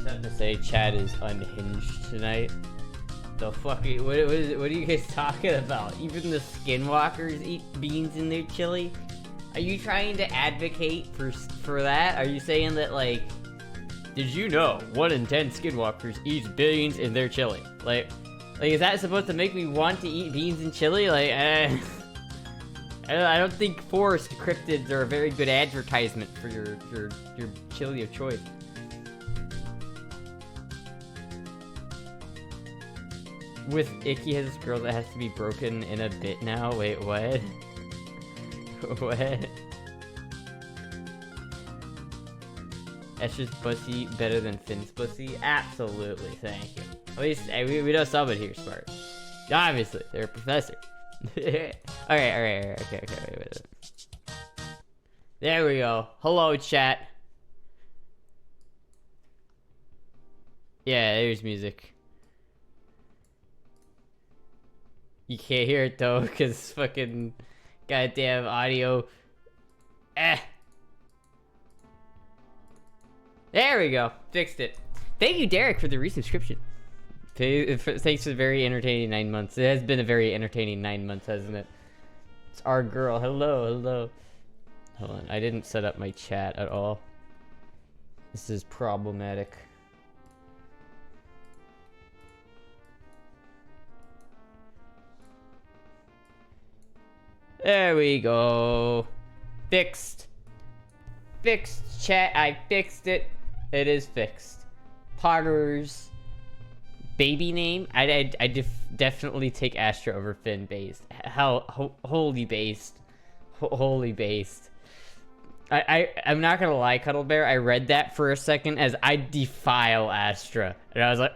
Something to say, Chad is unhinged tonight. The fucking what are you guys talking about? Even the skinwalkers eat beans in their chili? Are you trying to advocate for that? Are you saying that, like, did you know 1 in 10 skinwalkers eats beans in their chili? Like is that supposed to make me want to eat beans and chili? Like, I don't think forest cryptids are a very good advertisement for your chili of choice. With Icky has this girl that has to be broken in a bit now. Wait, what? What? Esther's pussy better than Finn's pussy? Absolutely, thank you. At least we know someone here smart. Obviously, they're a professor. Alright, okay, wait. There we go. Hello, chat. Yeah, there's music. You can't hear it though, because fucking goddamn audio. There we go. Fixed it. Thank you, Derek, for the resubscription. Thanks for the very entertaining 9 months. It has been a very entertaining 9 months, hasn't it? It's our girl. Hello. Hold on. I didn't set up my chat at all. This is problematic. There we go. Fixed chat. I fixed it. It is fixed. Potter's baby name. I definitely take Astra over Finn based. Holy based. I'm not gonna lie, Cuddle Bear. I read that for a second as I defile Astra, and I was like,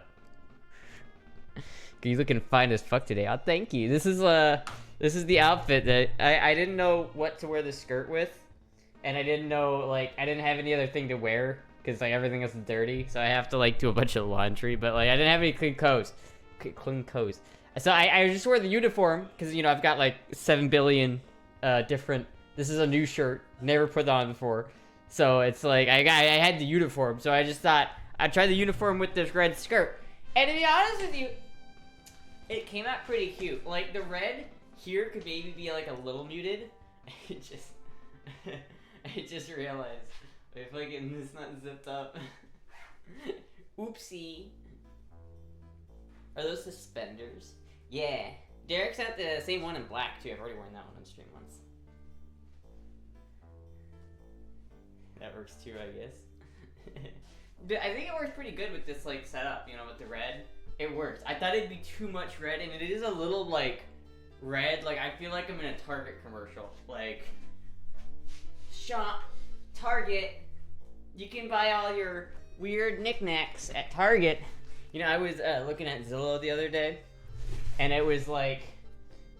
"You looking fine as fuck today." Oh, thank you. This is the outfit that I didn't know what to wear the skirt with, and I didn't know, like, I didn't have any other thing to wear because, like, everything is dirty, so I have to, like, do a bunch of laundry. But, like, I didn't have any clean clothes. So I just wore the uniform because, you know, I've got like 7 billion different. This is a new shirt, never put on before, so it's like I had the uniform, so I just thought I'd try the uniform with this red skirt. And to be honest with you, it came out pretty cute. Like, the red here could maybe be like a little muted. I just realized. If I get this not zipped up. Oopsie. Are those suspenders? Yeah. Derek's got the same one in black too. I've already worn that one on stream once. That works too, I guess. But I think it works pretty good with this, like, setup, you know, with the red. It works. I thought it'd be too much red, and it is a little, like, red. Like, I feel like I'm in a Target commercial. Like, shop, Target, you can buy all your weird knickknacks at Target. You know, I was looking at Zillow the other day, and it was like,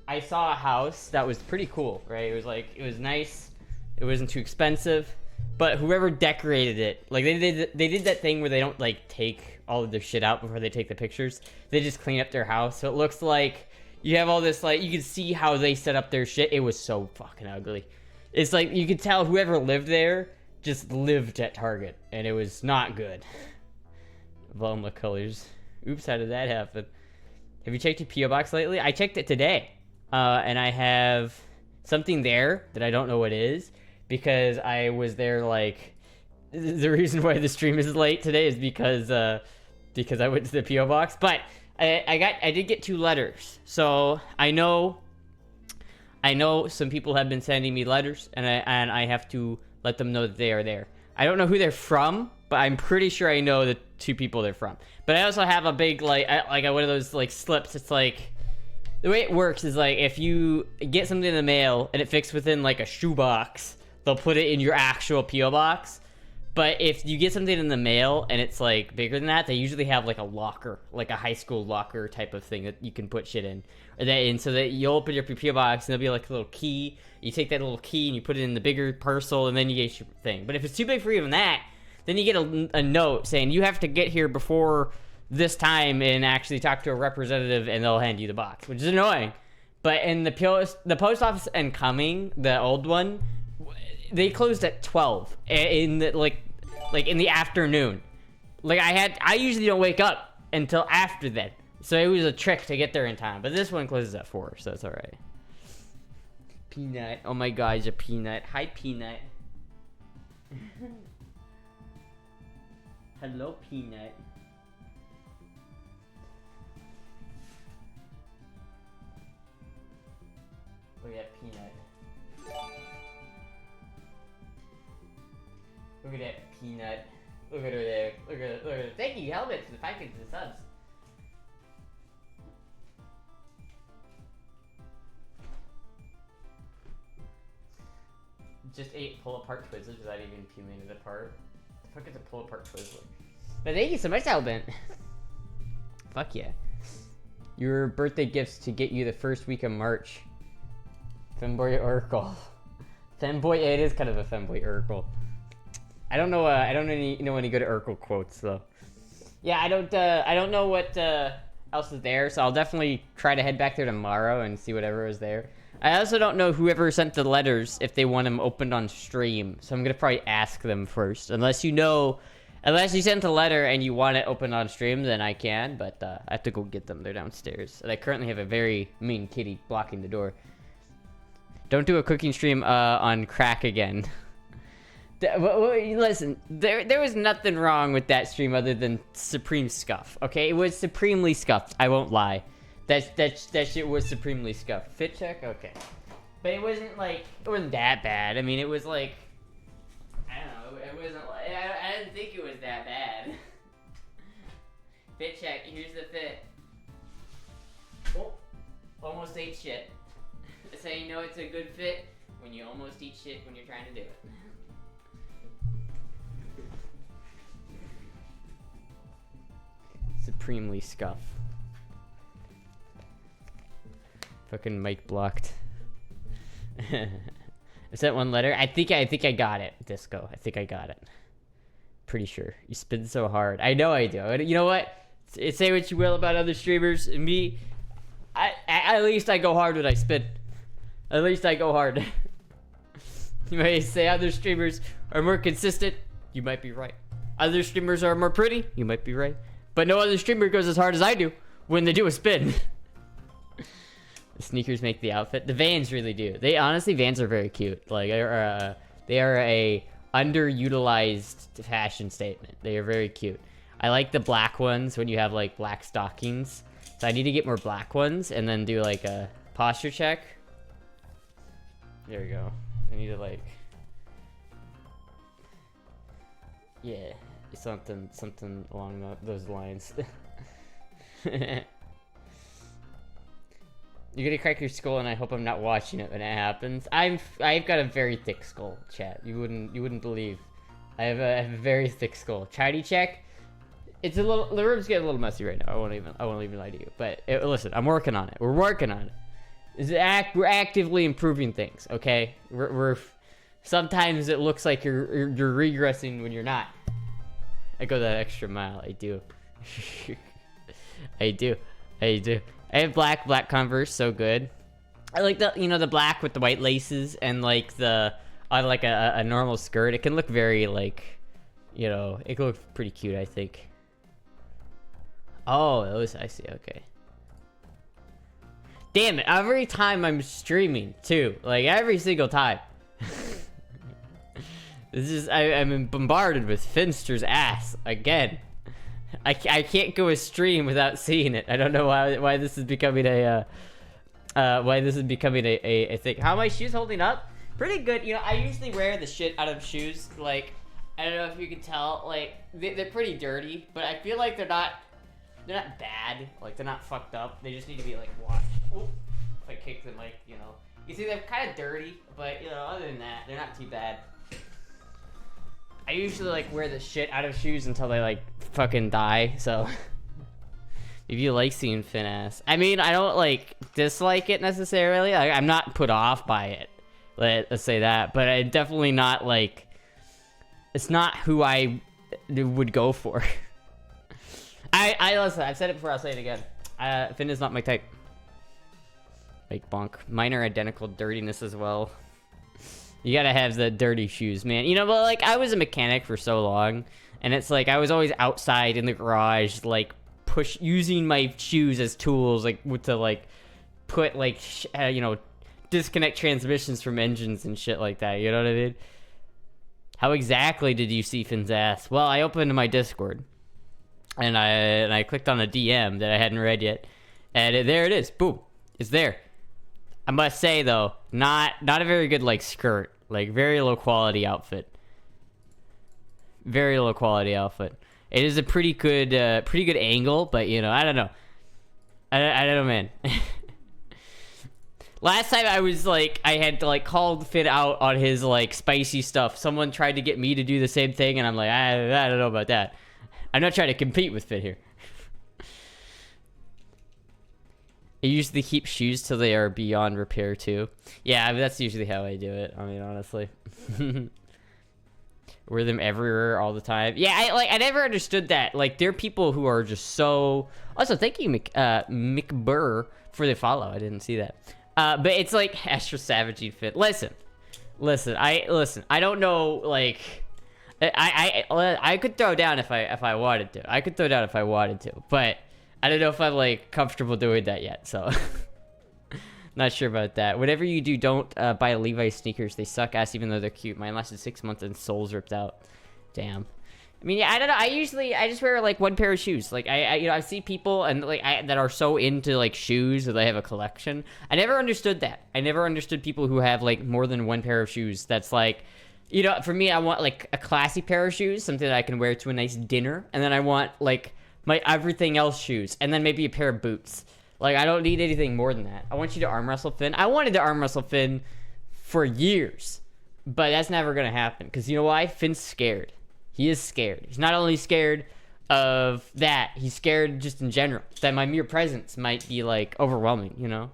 I saw a house that was pretty cool, right? It was like, it was nice, it wasn't too expensive, but whoever decorated it, like, they did that thing where they don't, like, take all of their shit out before they take the pictures. They just clean up their house, so it looks like you have all this, like, you can see how they set up their shit. It was so fucking ugly. It's like, you could tell whoever lived there just lived at Target, and it was not good. Velma colors. Oops, how did that happen? Have you checked your P.O. box lately? I checked it today, and I have something there that I don't know what it is, because I was there, like, the reason why the stream is late today is because I went to the P.O. box, but I did get 2 letters, so I know some people have been sending me letters, and I have to let them know that they are there. I don't know who they're from, but I'm pretty sure I know the 2 people they're from. But I also have a big, like one of those, like, slips. It's like, the way it works is, like, if you get something in the mail and it fits within, like, a shoebox, they'll put it in your actual P.O. box. But if you get something in the mail and it's, like, bigger than that, they usually have, like, a locker, like a high school locker type of thing that you can put shit in. And so that you open your P.O. box and there'll be, like, a little key. You take that little key and you put it in the bigger parcel, and then you get your thing. But if it's too big for even that, then you get a note saying you have to get here before this time and actually talk to a representative, and they'll hand you the box, which is annoying. But in the post office and Cumming, the old one, they closed at 12 in the, like in the afternoon. Like, I usually don't wake up until after then. So it was a trick to get there in time. But this one closes at 4, so it's alright. Peanut. Oh my god, he's a Peanut. Hi, Peanut. Hello, Peanut. Look at that Peanut. Look at that Peanut. Look at her there. Look at her. Thank you, Helmet, for the 5 kids and subs. Just ate pull-apart Twizzlers without even peeling it apart. The fuck is a pull-apart Twizzler? But thank you so much, Albent. Fuck yeah. Your birthday gifts to get you the first week of March. Femboy Urkel. Femboy, it is kind of a femboy Urkel. I don't know any good Urkel quotes though. Yeah, I don't know what else is there, so I'll definitely try to head back there tomorrow and see whatever is there. I also don't know whoever sent the letters if they want them opened on stream, so I'm gonna probably ask them first. Unless you sent a letter and you want it opened on stream, then I can, but I have to go get them. They're downstairs. And I currently have a very mean kitty blocking the door. Don't do a cooking stream on crack again. Listen, there was nothing wrong with that stream other than supreme scuff. Okay, it was supremely scuffed. I won't lie. That shit was supremely scuffed. Fit check, okay, but it wasn't that bad. I mean, it was like, I don't know. It wasn't like I didn't think it was that bad. Fit check. Here's the fit. Oh, almost ate shit. That's how you know it's a good fit, when you almost eat shit when you're trying to do it. Supremely scuff. Fucking mic blocked. I sent one letter. I think I got it, Disco. I think I got it. Pretty sure. You spin so hard. I know I do. You know what? Say what you will about other streamers. Me, at least I go hard when I spin. At least I go hard. You may say other streamers are more consistent. You might be right. Other streamers are more pretty. You might be right. But no other streamer goes as hard as I do when they do a spin. The sneakers make the outfit. The Vans really do. Honestly, Vans are very cute. Like, they are a underutilized fashion statement. They are very cute. I like the black ones when you have like black stockings. So I need to get more black ones and then do like a posture check. There we go. I need to like, yeah, something along those lines. You're gonna crack your skull, and I hope I'm not watching it when it happens. I've got a very thick skull, chat. You wouldn't believe. I have a very thick skull. Chidey check. It's a little. The room's getting a little messy right now. I won't even lie to you. But listen, I'm working on it. We're working on it. We're actively improving things. Okay. We're sometimes it looks like you're regressing when you're not. I go that extra mile. I do. I do. I have black Converse, so good. I like the black with the white laces and like on like a normal skirt. It can look very like, it can look pretty cute, I think. Oh, those I see. Okay. Damn it! Every time I'm streaming too, like every single time. I'm bombarded with Finster's ass again. I can't go a stream without seeing it. I don't know why this is becoming a thing. How are my shoes holding up? Pretty good. I usually wear the shit out of shoes. Like, I don't know if you can tell. Like, they're pretty dirty, but I feel like they're not bad. Like, they're not fucked up. They just need to be like washed. Oop. If I kick them, like, you see they're kind of dirty, but other than that, they're not too bad. I usually like wear the shit out of shoes until they like fucking die, so if you like seeing Finn ass. I mean, I don't like dislike it necessarily. I'm not put off by it. Let's say that, but I definitely not like, it's not who I would go for. I listen, I've said it before, I'll say it again. Finn is not my type. Like bonk. Mine are identical dirtiness as well. You gotta have the dirty shoes, man. But like I was a mechanic for so long, And it's like I was always outside in the garage, like using my shoes as tools, like to like put like you know, disconnect transmissions from engines and shit like that. You know what I mean? How exactly did you see Finn's ass? Well, I opened my Discord, and I clicked on a DM that I hadn't read yet, and there it is. Boom, it's there. I must say though, not a very good like skirt, like very low quality outfit. Very low quality outfit. It is a pretty good angle, but you know, I don't know. I don't know, man. Last time I was like, I had to like called Finn out on his like spicy stuff. Someone tried to get me to do the same thing, and I'm like, I don't know about that. I'm not trying to compete with Finn here. I usually keep shoes till they are beyond repair too. Yeah, I mean, that's usually how I do it. I mean, honestly. Wear them everywhere all the time. Yeah, I never understood that. Like, there are people who are just so... Also, thank you, Mick Burr, for the follow. I didn't see that. But it's like Astra Savaging Fit. Listen. I don't know, like... I could throw down if I wanted to. I could throw down if I wanted to. But I don't know if I'm, like, comfortable doing that yet, so... Not sure about that. Whatever you do, don't buy Levi's sneakers. They suck ass even though they're cute. Mine lasted 6 months and soles ripped out. Damn. I mean, yeah, I don't know. I just wear like one pair of shoes. Like I see people and like that are so into like shoes that they have a collection. I never understood that. I never understood people who have like more than one pair of shoes. That's like, you know, for me, I want like a classy pair of shoes, something that I can wear to a nice dinner, and then I want like my everything else shoes, and then maybe a pair of boots. Like, I don't need anything more than that. I want you to arm wrestle Finn. I wanted to arm wrestle Finn for years. But that's never going to happen. Because you know why? Finn's scared. He is scared. He's not only scared of that, he's scared just in general. That my mere presence might be, like, overwhelming, you know?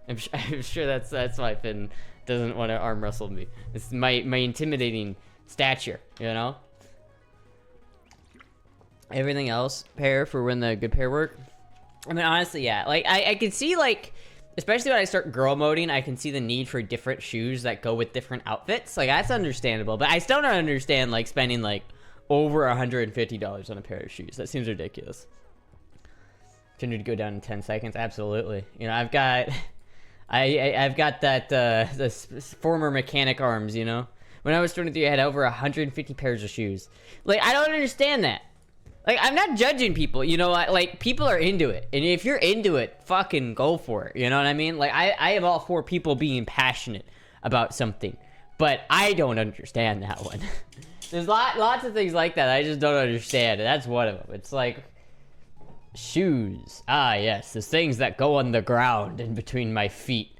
I'm sure that's why Finn doesn't want to arm wrestle me. It's my intimidating stature, you know? Everything else, pair for when the good pair work. I mean, honestly, yeah. Like, I can see, like, especially when I start girl moding, I can see the need for different shoes that go with different outfits. Like, that's understandable. But I still don't understand, like, spending, like, over $150 on a pair of shoes. That seems ridiculous. Continue to go down in 10 seconds? Absolutely. You know, I've got... I've got that, the former mechanic arms, you know? When I was 23, I had over 150 pairs of shoes. Like, I don't understand that. Like, I'm not judging people, you know, like, people are into it. And if you're into it, fucking go for it, you know what I mean? Like, I am all for people being passionate about something. But I don't understand that one. There's lots of things like that I just don't understand, and that's one of them. It's like, shoes. Ah, yes, the things that go on the ground in between my feet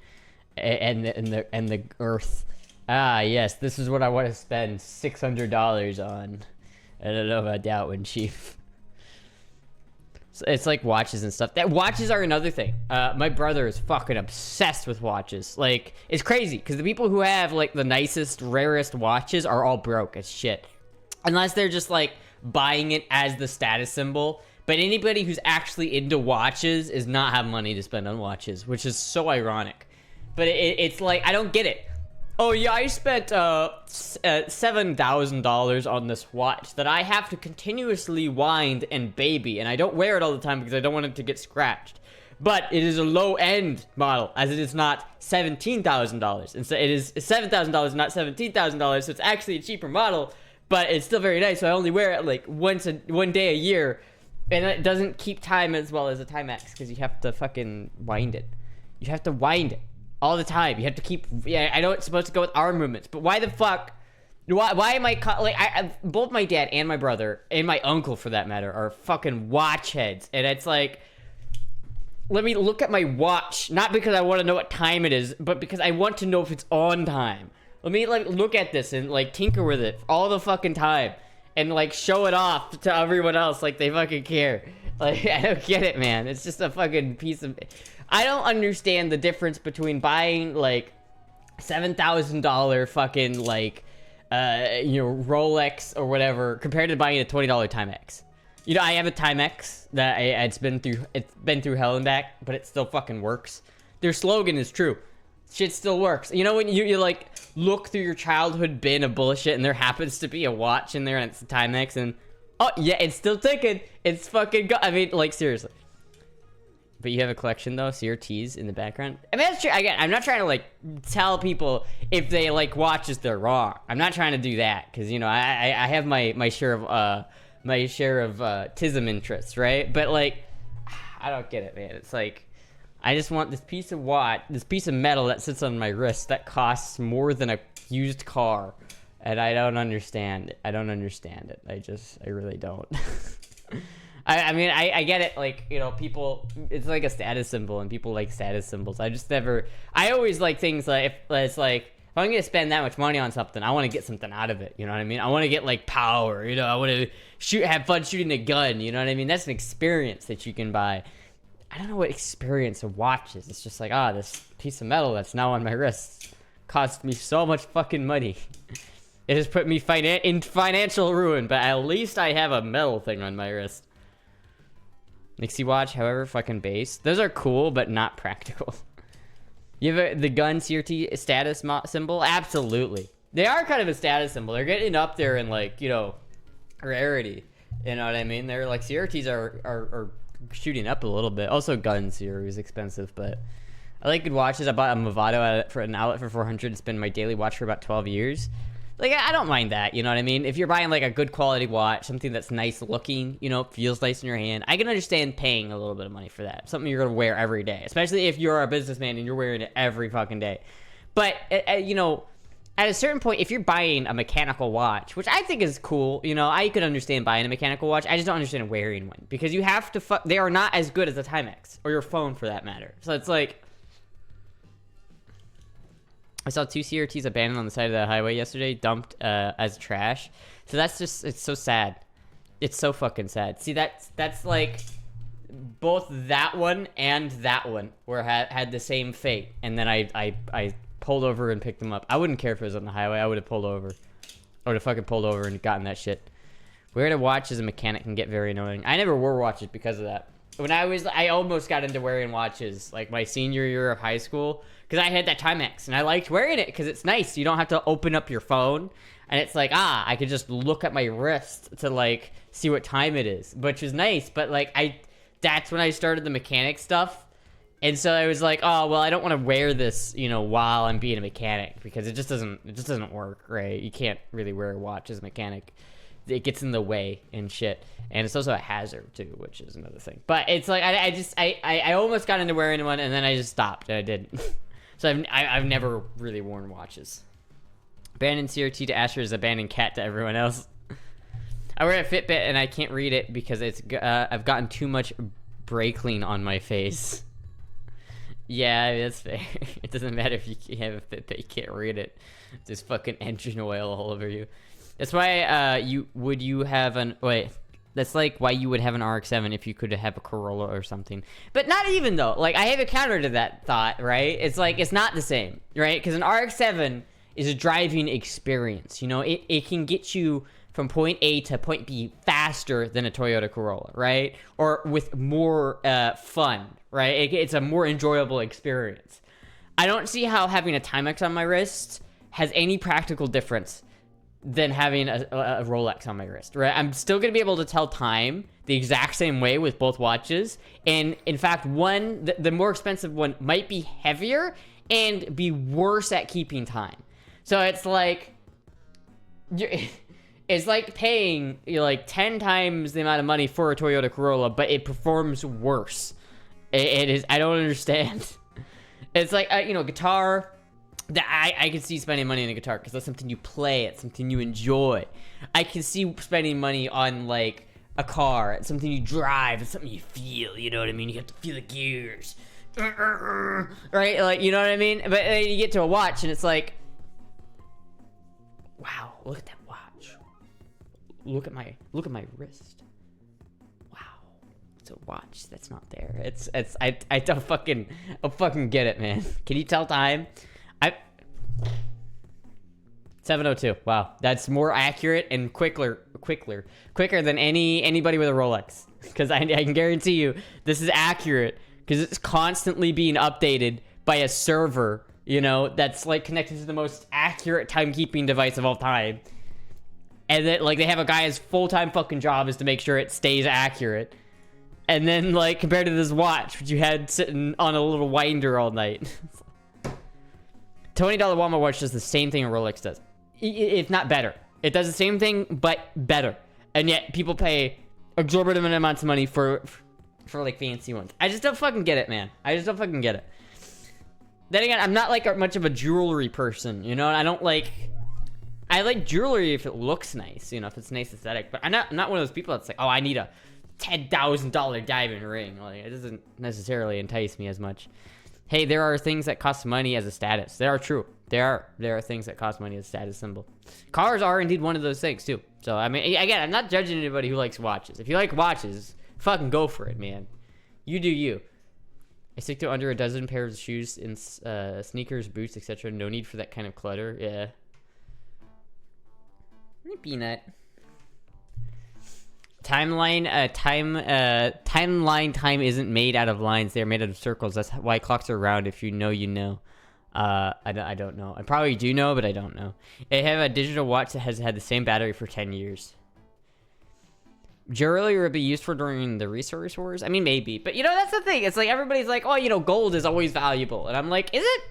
and the earth. Ah, yes, this is what I want to spend $600 on. I don't know about that one, Chief. So it's like watches and stuff. That watches are another thing. My brother is fucking obsessed with watches. Like, it's crazy because the people who have like the nicest, rarest watches are all broke as shit, unless they're just like buying it as the status symbol. But anybody who's actually into watches is not have money to spend on watches, which is so ironic. But it's like, I don't get it. Oh yeah, I spent $7,000 on this watch that I have to continuously wind and baby, and I don't wear it all the time because I don't want it to get scratched. But it is a low-end model, as it is not $17,000. And so it is $7,000, not $17,000, so it's actually a cheaper model, but it's still very nice, so I only wear it like one day a year, and it doesn't keep time as well as a Timex, because you have to fucking wind it. You have to wind it all the time. You have to keep... Yeah, I know it's supposed to go with arm movements, but why the fuck... Why am I... Like, both my dad and my brother, and my uncle, for that matter, are fucking watch heads. And it's like... Let me look at my watch, not because I want to know what time it is, but because I want to know if it's on time. Let me, like, look at this and, like, tinker with it all the fucking time. And, like, show it off to everyone else like they fucking care. Like, I don't get it, man. It's just a fucking piece of... I don't understand the difference between buying, like, $7,000 fucking, like, you know, Rolex or whatever, compared to buying a $20 Timex. You know, I have a Timex that it's been through hell and back, but it still fucking works. Their slogan is true. shit still works. You know when you like look through your childhood bin of bullshit and there happens to be a watch in there and it's a Timex and oh yeah, it's still ticking. It's fucking I mean, like seriously. But you have a collection though, CRTs in the background. I mean, that's true. Again, I'm not trying to like tell people if they like watches they're wrong. I'm not trying to do that because you know I have my share of tism interests, right? But like, I don't get it, man. It's like I just want this piece of metal that sits on my wrist that costs more than a used car, and I don't understand it. I don't understand it. I really don't. I mean, I get it, like, you know, people, it's like a status symbol, and people like status symbols. I always like things like, if it's like, if I'm gonna spend that much money on something, I want to get something out of it, you know what I mean? I want to get, like, power, you know, I want to have fun shooting a gun, you know what I mean? That's an experience that you can buy. I don't know what experience a watch is. It's just like, this piece of metal that's now on my wrist cost me so much fucking money. It has put me in financial ruin, but at least I have a metal thing on my wrist. Nixie watch, however, fucking base. Those are cool, but not practical. You have the gun CRT status symbol? Absolutely. They are kind of a status symbol. They're getting up there in, like, you know, rarity. You know what I mean? They're like, CRTs are shooting up a little bit. Also, guns here is expensive, but I like good watches. I bought a Movado for an outlet for $400. It's been my daily watch for about 12 years. Like, I don't mind that, you know what I mean? If you're buying, like, a good quality watch, something that's nice looking, you know, feels nice in your hand, I can understand paying a little bit of money for that. Something you're going to wear every day, especially if you're a businessman and you're wearing it every fucking day. But, you know, at a certain point, if you're buying a mechanical watch, which I think is cool, you know, I could understand buying a mechanical watch. I just don't understand wearing one because you have to, they are not as good as a Timex or your phone for that matter. So it's like, I saw 2 CRTs abandoned on the side of the highway yesterday, dumped as trash. So that's just, it's so sad. It's so fucking sad. See, that's like, both that one and that one had the same fate. And then I pulled over and picked them up. I wouldn't care if it was on the highway. I would have pulled over. I would have fucking pulled over and gotten that shit. Wearing a watch as a mechanic can get very annoying. I never wore watches because of that. When I almost got into wearing watches, like my senior year of high school, because I had that Timex, and I liked wearing it because it's nice. You don't have to open up your phone, and it's like, I could just look at my wrist to, like, see what time it is, which is nice, but, like, that's when I started the mechanic stuff, and so I was like, well, I don't want to wear this, you know, while I'm being a mechanic, because it just doesn't work, right? You can't really wear a watch as a mechanic. It gets in the way and shit, and it's also a hazard too, which is another thing. But it's like I almost got into wearing one, and then I just stopped, and I didn't. So I've never really worn watches. Abandoned CRT to Astra is abandoned cat to everyone else. I wear a Fitbit and I can't read it because I've gotten too much brake lean on my face. Yeah, I mean, that's fair. It doesn't matter if you have a Fitbit, you can't read it. There's fucking engine oil all over you. That's why that's like why you would have an RX-7 if you could have a Corolla or something. But not even though. Like, I have a counter to that thought, right? It's like, it's not the same, right? Because an RX-7 is a driving experience. You know, it can get you from point A to point B faster than a Toyota Corolla, right? Or with more fun, right? It's a more enjoyable experience. I don't see how having a Timex on my wrist has any practical difference than having a Rolex on my wrist, right? I'm still going to be able to tell time the exact same way with both watches. And in fact, the more expensive one might be heavier and be worse at keeping time. So it's like, it's like paying, like 10 times the amount of money for a Toyota Corolla, but it performs worse. It is, I don't understand. It's like, guitar, I can see spending money on a guitar because that's something you play, it's something you enjoy. I can see spending money on, like, a car, it's something you drive, it's something you feel, you know what I mean? You have to feel the gears, right? Like, you know what I mean? But then you get to a watch and it's like, wow, look at that watch. Look at my wrist. Wow, it's a watch that's not there. I don't fucking get it, man. Can you tell time? 7:02. Wow, that's more accurate and quicker than anybody with a Rolex. Because I can guarantee you this is accurate because it's constantly being updated by a server, you know, that's like connected to the most accurate timekeeping device of all time. And then like they have a guy his full-time fucking job is to make sure it stays accurate. And then like compared to this watch, which you had sitting on a little winder all night. $20 Walmart watch does the same thing a Rolex does. If not better. It does the same thing, but better. And yet people pay exorbitant amounts of money for like fancy ones. I just don't fucking get it, man. I just don't fucking get it. Then again, I'm not like much of a jewelry person, you know? I like jewelry if it looks nice, you know, if it's nice aesthetic. But I'm not one of those people that's like, oh, I need a $10,000 diamond ring. Like, it doesn't necessarily entice me as much. Hey, there are things that cost money as a status. They are true. There are things that cost money as a status symbol. Cars are indeed one of those things too. So I mean, again, I'm not judging anybody who likes watches. If you like watches, fucking go for it, man. You do you. I stick to under a dozen pairs of shoes in sneakers, boots, etc. No need for that kind of clutter. Yeah. Peanut. Timeline time isn't made out of lines. They're made out of circles. That's why clocks are round. If you know, you know. I don't know. I probably do know, but I don't know. I have a digital watch that has had the same battery for 10 years. Jewelry would be useful during the resource wars? I mean, maybe. But, you know, that's the thing. It's like everybody's like, oh, you know, gold is always valuable. And I'm like, is it?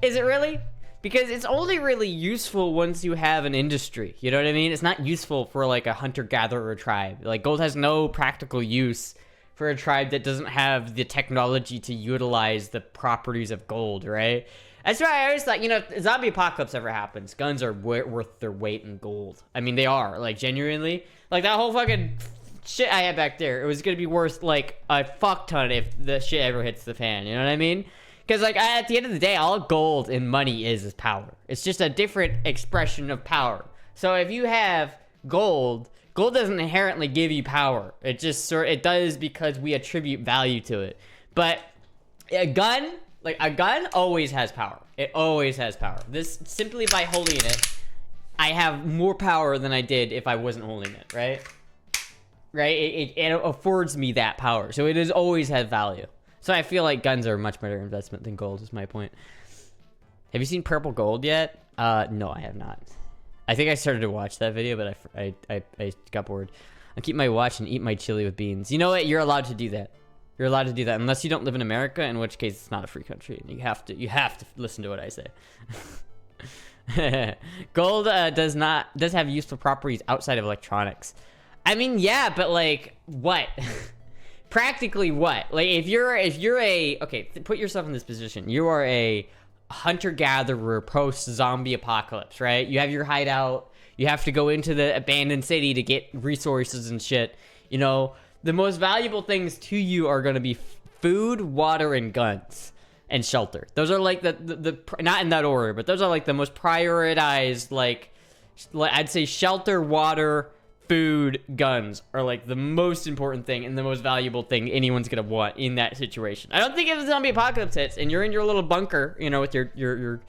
Is it really? Because it's only really useful once you have an industry. You know what I mean? It's not useful for, like, a hunter-gatherer tribe. Like, gold has no practical use for a tribe that doesn't have the technology to utilize the properties of gold, right? That's why I always thought, you know, if zombie apocalypse ever happens, guns are worth their weight in gold. I mean, they are, like, genuinely. Like, that whole fucking shit I had back there, it was gonna be worth, like, a fuck ton if the shit ever hits the fan, you know what I mean? Because, like, at the end of the day, all gold and money is power. It's just a different expression of power. So if you have gold doesn't inherently give you power. It just it does because we attribute value to it. But a gun always has power. It always has power. This, simply by holding it, I have more power than I did if I wasn't holding it, right? Right? It affords me that power. So it has always had value. So I feel like guns are a much better investment than gold, is my point. Have you seen Purple Gold yet? No, I have not. I think I started to watch that video, but I got bored. I'll keep my watch and eat my chili with beans. You know what? You're allowed to do that. You're allowed to do that unless you don't live in America, in which case it's not a free country. You have to listen to what I say. Gold does have useful properties outside of electronics. I mean, yeah, but like what? Practically what? Like if you're a okay, put yourself in this position. You are a hunter-gatherer post-zombie apocalypse, right? You have your hideout. You have to go into the abandoned city to get resources and shit. You know, the most valuable things to you are going to be food, water, and guns, and shelter. Those are like the not in that order, but those are like the most prioritized, like I'd say shelter, water, food, guns are like the most important thing and the most valuable thing anyone's gonna want in that situation. I don't think if the zombie apocalypse hits and you're in your little bunker, you know, with your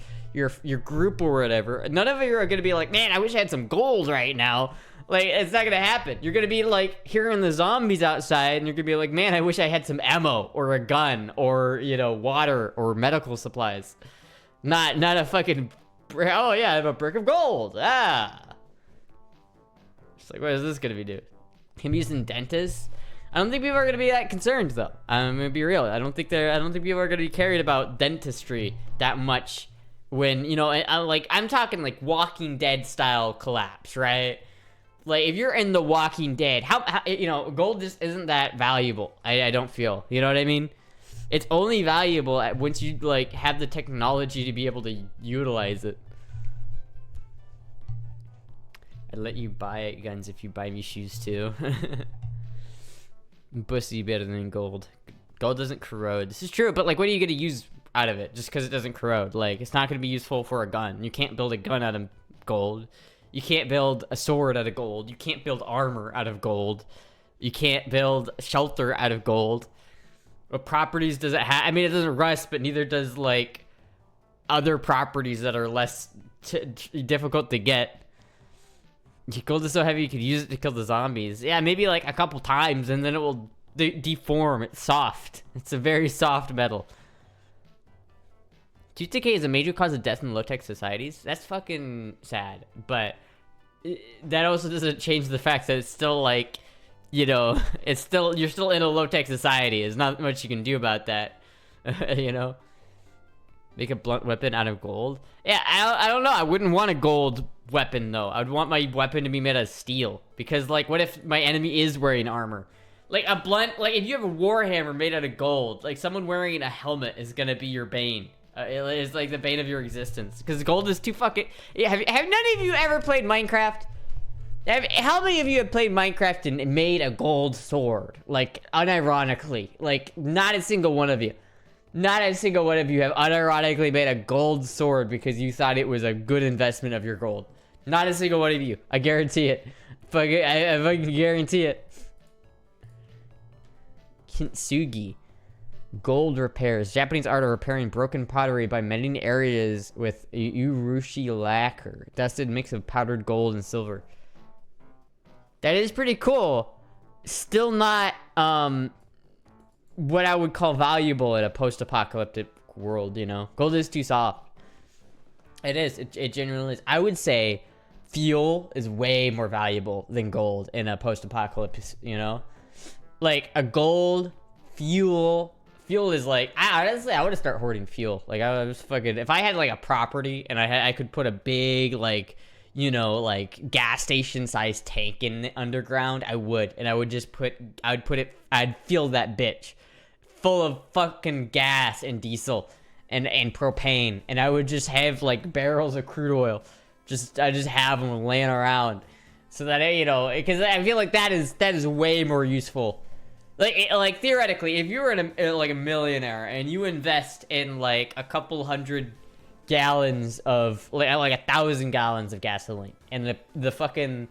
group or whatever, none of you are gonna be like, man, I wish I had some gold right now. Like, it's not gonna happen. You're gonna be like hearing the zombies outside and you're gonna be like, man, I wish I had some ammo or a gun or, you know, water or medical supplies. Not a fucking, oh yeah, I have a brick of gold. Like, what is this gonna be doing? Him using dentists? I don't think people are gonna be that concerned though. I'm gonna be real. I don't think people are gonna be carried about dentistry that much when, you know, I'm talking like Walking Dead style collapse, right? Like if you're in the Walking Dead, how you know, gold just isn't that valuable. I don't feel. You know what I mean? It's only valuable once you like have the technology to be able to utilize it. I'd let you buy guns if you buy me shoes too. Pussy better than gold. Gold doesn't corrode. This is true, but like, what are you gonna use out of it just because it doesn't corrode? Like, it's not gonna be useful for a gun. You can't build a gun out of gold. You can't build a sword out of gold. You can't build armor out of gold. You can't build shelter out of gold. What properties does it have? I mean, it doesn't rust, but neither does like other properties that are less difficult to get. Gold is so heavy you could use it to kill the zombies. Yeah, maybe like a couple times and then it will deform. It's soft. It's a very soft metal. Tooth decay is a major cause of death in low-tech societies. That's fucking sad, but that also doesn't change the fact that it's still like, you know, it's still, you're still in a low-tech society. There's not much you can do about that, you know? Make a blunt weapon out of gold? Yeah, I don't know. I wouldn't want a gold weapon, though. I would want my weapon to be made of steel. Because, like, what if my enemy is wearing armor? Like, a blunt, like, if you have a warhammer made out of gold, like, someone wearing a helmet is gonna be your bane. It's like the bane of your existence. Because gold is too fucking... Yeah, have none of you ever played Minecraft? How many of you have played Minecraft and made a gold sword? Like, unironically. Like, not a single one of you. Not a single one of you have unironically made a gold sword because you thought it was a good investment of your gold. Not a single one of you. I guarantee it. I fucking guarantee it. Kintsugi. Gold repairs. Japanese art of repairing broken pottery by mending areas with urushi lacquer. Dusted mix of powdered gold and silver. That is pretty cool. Still not, what I would call valuable in a post-apocalyptic world, you know? Gold is too soft. It is. It genuinely is. I would say fuel is way more valuable than gold in a post-apocalypse, you know? Like, a gold fuel is like... honestly, I would start hoarding fuel. Like, I was fucking... If I had, like, a property and I could put a big, like... you know, like, gas station-sized tank in the underground, I would. And I would just I'd fill that bitch full of fucking gas and diesel and propane. And I would just have, like, barrels of crude oil. I just have them laying around. So that, you know, because I feel like that is way more useful. Like theoretically, if you were like a millionaire and you invest in, like, a couple hundred gallons of like 1,000 gallons of gasoline and the fucking,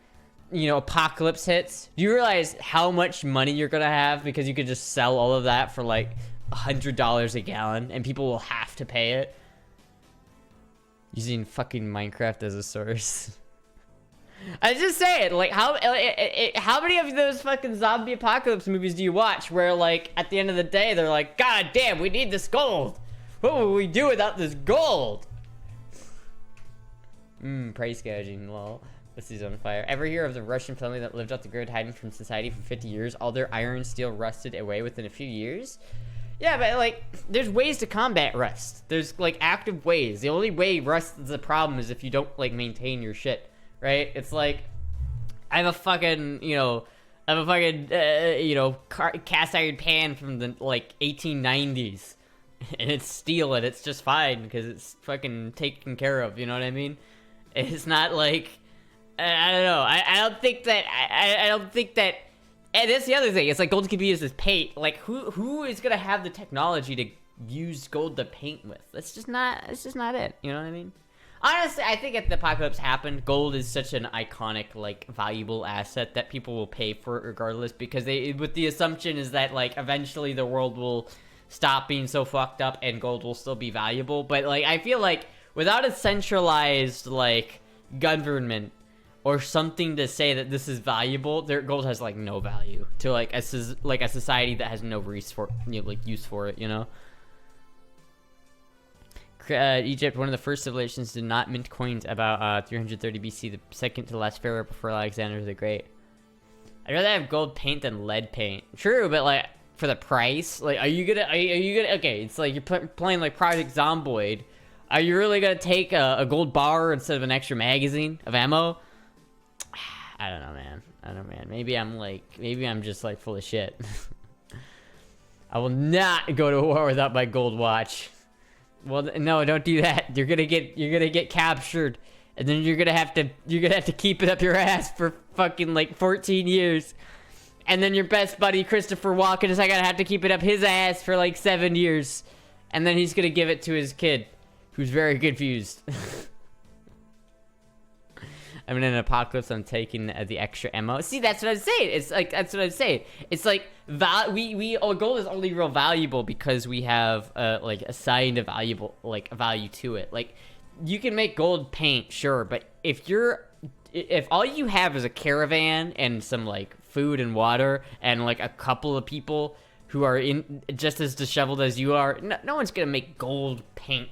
you know, apocalypse hits, do you realize how much money you're gonna have because you could just sell all of that for like $100 a gallon and people will have to pay it? Using fucking Minecraft as a source. I just say it, like, how many of those fucking zombie apocalypse movies do you watch where, like, at the end of the day they're like, God damn, we need this gold. What will we do without this gold? Price gouging, lol. This is on fire. Ever hear of the Russian family that lived off the grid hiding from society for 50 years? All their iron and steel rusted away within a few years? Yeah, but, like, there's ways to combat rust. There's, like, active ways. The only way rust is a problem is if you don't, like, maintain your shit, right? It's like, I have a fucking, you know, cast iron pan from the, like, 1890s. And it's steel and it's just fine because it's fucking taken care of, you know what I mean? It's not like, I don't know. I don't think that, and that's the other thing. It's like gold can be used as paint. Like, who is gonna have the technology to use gold to paint with? It's just not it, you know what I mean? Honestly, I think if the apocalypse happened, gold is such an iconic, like, valuable asset that people will pay for it regardless, because with the assumption is that, like, eventually the world will stop being so fucked up and gold will still be valuable. But, like, I feel like without a centralized, like, government or something to say that this is valuable, gold has, like, no value to, like, a society that has no use for it, you know? Egypt, one of the first civilizations, did not mint coins about 330 BC, the second to last pharaoh before Alexander the Great. I'd rather have gold paint than lead paint. True, but, like, for the price, like, are you gonna okay, it's like you're playing like Project Zomboid. Are you really gonna take a gold bar instead of an extra magazine of ammo? I don't know, man. Maybe I'm just like full of shit. I will not go to war without my gold watch. Well, no, don't do that. You're gonna get captured, and then you're gonna have to keep it up your ass for fucking like 14 years. And then your best buddy, Christopher Walken, is gonna have to keep it up his ass for like 7 years. And then he's gonna give it to his kid, who's very confused. I'm in an apocalypse, I'm taking the extra ammo. See, that's what I'm saying. It's like, gold is only real valuable because we have, like, assigned a value to it. Like, you can make gold paint, sure, but if all you have is a caravan and some, like, food and water and, like, a couple of people who are just as disheveled as you are, no one's gonna make gold paint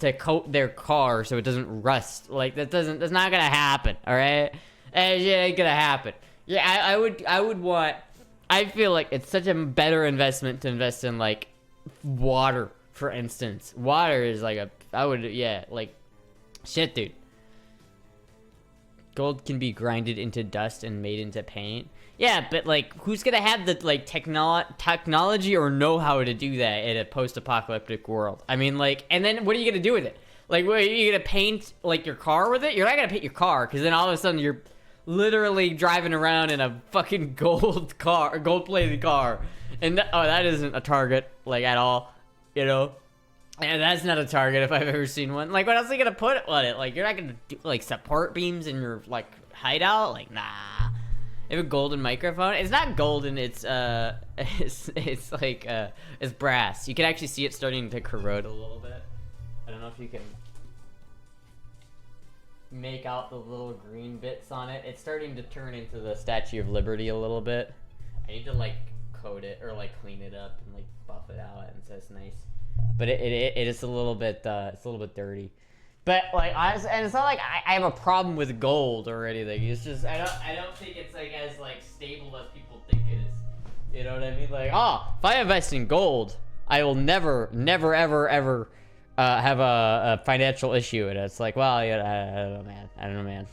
to coat their car so it doesn't rust. Like, that's not gonna happen, all right? That shit ain't gonna happen. Yeah, I would want, I feel like it's such a better investment to invest in, like, water, for instance. Water is like like, shit, dude. Gold can be grinded into dust and made into paint. Yeah, but, like, who's gonna have the, like, technology or know-how to do that in a post-apocalyptic world? I mean, like, and then what are you gonna do with it? Like, what, are you gonna paint, like, your car with it? You're not gonna paint your car, because then all of a sudden you're literally driving around in a fucking gold-plated car. And, that isn't a target, like, at all, you know? And that's not a target if I've ever seen one. Like, what else are you gonna put on it? Like, you're not gonna do, like, support beams in your, like, hideout? Like, nah. You have a golden microphone? It's not golden, it's like, it's brass. You can actually see it starting to corrode a little bit. I don't know if you can make out the little green bits on it. It's starting to turn into the Statue of Liberty a little bit. I need to, like, coat it, or, like, clean it up and, like, buff it out, and so it's nice. But it is a little bit, it's a little bit dirty. But, like, honestly, and it's not like I have a problem with gold or anything. It's just, I don't think it's, like, as, like, stable as people think it is. You know what I mean? Like, if I invest in gold, I will never, ever have a financial issue. And it's like, well, yeah, I don't know, man.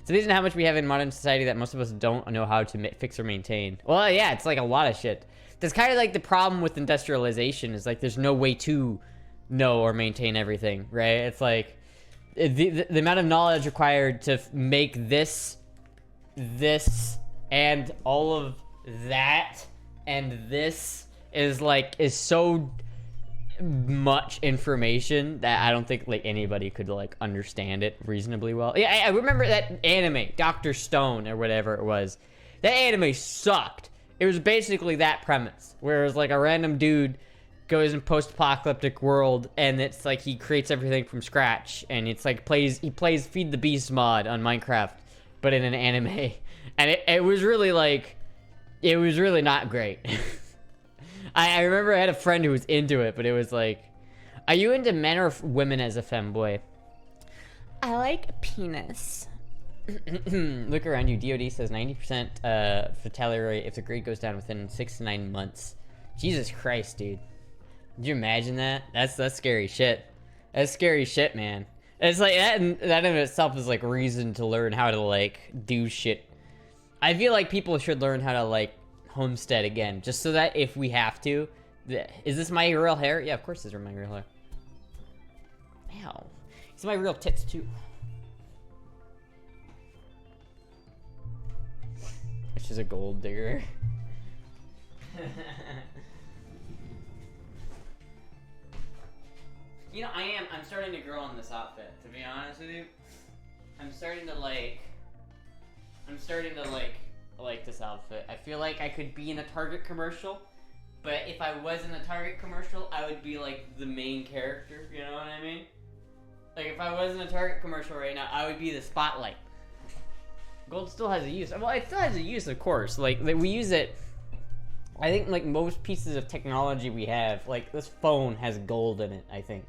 It's amazing how much we have in modern society that most of us don't know how to fix or maintain. Well, yeah, it's, like, a lot of shit. That's kind of, like, the problem with industrialization is, like, there's no way to know or maintain everything, right? It's like the amount of knowledge required to make this and all of that and this is so much information that I don't think, like, anybody could, like, understand it reasonably well. Yeah, I remember that anime, Dr. Stone or whatever it was. That anime sucked. It was basically that premise, where it was like a random dude goes in post-apocalyptic world, and it's like he creates everything from scratch, and it's like he plays Feed the Beast mod on Minecraft, but in an anime, and it was really like, it was really not great. I remember I had a friend who was into it, but it was like, are you into men or women as a femboy? I like penis. Look around you. DOD says 90% fatality rate if the grade goes down within 6 to 9 months. Jesus Christ, dude. Did you imagine that? That's scary shit. That's scary shit, man. It's like that in itself is like reason to learn how to, like, do shit. I feel like people should learn how to, like, homestead again, just so that if we have to. Is this my real hair? Yeah, of course this is my real hair. Ow. These are my real tits too. She's a gold digger. You know, I'm starting to grow on this outfit, to be honest with you. I'm starting to like this outfit. I feel like I could be in a Target commercial, but if I was in a Target commercial, I would be, like, the main character, you know what I mean? Like, if I was in a Target commercial right now, I would be the spotlight. Gold still has a use. Well, it still has a use, of course. Like, we use it, I think, like, most pieces of technology we have, like, this phone has gold in it, I think.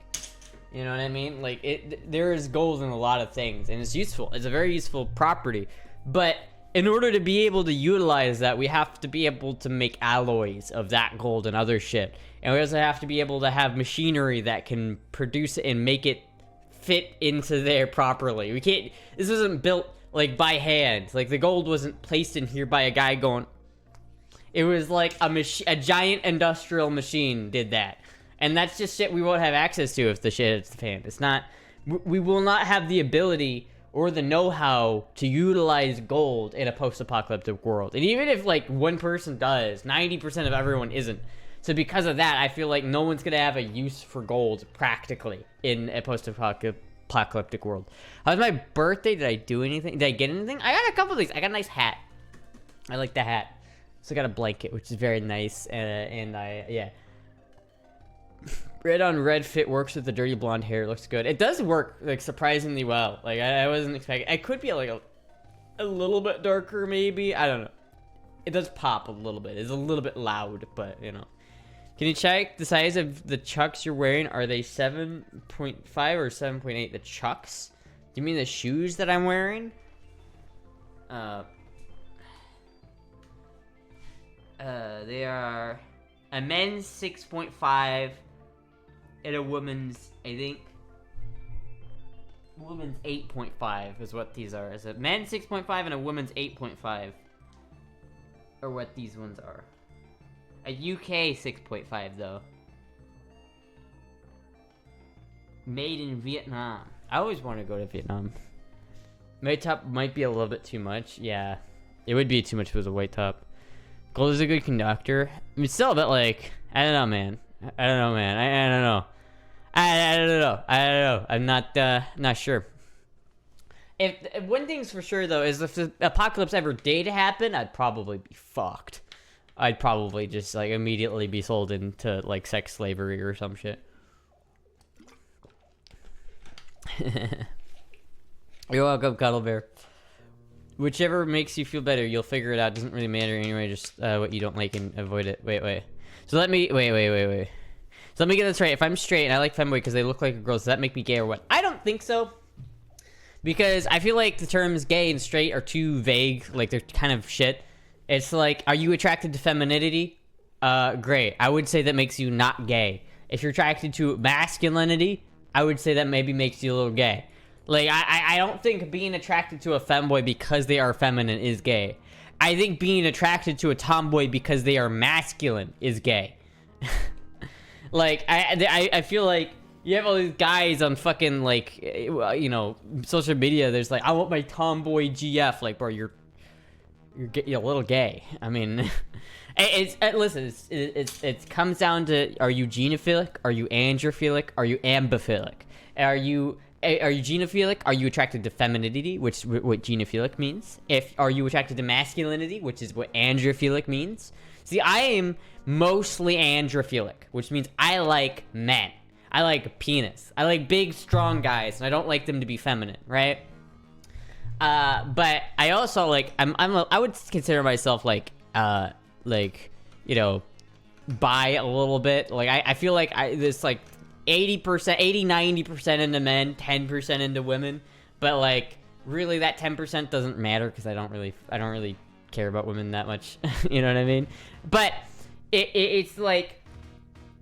You know what I mean? Like, there is gold in a lot of things, and it's useful. It's a very useful property. But in order to be able to utilize that, we have to be able to make alloys of that gold and other shit. And we also have to be able to have machinery that can produce it and make it fit into there properly. We can't, this wasn't built, like, by hand. Like, the gold wasn't placed in here by a guy going, it was like a giant industrial machine did that. And that's just shit we won't have access to if the shit hits the fan. It's not, we will not have the ability or the know-how to utilize gold in a post-apocalyptic world. And even if, like, one person does, 90% of everyone isn't. So because of that, I feel like no one's gonna have a use for gold, practically, in a post-apocalyptic world. How's my birthday? Did I do anything? Did I get anything? I got a couple of things. I got a nice hat. I like the hat. So I got a blanket, which is very nice. Yeah. Red on red fit works with the dirty blonde hair. Looks good. It does work, like, surprisingly well. Like, I wasn't expecting. I could be, like, a little bit darker, maybe. I don't know. It does pop a little bit. It's a little bit loud, but, you know. Can you check the size of the chucks you're wearing? Are they 7.5 or 7.8? The chucks? Do you mean the shoes that I'm wearing? They are a men's 6.5 and a woman's, I think, woman's 8.5 is what these are. Is a men's 6.5 and a woman's 8.5 are what these ones are. A UK 6.5 though. Made in Vietnam. I always want to go to Vietnam. White top might be a little bit too much. Yeah, it would be too much if it was a white top. Gold is a good conductor. I mean, still a bit like, I don't know, man. I don't know, man. I don't know. I don't know. I don't know. I'm not sure. If one thing's for sure though is if the apocalypse ever did happen, I'd probably be fucked. I'd probably just like immediately be sold into like sex slavery or some shit. You're welcome, Cuddle Bear. Whichever makes you feel better, you'll figure it out. Doesn't really matter anyway. Just what you don't like and avoid it. Wait. So let me wait. So let me get this right. If I'm straight and I like femboy because they look like a girl, does that make me gay or what? I don't think so. Because I feel like the terms gay and straight are too vague. Like they're kind of shit. It's like, are you attracted to femininity? Great. I would say that makes you not gay. If you're attracted to masculinity, I would say that maybe makes you a little gay. Like, I don't think being attracted to a femboy because they are feminine is gay. I think being attracted to a tomboy because they are masculine is gay. Like, I feel like you have all these guys on fucking, like, you know, social media. There's like, I want my tomboy GF. Like, bro, you're a little gay. I mean, listen, it comes down to, are you genophilic? Are you androphilic? Are you ambiphilic? Are you genophilic? Are you attracted to femininity, which what genophilic means? Are you attracted to masculinity, which is what androphilic means? See, I am mostly androphilic, which means I like men. I like penis. I like big, strong guys, and I don't like them to be feminine, right? But I also like I would consider myself like you know, bi a little bit. Like I feel like this like 90% into men, 10% into women. But like really that 10% doesn't matter because I don't really care about women that much. You know what I mean? But it's like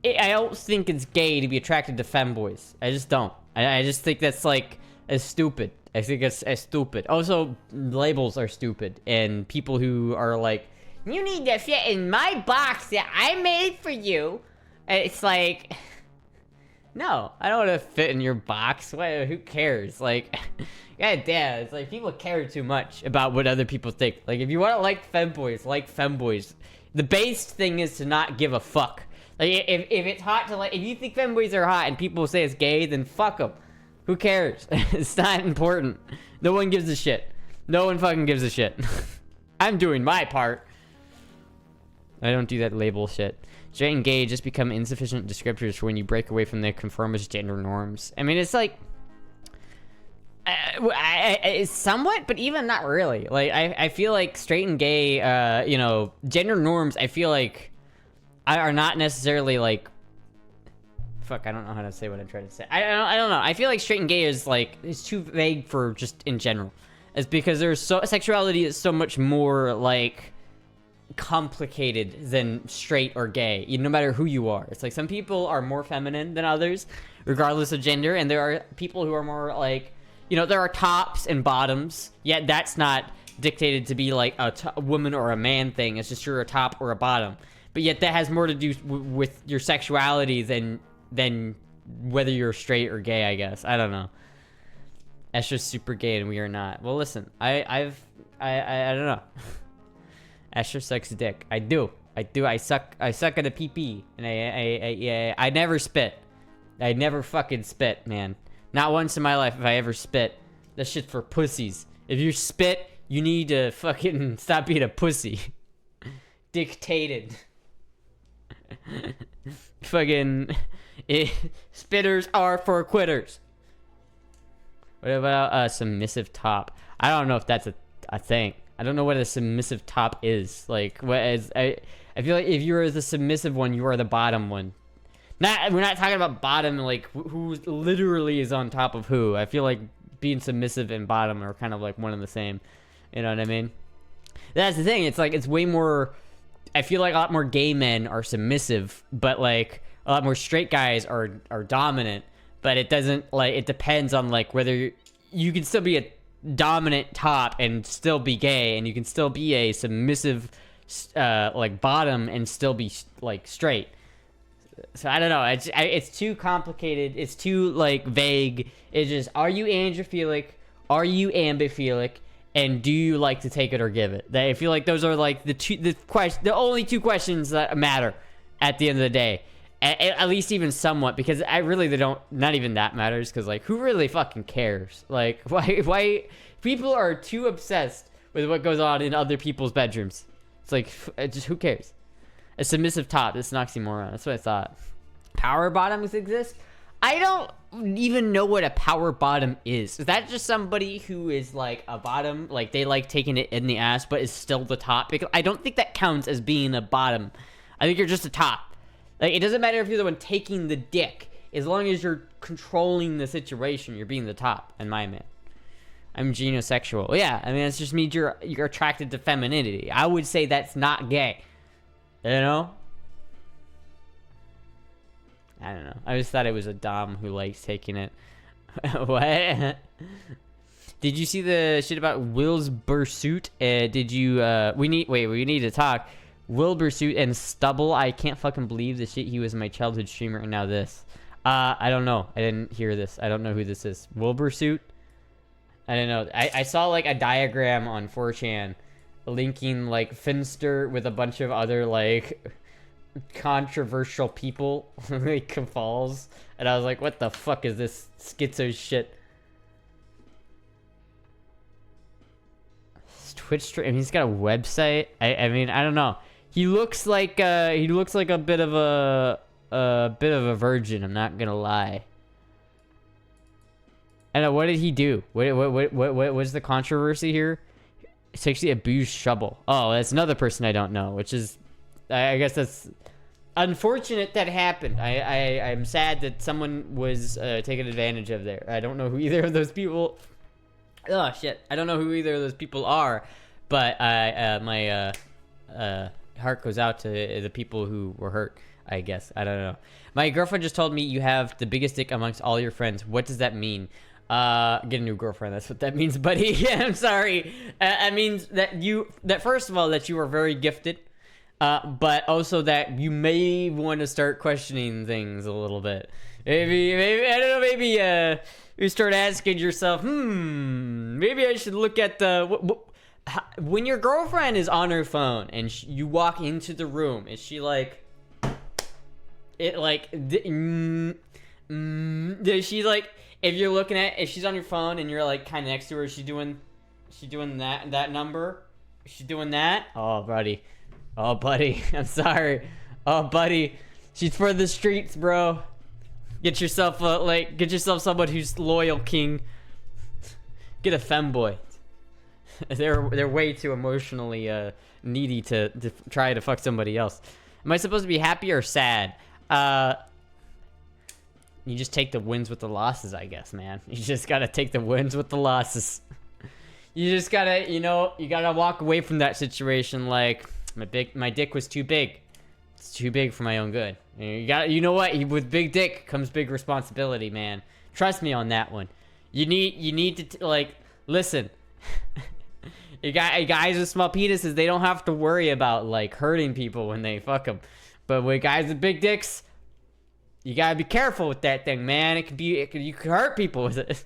I don't think it's gay to be attracted to femboys. I just don't. I just think that's like as stupid. I think it's as stupid. Also, labels are stupid, and people who are like, you need to fit in my box that I made for you. It's like, no, I don't want to fit in your box. Who cares? Like, god damn, it's like people care too much about what other people think. Like, if you want to like femboys. The base thing is to not give a fuck. Like, if it's hot to like, if you think femboys are hot and people say it's gay, then fuck them. Who cares? It's not important. No one gives a shit. No one fucking gives a shit. I'm doing my part. I don't do that label shit. Straight and gay just become insufficient descriptors for when you break away from the conformist gender norms. I mean, it's like... it's somewhat, but even not really. Like, I feel like straight and gay, you know, gender norms, I feel like, are not necessarily, like... Fuck, I don't know how to say what I'm trying to say. I don't know. I feel like straight and gay is like, it's too vague for just in general. It's because sexuality is so much more like complicated than straight or gay, no matter who you are. It's like some people are more feminine than others, regardless of gender, and there are people who are more like, you know, there are tops and bottoms, yet that's not dictated to be like a woman or a man thing. It's just you're a top or a bottom. But yet that has more to do with your sexuality than whether you're straight or gay, I guess. I don't know. Astra's super gay and we are not. Well, listen, I don't know. Astra sucks dick. I do. I suck at a pee-pee. And I never spit. I never fucking spit, man. Not once in my life have I ever spit. That shit's for pussies. If you spit, you need to fucking stop being a pussy. Dictated. Fucking... spitters are for quitters. What about a submissive top? I don't know if that's a thing. I don't know what a submissive top is. Like, what is I feel like if you are the submissive one, you are the bottom one. We're not talking about bottom, like who literally is on top of who. I feel like being submissive and bottom are kind of like one and the same. You know what I mean? That's the thing. It's like it's way more. I feel like a lot more gay men are submissive, but like a lot more straight guys are dominant. But it doesn't like it depends on like whether you can still be a dominant top and still be gay, and you can still be a submissive like bottom and still be like straight. So I don't know. It's too complicated. It's too like vague. It's just, are you androphilic? Are you ambiphilic? And do you like to take it or give it? I feel like those are like the only two questions that matter at the end of the day. At least even somewhat, because they don't. Not even that matters, because like who really fucking cares? Like why people are too obsessed with what goes on in other people's bedrooms. It's like just who cares? A submissive top. This is an oxymoron. That's what I thought. Power bottoms exist. I don't even know what a power bottom is. Is that just somebody who is like a bottom, like they like taking it in the ass, but is still the top? Because I don't think that counts as being a bottom. I think you're just a top. Like it doesn't matter if you're the one taking the dick, as long as you're controlling the situation, you're being the top. In my man, I'm genosexual. Yeah, I mean it just means you're attracted to femininity. I would say that's not gay. You know? I don't know. I just thought it was a dom who likes taking it. What? Did you see the shit about Will's Bursuit? Did you, we need to talk. Will Bursuit and Stubble. I can't fucking believe the shit. He was my childhood streamer and now this. I don't know. I didn't hear this. I don't know who this is. Will Bursuit? I don't know. I saw like a diagram on 4chan linking like Finster with a bunch of other like controversial people like Falls, and I was like, what the fuck is this schizo shit? Twitch stream. He's got a website. I mean I don't know. He looks like a bit of a virgin. I'm not gonna lie. I know. What did he do? What was the controversy here? Sexually abused Shovel. Oh, that's another person I don't know, which is, I guess that's unfortunate that happened. I'm sad that someone was taken advantage of there. I don't know who either of those people. Oh shit, I don't know who either of those people are, but my heart goes out to the people who were hurt. I guess I don't know. My girlfriend just told me you have the biggest dick amongst all your friends. What does that mean? Get a new girlfriend. That's what that means, buddy. Yeah, I'm sorry. That means that first of all, that you are very gifted, but also that you may want to start questioning things a little bit. Maybe I don't know. Maybe you start asking yourself, maybe I should look at when your girlfriend is on her phone and you walk into the room. Is she like it? Like, does she like? If she's on your phone and you're like kind of next to her, is she doing that number? Is she doing that? Oh, buddy. I'm sorry. Oh, buddy. She's for the streets, bro. Get yourself someone who's loyal, king. Get a femboy. They're way too emotionally needy to try to fuck somebody else. Am I supposed to be happy or sad? You just take the wins with the losses, I guess, man. You just gotta take the wins with the losses. You just gotta, you gotta walk away from that situation like, my dick was too big. It's too big for my own good. You know what? With big dick comes big responsibility, man. Trust me on that one. You need to, like, listen. Guys with small penises, they don't have to worry about, like, hurting people when they fuck them. But with guys with big dicks, you gotta be careful with that thing, man. You could hurt people with it.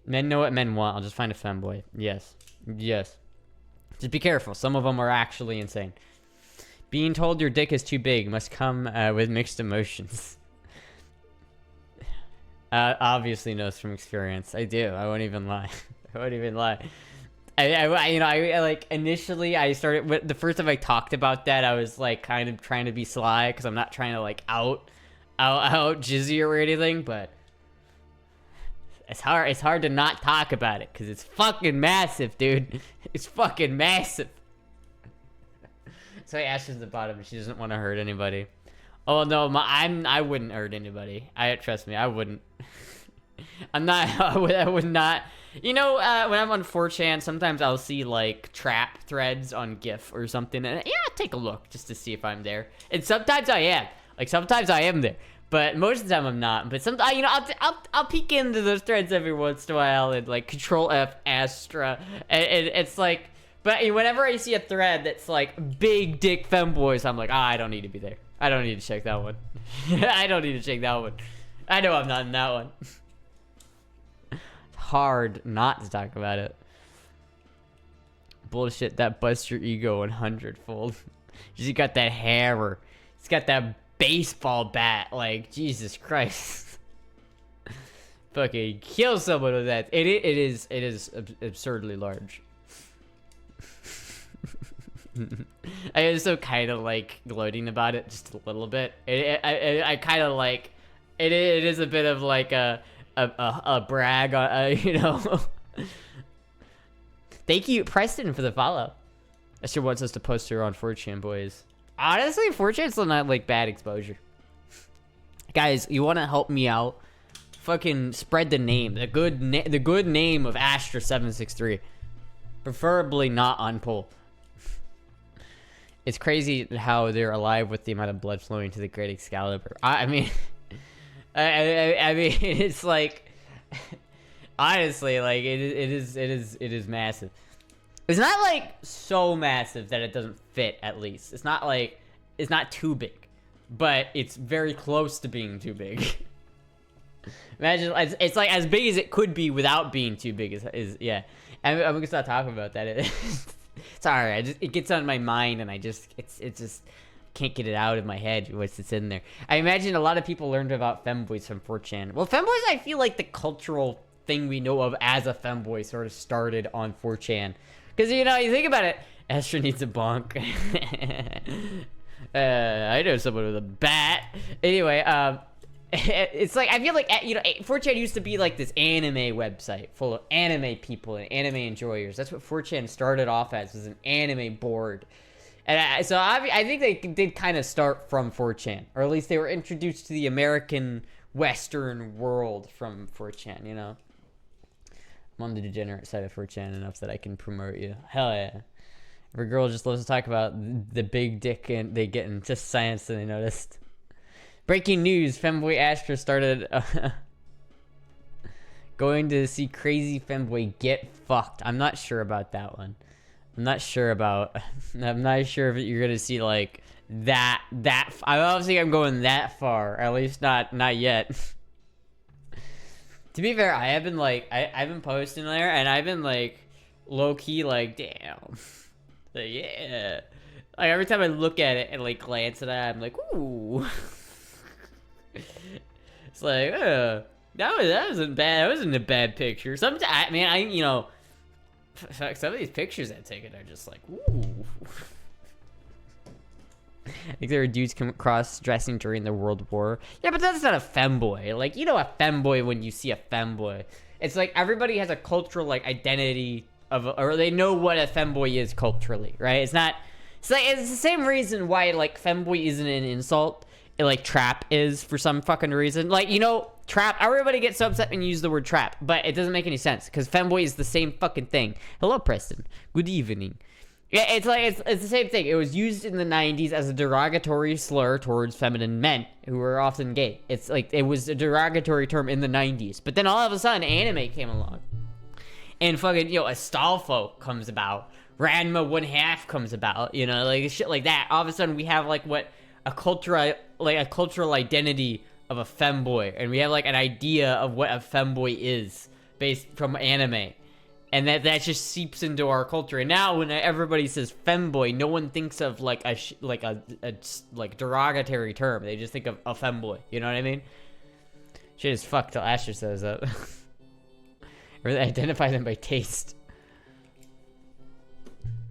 Men know what men want. I'll just find a femboy. Yes. Just be careful. Some of them are actually insane. Being told your dick is too big must come with mixed emotions. Obviously knows from experience. I do. I won't even lie. I like initially I started the first time I talked about that, I was like kind of trying to be sly because I'm not trying to like out Jizzy or anything, but It's hard to not talk about it because it's fucking massive, dude. It's fucking massive. So Astra's the bottom. She doesn't want to hurt anybody. Oh no, I wouldn't hurt anybody. Trust me, I wouldn't. I'm not. I would not. You know, when I'm on 4chan, sometimes I'll see like trap threads on GIF or something, and yeah, I'll take a look just to see if I'm there. And sometimes I am. Like sometimes I am there, but most of the time I'm not. But sometimes, you know, I'll peek into those threads every once in a while and like Control F Astra, and it's like. But whenever I see a thread that's like big dick femboys, I'm like, I don't need to be there. I don't need to check that one. I don't need to check that one. I know I'm not in that one. It's hard not to talk about it. Bullshit, that busts your ego 100-fold. He's got that hammer. He's got that baseball bat. Like, Jesus Christ. Fucking kill someone with that. It is absurdly large. I also kind of like gloating about it just a little bit. I kind of like it is a bit of like a brag on you know. Thank you, Preston, for the follow. Esther wants us to post her on 4chan, boys. Honestly, 4chan's still not like bad exposure. Guys, you want to help me out? Fucking spread the name, the good name of Astra 763, preferably not on poll. It's crazy how they're alive with the amount of blood flowing to the Great Excalibur. I mean, I mean, it's like, honestly, like it is massive. It's not like so massive that it doesn't fit. At least it's not like it's not too big, but it's very close to being too big. Imagine it's like as big as it could be without being too big. Is yeah. I'm gonna start talking about that. Sorry, it gets on my mind, and it just can't get it out of my head once it's in there. I imagine a lot of people learned about femboys from 4chan. Well, femboys, I feel like the cultural thing we know of as a femboy sort of started on 4chan. Because, you know, you think about it, Astra needs a bonk. I know someone with a bat. Anyway, it's like, I feel like, you know, 4chan used to be like this anime website full of anime people and anime enjoyers. That's what 4chan started off as, was an anime board. And so I think they did kind of start from 4chan, or at least they were introduced to the American Western world from 4chan, you know? I'm on the degenerate side of 4chan enough that I can promote you. Hell yeah. Every girl just loves to talk about the big dick and they get into science and they noticed. Breaking news, femboy Astra started going to see crazy femboy get fucked. I'm not sure about that one. I'm not sure if you're gonna see like that. I don't think I'm going that far. At least not yet. To be fair, I have been like I've been posting there, and I've been like low key like damn, like, yeah. Like every time I look at it and like glance at it, I'm like ooh. It's like that wasn't bad. That wasn't a bad picture. Sometimes you know. Some of these pictures I've taken are just like, ooh. Like there were dudes come across dressing during the World War. Yeah, but that's not a femboy. Like, you know a femboy when you see a femboy. It's like everybody has a cultural like identity or they know what a femboy is culturally, right? It's the same reason why like femboy isn't an insult. Like trap is for some fucking reason. Like, you know, trap, everybody gets so upset when you use the word trap, but it doesn't make any sense because femboy is the same fucking thing. Hello, Preston. Good evening. Yeah, it's like it's the same thing. It was used in the 90s as a derogatory slur towards feminine men who were often gay. It's like it was a derogatory term in the 90s, but then all of a sudden anime came along and fucking, you know, Astolfo comes about, Ranma 1/2 comes about, you know, like shit like that. All of a sudden we have like what a cultural identity of a femboy, and we have like an idea of what a femboy is based from anime, and that just seeps into our culture. And now when everybody says femboy, no one thinks of like a derogatory term. They just think of a femboy. You know what I mean? Shit is fucked till Asher says that. Or they identify them by taste.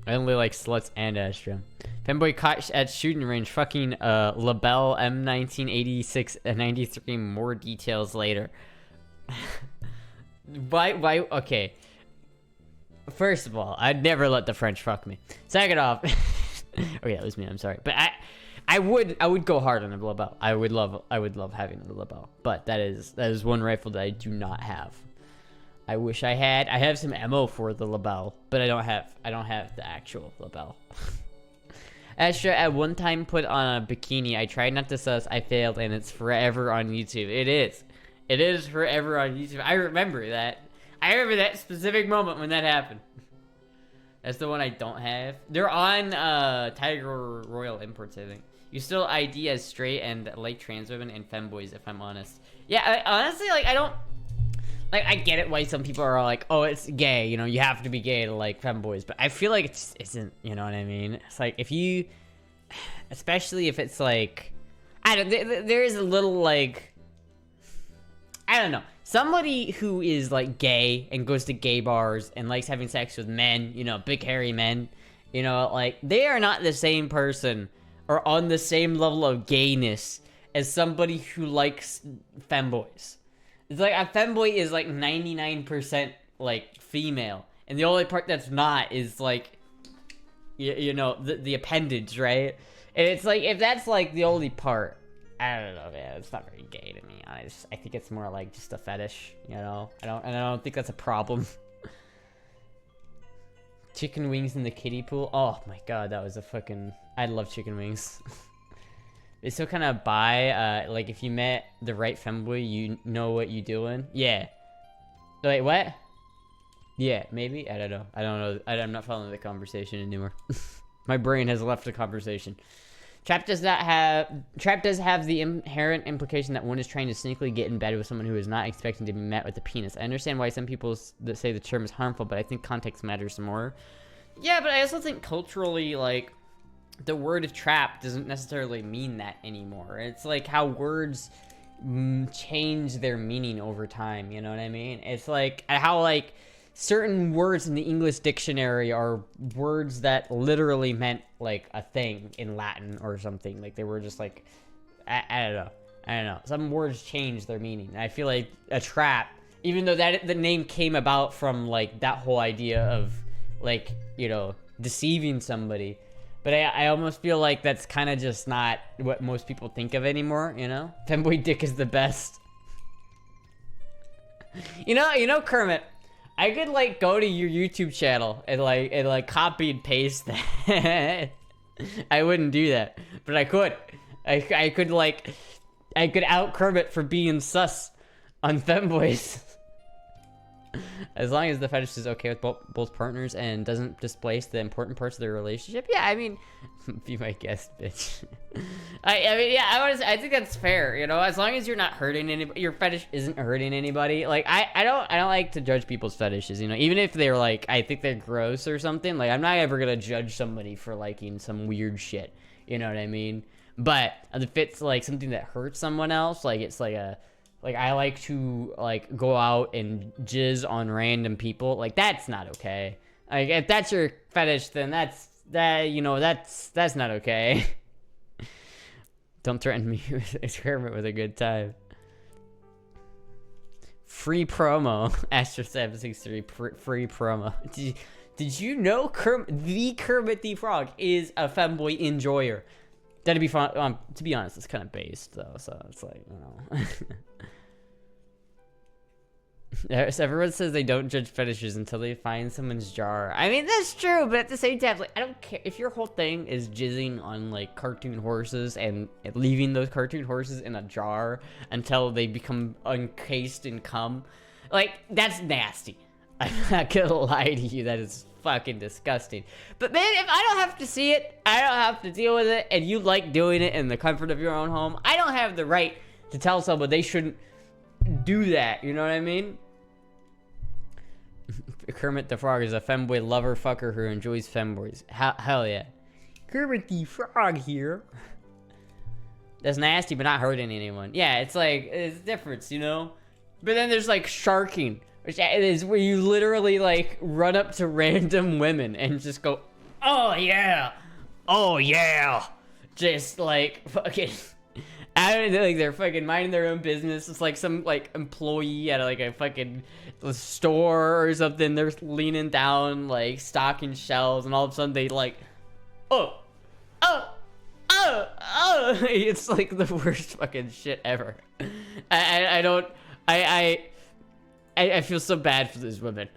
I only like sluts and Astra. Femboy caught at shooting range fucking LaBelle M1986 and 93. More details later. Why? Okay. First of all, I'd never let the French fuck me. Second off, okay, that was me. I'm sorry, but I would go hard on a LeBel. I would love having a LeBel, but that is one rifle that I do not have. I wish I had. I have some ammo for the LeBel, but I don't have the actual LeBel. Astra at one time put on a bikini. I tried not to sus. I failed, and it's forever on YouTube. It is. It is forever on YouTube. I remember that. I remember that specific moment when that happened. That's the one I don't have. They're on Tiger Royal Imports, I think. You still ID as straight and like trans women and femboys, if I'm honest. Yeah, honestly, like, I don't... Like, I get it why some people are like, oh, it's gay, you know, you have to be gay to like femboys. But I feel like it just isn't, you know what I mean? It's like, if you... Especially if it's like... I don't... There is a little, like... I don't know. Somebody who is, like, gay and goes to gay bars and likes having sex with men, you know, big hairy men, you know, like, they are not the same person or on the same level of gayness as somebody who likes femboys. It's like, a femboy is, like, 99%, like, female. And the only part that's not is, like, you know, the appendage, right? And it's like, if that's, like, the only part... I don't know, man. It's not very gay to me. I think it's more like just a fetish, you know. I don't think that's a problem. Chicken wings in the kiddie pool. Oh my god, that was a fucking. I love chicken wings. They still kind of bi. Like if you met the right femboy, you know what you doing. Yeah. Wait, what? Yeah, maybe. I don't know. I don't know. I'm not following the conversation anymore. My brain has left the conversation. Trap does have the inherent implication that one is trying to sneakily get in bed with someone who is not expecting to be met with a penis. I understand why some people that say the term is harmful, but I think context matters more. Yeah, but I also think culturally, like, the word trap doesn't necessarily mean that anymore. It's like how words change their meaning over time, you know what I mean? It's like how, like, certain words in the English dictionary are words that literally meant like a thing in Latin or something. Like they were just like, I don't know. Some words change their meaning. And I feel like a trap, even though that the name came about from like that whole idea of like, you know, deceiving somebody. But I almost feel like that's kind of just not what most people think of anymore, you know? Femboy dick is the best. You know, Kermit, I could like go to your YouTube channel and like copy and paste that. I wouldn't do that, but I could. I could out Kermit for being sus on femboys. As long as the fetish is okay with both partners and doesn't displace the important parts of their relationship. Yeah, I mean, be my guest, bitch. I mean, yeah, I think that's fair. You know, as long as you're not hurting anybody, your fetish isn't hurting anybody. Like, I don't like to judge people's fetishes. You know, even if they're like, I think they're gross or something. Like, I'm not ever gonna judge somebody for liking some weird shit. You know what I mean? But if it's like something that hurts someone else, like it's like a. Like, I like to, like, go out and jizz on random people. Like, that's not okay. Like, if that's your fetish, then that's not okay. Don't threaten me with experiment with a good time. Free promo. Astra 763 free promo. Did you know the Kermit the Frog is a femboy enjoyer? That'd be fun. To be honest, it's kind of based, though, so it's like, you know. Everyone says they don't judge fetishes until they find someone's jar. I mean, that's true, but at the same time, like, I don't care if your whole thing is jizzing on like cartoon horses and leaving those cartoon horses in a jar until they become encased in cum. Like, that's nasty. I'm not gonna lie to you, that is fucking disgusting. But man, if I don't have to see it, I don't have to deal with it, and you like doing it in the comfort of your own home, I don't have the right to tell someone they shouldn't do that, you know what I mean? Kermit the Frog is a femboy lover fucker who enjoys femboys. Hell yeah. Kermit the Frog here. That's nasty, but not hurting anyone. Yeah, it's like, it's a difference, you know? But then there's like sharking, which is where you literally like run up to random women and just go, oh yeah, oh yeah. Just like fucking I don't know, like they're fucking minding their own business. It's like some like employee at like a fucking store or something. They're leaning down, like stocking shelves, and all of a sudden they like, oh. It's like the worst fucking shit ever. I feel so bad for these women.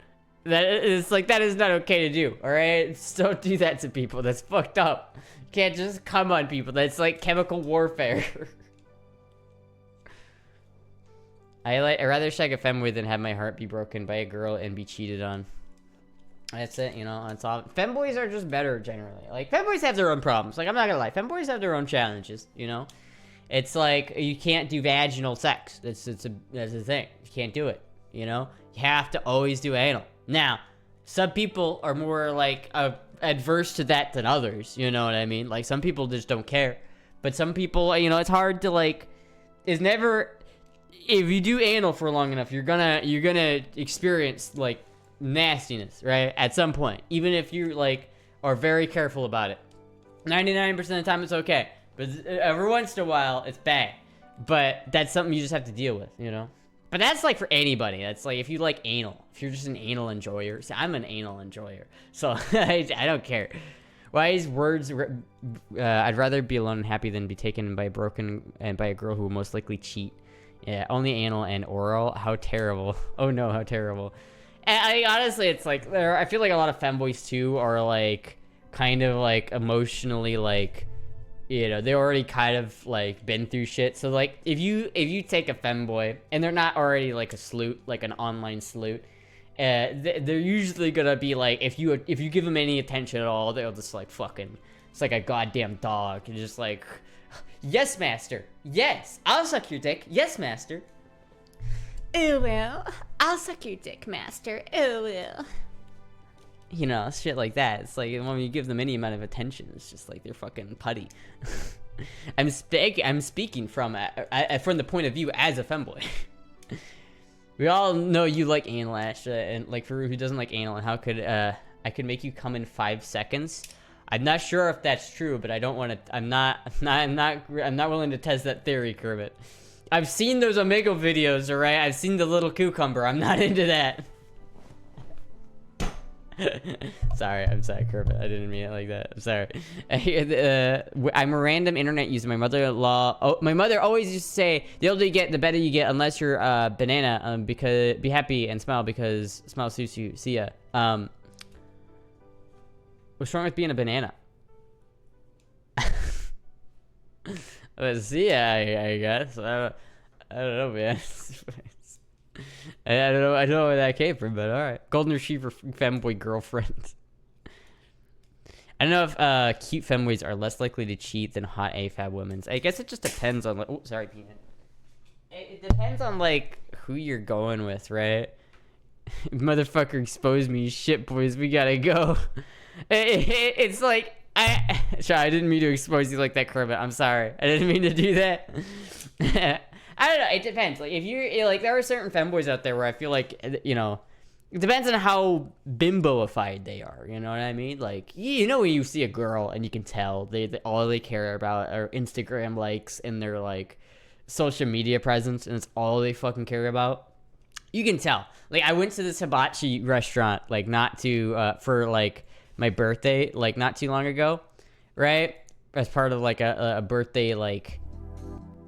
That it's like, that is not okay to do. All right, just don't do that to people. That's fucked up. You can't just come on people. That's like chemical warfare. I'd rather shag a femboy than have my heart be broken by a girl and be cheated on. That's it, you know. That's all. Femboys are just better generally. Like, femboys have their own problems. Like, I'm not gonna lie, femboys have their own challenges. You know, it's like you can't do vaginal sex. That's a thing. You can't do it. You know, you have to always do anal. Now, some people are more like adverse to that than others. You know what I mean? Like, some people just don't care. But some people, you know, it's hard to like. It's never. If you do anal for long enough, you're gonna experience like nastiness, right? At some point, even if you like are very careful about it. 99% of the time it's okay, but every once in a while it's bad. But that's something you just have to deal with, you know. But that's like for anybody. That's like if you like anal, if you're just an anal enjoyer. See, I'm an anal enjoyer, so I don't care. Wise words. I'd rather be alone and happy than be taken by a girl who will most likely cheat. Yeah, only anal and oral. How terrible. Oh no, how terrible. And honestly, it's like I feel like a lot of femboys too are like kind of like emotionally like, you know, they already kind of like been through shit. So like if you take a femboy and they're not already like a sleut, like an online sleut, they're usually gonna be like, if you give them any attention at all, they'll just like fucking, it's like a goddamn dog. You're just like, yes, master. Yes, I'll suck your dick. Yes, master. Ooh, well, I'll suck your dick, master. Ooh, well. You know, shit like that. It's like when you give them any amount of attention, it's just like they're fucking putty. I'm speaking from the point of view as a femboy. We all know you like anal, Astra, and like for who doesn't like anal, and how could I could make you come in 5 seconds? I'm not sure if that's true, but I don't want to. I'm not willing to test that theory, Kermit. I've seen those Omegle videos, alright? I've seen the little cucumber. I'm not into that. I'm sorry, Kermit. I didn't mean it like that. I'm sorry. I'm a random internet user. My mother always used to say, the older you get, the better you get, unless you're a banana. Because be happy and smile, because smile suits you. See ya. What's wrong with being a banana? See ya, I guess. I don't know, man. I don't know where that came from, but alright. Golden Retriever femboy girlfriend. I don't know if cute femboys are less likely to cheat than hot AFAB women. I guess it just depends on like, oh, sorry, peanut. It depends on like who you're going with, right? Motherfucker exposed me, shit boys, we gotta go. It's like I didn't mean to expose you like that, Kermit. I'm sorry. I didn't mean to do that. I don't know. It depends. Like if you're like, there are certain femboys out there where I feel like, you know, it depends on how bimboified they are. You know what I mean? Like, you know, when you see a girl and you can tell they all they care about are Instagram likes and their like social media presence, and it's all they fucking care about. You can tell. Like I went to this hibachi restaurant, like not to for like my birthday, like not too long ago, right? As part of like a birthday like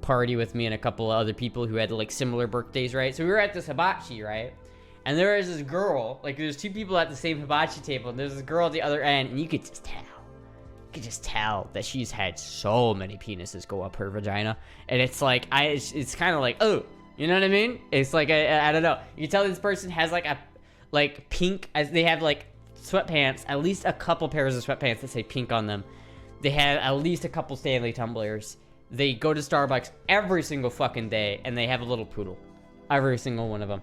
party with me and a couple of other people who had like similar birthdays, right? So we were at this hibachi, right? And there was this girl, like there's 2 people at the same hibachi table, and there's this girl at the other end, and you could just tell that she's had so many penises go up her vagina, and it's like it's kind of like, oh, you know what I mean? It's like I don't know. You can tell this person has like a like pink, as they have like sweatpants, at least a couple pairs of sweatpants that say pink on them. They have at least a couple Stanley tumblers. They go to Starbucks every single fucking day, and they have a little poodle. Every single one of them.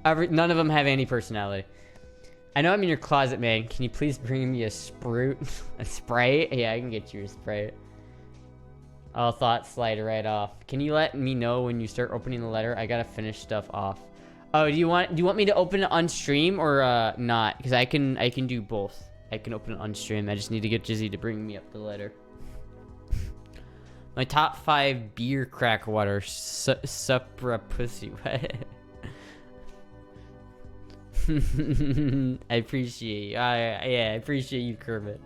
None of them have any personality. I know I'm in your closet, man. Can you please bring me a Sprite? A Sprite? Yeah, I can get you a Sprite. All thoughts slide right off. Can you let me know when you start opening the letter? I gotta finish stuff off. Oh, do you want me to open it on stream or not? Because I can do both. I can open it on stream. I just need to get Jizzy to bring me up the letter. My top 5 beer crack water supra pussy. What? I appreciate you. Yeah, I appreciate you, Kermit.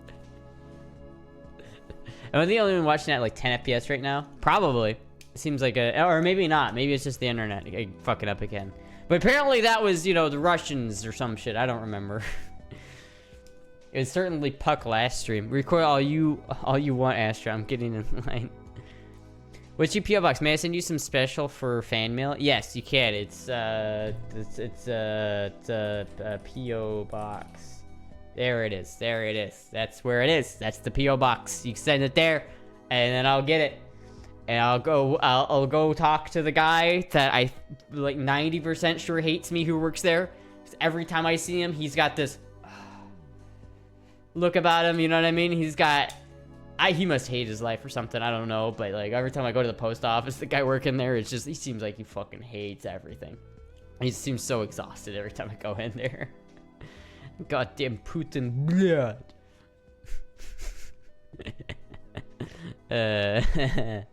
Am I the only one watching at like 10 FPS right now? Probably. Seems like or maybe not. Maybe it's just the internet fucking up again. But apparently that was, you know, the Russians or some shit. I don't remember. It was certainly Puck last stream. Record all you want, Astra. I'm getting in line. What's your PO box? May I send you some special for fan mail? Yes, you can. It's a PO box. There it is. There it is. That's where it is. That's the PO box. You can send it there, and then I'll get it. And I'll go talk to the guy that I like 90% sure hates me who works there. 'Cause every time I see him, he's got this look about him, you know what I mean? He's got he must hate his life or something, I don't know, but like every time I go to the post office, the guy working there, it's just he seems like he fucking hates everything. He seems so exhausted every time I go in there. Goddamn Putin blood. I'm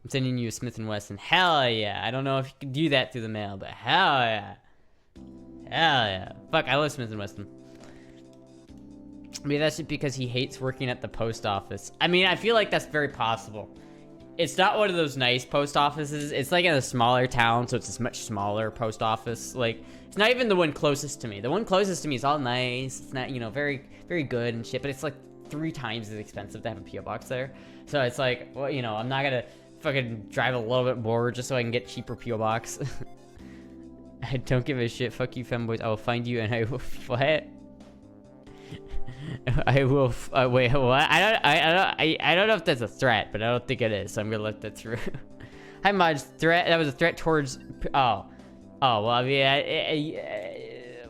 sending you a Smith & Wesson. Hell yeah. I don't know if you can do that through the mail, but hell yeah. Hell yeah. Fuck, I love Smith & Wesson. Maybe that's just because he hates working at the post office. I mean, I feel like that's very possible. It's not one of those nice post offices. It's like in a smaller town, so it's a much smaller post office. Like, it's not even the one closest to me. The one closest to me is all nice. It's not, you know, very, very good and shit, but it's like 3 times as expensive to have a PO box there. So it's like, well, you know, I'm not gonna fucking drive a little bit more just so I can get cheaper PO box. I don't give a shit. Fuck you, femboys. I will find you and I will what? I will. Wait, what? I don't know if that's a threat, but I don't think it is. So I'm gonna let that through. Hi, mods. Threat. That was a threat towards. Oh. Well, I mean,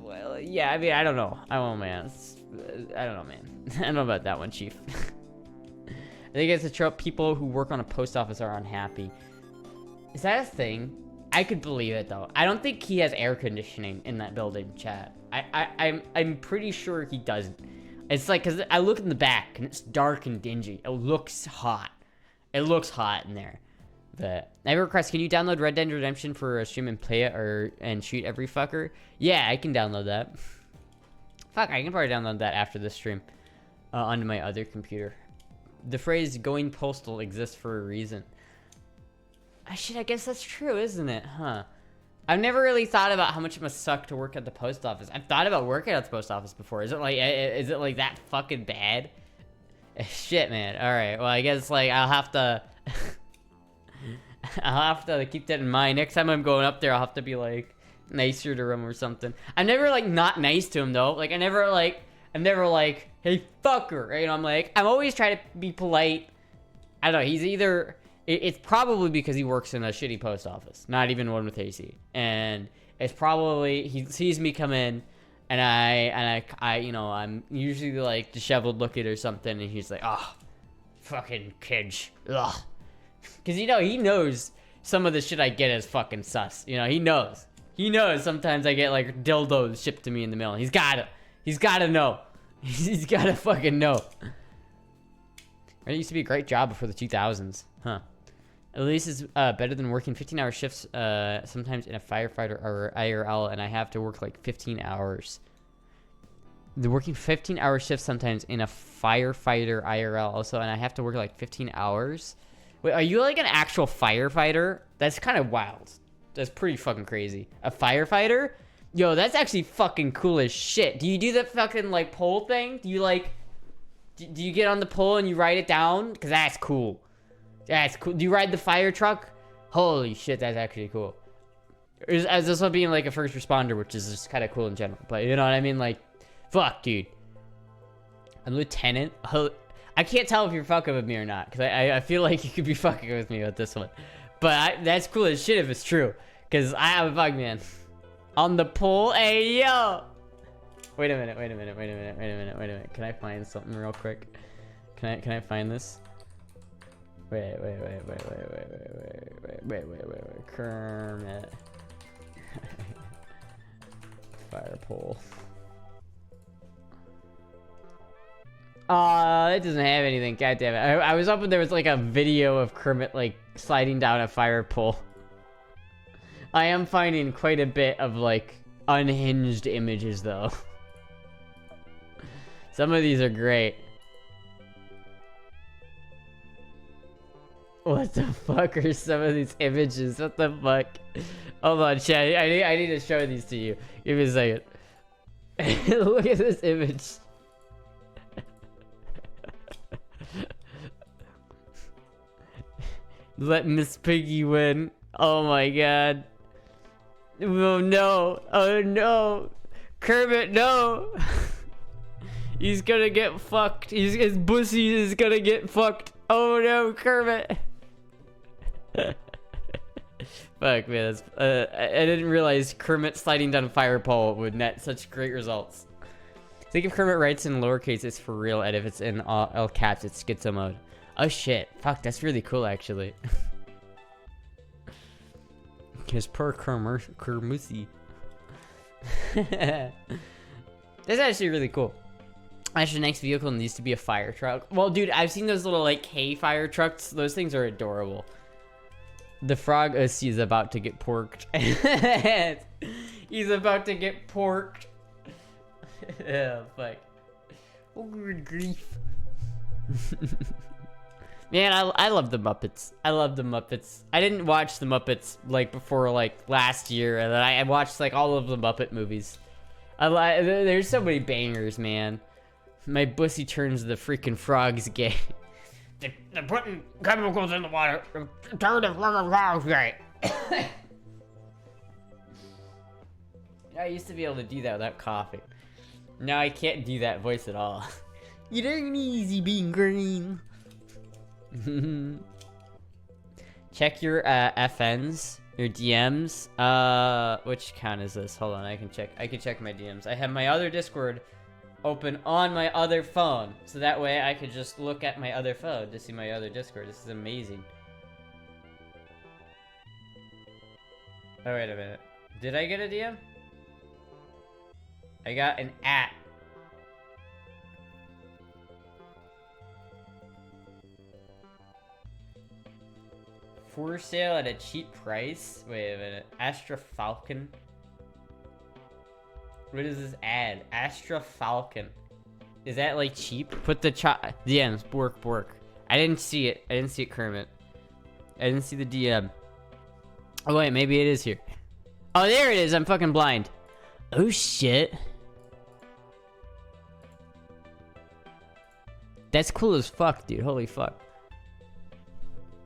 well, yeah. I mean, I don't know. I don't know, man. I don't know, man. I don't know about that one, Chief. I think it's a trope. People who work on a post office are unhappy. Is that a thing? I could believe it though. I don't think he has air conditioning in that building, chat. I'm pretty sure he doesn't. It's like, cause I look in the back and it's dark and dingy. It looks hot. It looks hot in there. But I have a request. Can you download Red Dead Redemption for a stream and play it and shoot every fucker? Yeah, I can download that. Fuck, I can probably download that after this stream onto my other computer. The phrase "going postal" exists for a reason. I guess that's true, isn't it? Huh? I've never really thought about how much it must suck to work at the post office. I've thought about working at the post office before. Is it like that fucking bad? Shit, man. All right. Well, I guess like I'll have to keep that in mind. Next time I'm going up there, I'll have to be like nicer to him or something. I'm never like not nice to him though. Like I'm never like, hey fucker. You know, I'm always trying to be polite. I don't know. He's either. It's probably because he works in a shitty post office, not even one with AC, and it's probably he sees me come in, and I you know, I'm usually like disheveled looking or something, and he's like, oh, fucking kids, ugh, because you know he knows some of the shit I get is fucking sus. You know he knows sometimes I get like dildos shipped to me in the mail. He's gotta know, he's gotta fucking know. It used to be a great job before the 2000s, huh? At least it's better than working 15-hour shifts sometimes in a firefighter or IRL, and I have to work like 15 hours. The working 15-hour shifts sometimes in a firefighter IRL also, and I have to work like 15 hours. Wait, are you like an actual firefighter? That's kind of wild. That's pretty fucking crazy. A firefighter? Yo, that's actually fucking cool as shit. Do you do the fucking like pole thing? Do you like... Do you get on the pole and you ride it down? Because that's cool. That's cool. Do you ride the fire truck? Holy shit, that's actually cool. As this one being like a first responder, which is just kind of cool in general. But you know what I mean? Like, fuck, dude. I'm lieutenant. I can't tell if you're fucking with me or not. Because I feel like you could be fucking with me with this one. But that's cool as shit if it's true. Because I am a fuck man. On the pole? Hey, yo! Wait a minute. Can I find something real quick? Can I find this? Wait. Kermit. Fire pole. It doesn't have anything. God damn it. I was hoping there was like a video of Kermit like sliding down a fire pole. I am finding quite a bit of like unhinged images though. Some of these are great. What the fuck are some of these images? What the fuck? Hold on, chat. I need to show these to you. Give me a second. Look at this image. Let Miss Piggy win. Oh my god. Oh no. Oh no. Kermit, no. He's gonna get fucked. His pussy is gonna get fucked. Oh no, Kermit. Fuck, man. That's, I didn't realize Kermit sliding down a fire pole would net such great results. I think if Kermit writes in lowercase, it's for real, and if it's in all caps, it's schizo mode. Oh shit. Fuck, that's really cool, actually. His poor Kermusi. That's actually really cool. Actually, next vehicle needs to be a fire truck. Well, dude, I've seen those little, like, hay fire trucks. Those things are adorable. The frog Ussie is about to get porked. He's about to get porked. Yeah, fuck. Oh, good grief. Man, I love the Muppets. I love the Muppets. I didn't watch the Muppets, like, before, like, last year. And then I watched, like, all of the Muppet movies. There's so many bangers, man. My bussy turns the freaking frogs gay. They're putting chemicals in the water. Turn the freaking frogs gay. I used to be able to do that without coughing. Now I can't do that voice at all. You ain't easy being green. Check your FNs, your DMs. Which account is this? Hold on, I can check my DMs. I have my other Discord open on my other phone, so that way I could just look at my other phone to see my other Discord. This is amazing. Oh, wait a minute. Did I get a DM? I got an @ for sale at a cheap price. Wait a minute. Astra Falcon. What is this ad? Astra Falcon. Is that like cheap? Put the DMs. Bork. I didn't see it. I didn't see it, Kermit. I didn't see the DM. Oh wait, maybe it is here. Oh, there it is. I'm fucking blind. Oh shit. That's cool as fuck, dude. Holy fuck.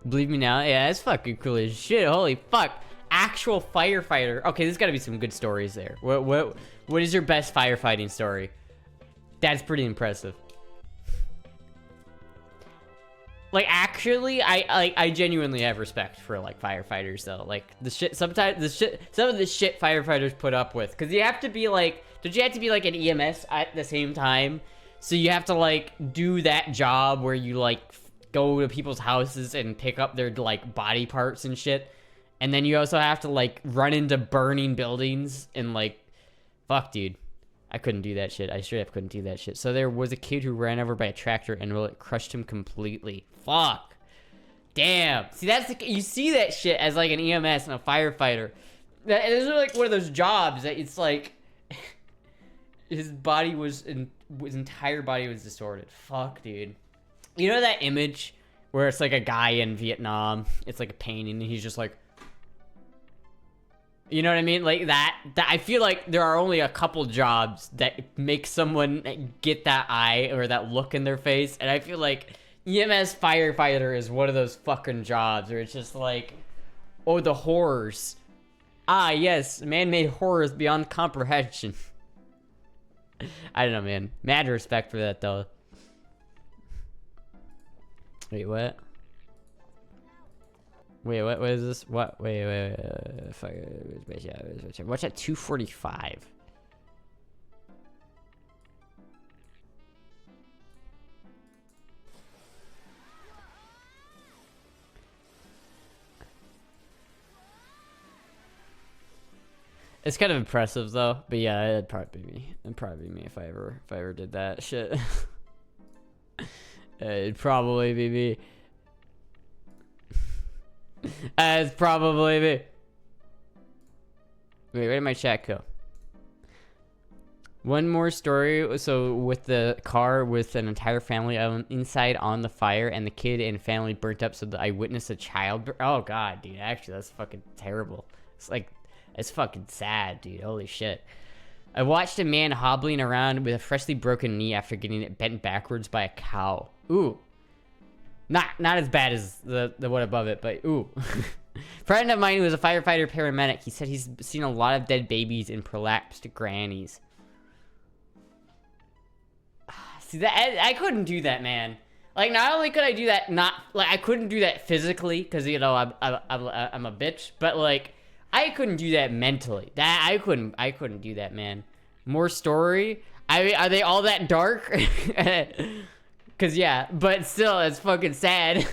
Believe me now? Yeah, that's fucking cool as shit. Holy fuck. Actual firefighter. Okay, there's gotta be some good stories there. What is your best firefighting story? That's pretty impressive. Like, actually, I genuinely have respect for, like, firefighters, though. Like, some of the shit firefighters put up with. Because you have to be, like, don't you have to be, like, an EMS at the same time? So you have to, like, do that job where you, like, go to people's houses and pick up their, like, body parts and shit. And then you also have to, like, run into burning buildings and, like, fuck, dude. I couldn't do that shit. I straight up couldn't do that shit. So there was a kid who ran over by a tractor and it crushed him completely. Fuck. Damn. See, you see that shit as, like, an EMS and a firefighter. This is, like, one of those jobs that it's, like, his entire body was distorted. Fuck, dude. You know that image where it's, like, a guy in Vietnam? It's, like, a painting and he's just, like... You know what I mean? Like, that I feel like there are only a couple jobs that make someone get that eye or that look in their face. And I feel like EMS firefighter is one of those fucking jobs where it's just like, oh, the horrors. Ah, yes, man-made horrors beyond comprehension. I don't know, man. Mad respect for that, though. Wait, what? Wait, what is this? What? Wait. What's at 245? It's kind of impressive though, but yeah, it'd probably be me. It'd probably be me if I ever did that shit. It'd probably be me. It's probably me. Wait, where did my chat go? One more story. So with the car with an entire family inside on the fire, and the kid and family burnt up, so that I witnessed a child. Oh god, dude. Actually, that's fucking terrible. It's fucking sad, dude. Holy shit. I watched a man hobbling around with a freshly broken knee after getting it bent backwards by a cow. Ooh. Not as bad as the one above it, but ooh. Friend of mine who was a firefighter paramedic, he said he's seen a lot of dead babies and prolapsed grannies. See, that I couldn't do that, man. Like, not only could I do that, I couldn't do that physically, because, you know, I'm a bitch, but, like, I couldn't do that mentally. I couldn't do that, man. More story? I mean, are they all that dark? Because, yeah, but still, it's fucking sad.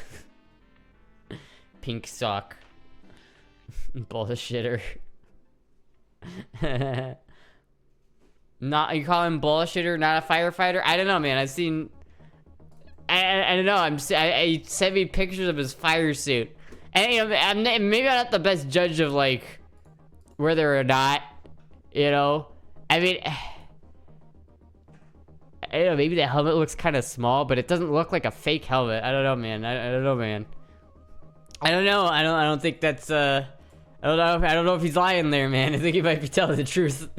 Pink sock. Bullshitter. You call him bullshitter, not a firefighter? I don't know, man. I've seen... I don't know. I sent me pictures of his fire suit. And, you know, maybe I'm not the best judge of, like, whether or not, you know. I mean... I don't know, maybe the helmet looks kind of small, but it doesn't look like a fake helmet. I don't know, man. I don't know, man. I don't know. I don't think that's, I don't know if he's lying there, man. I think he might be telling the truth.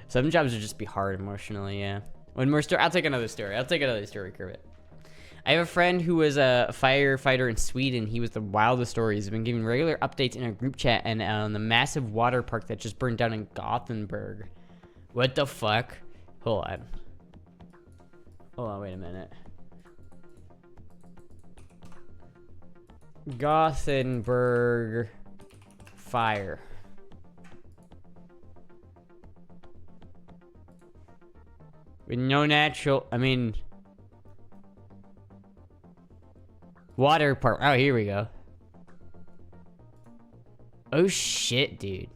Some jobs would just be hard emotionally, yeah. One more story. I'll take another story, Kermit. I have a friend who was a firefighter in Sweden. He was the wildest story. He's been giving regular updates in our group chat and on the massive water park that just burned down in Gothenburg. What the fuck? Hold on, wait a minute. Gothenburg fire. With no water park. Oh, here we go. Oh shit, dude.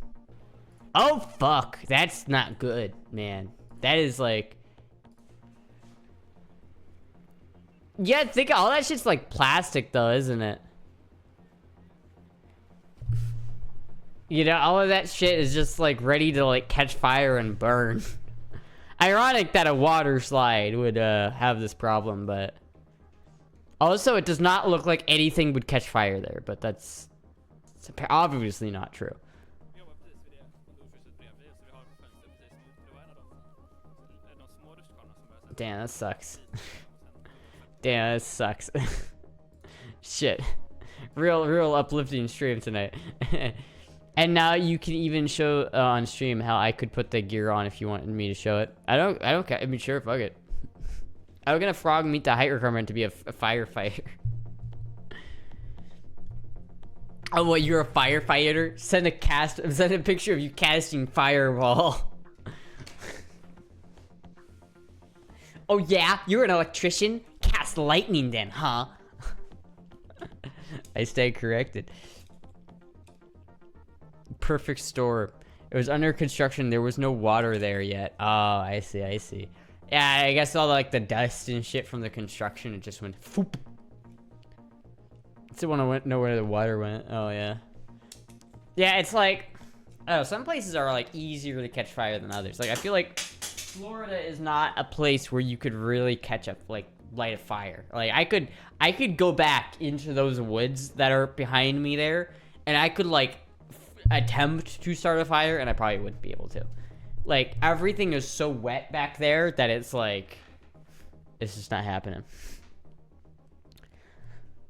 Oh fuck, that's not good, man. That is like... Yeah, think all that shit's like plastic though, isn't it? You know, all of that shit is just like ready to like catch fire and burn. Ironic that a water slide would have this problem, but... Also, it does not look like anything would catch fire there, but that's obviously not true. Damn, that sucks. Damn, that sucks. Shit. Real uplifting stream tonight. And now you can even show on stream how I could put the gear on if you wanted me to show it. I don't care. I mean, sure, fuck it. I'm gonna frog meet the height requirement to be a firefighter. Oh, what? You're a firefighter? Send a picture of you casting fireball. Oh yeah, you're an electrician? Cast lightning then, huh? I stay corrected. Perfect storm. It was under construction. There was no water there yet. Oh, I see. Yeah, I guess all like the dust and shit from the construction, it just went foop. I still want to know where the water went. Oh yeah. Yeah, it's like, oh, some places are like easier to catch fire than others. Like I feel like Florida is not a place where you could really catch up, like light a fire. Like I could go back into those woods that are behind me there, and I could like attempt to start a fire, and I probably wouldn't be able to. Like everything is so wet back there that it's like, it's just not happening.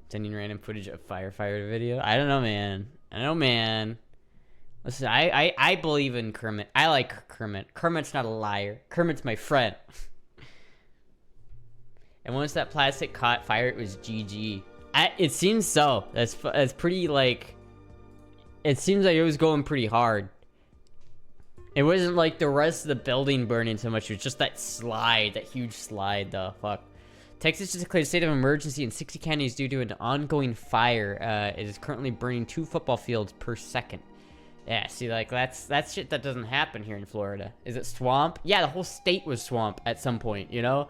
Sending random footage of firefighter video. I don't know, man. Listen, I believe in Kermit. I like Kermit. Kermit's not a liar. Kermit's my friend. And once that plastic caught fire, it was GG. It seems so. That's pretty like... It seems like it was going pretty hard. It wasn't like the rest of the building burning so much. It was just that slide, that huge slide, the fuck. Texas just declared a state of emergency in 60 counties due to an ongoing fire. It is currently burning 2 football fields per second. Yeah, see, like, that's shit that doesn't happen here in Florida. Is it swamp? Yeah, the whole state was swamp at some point, you know?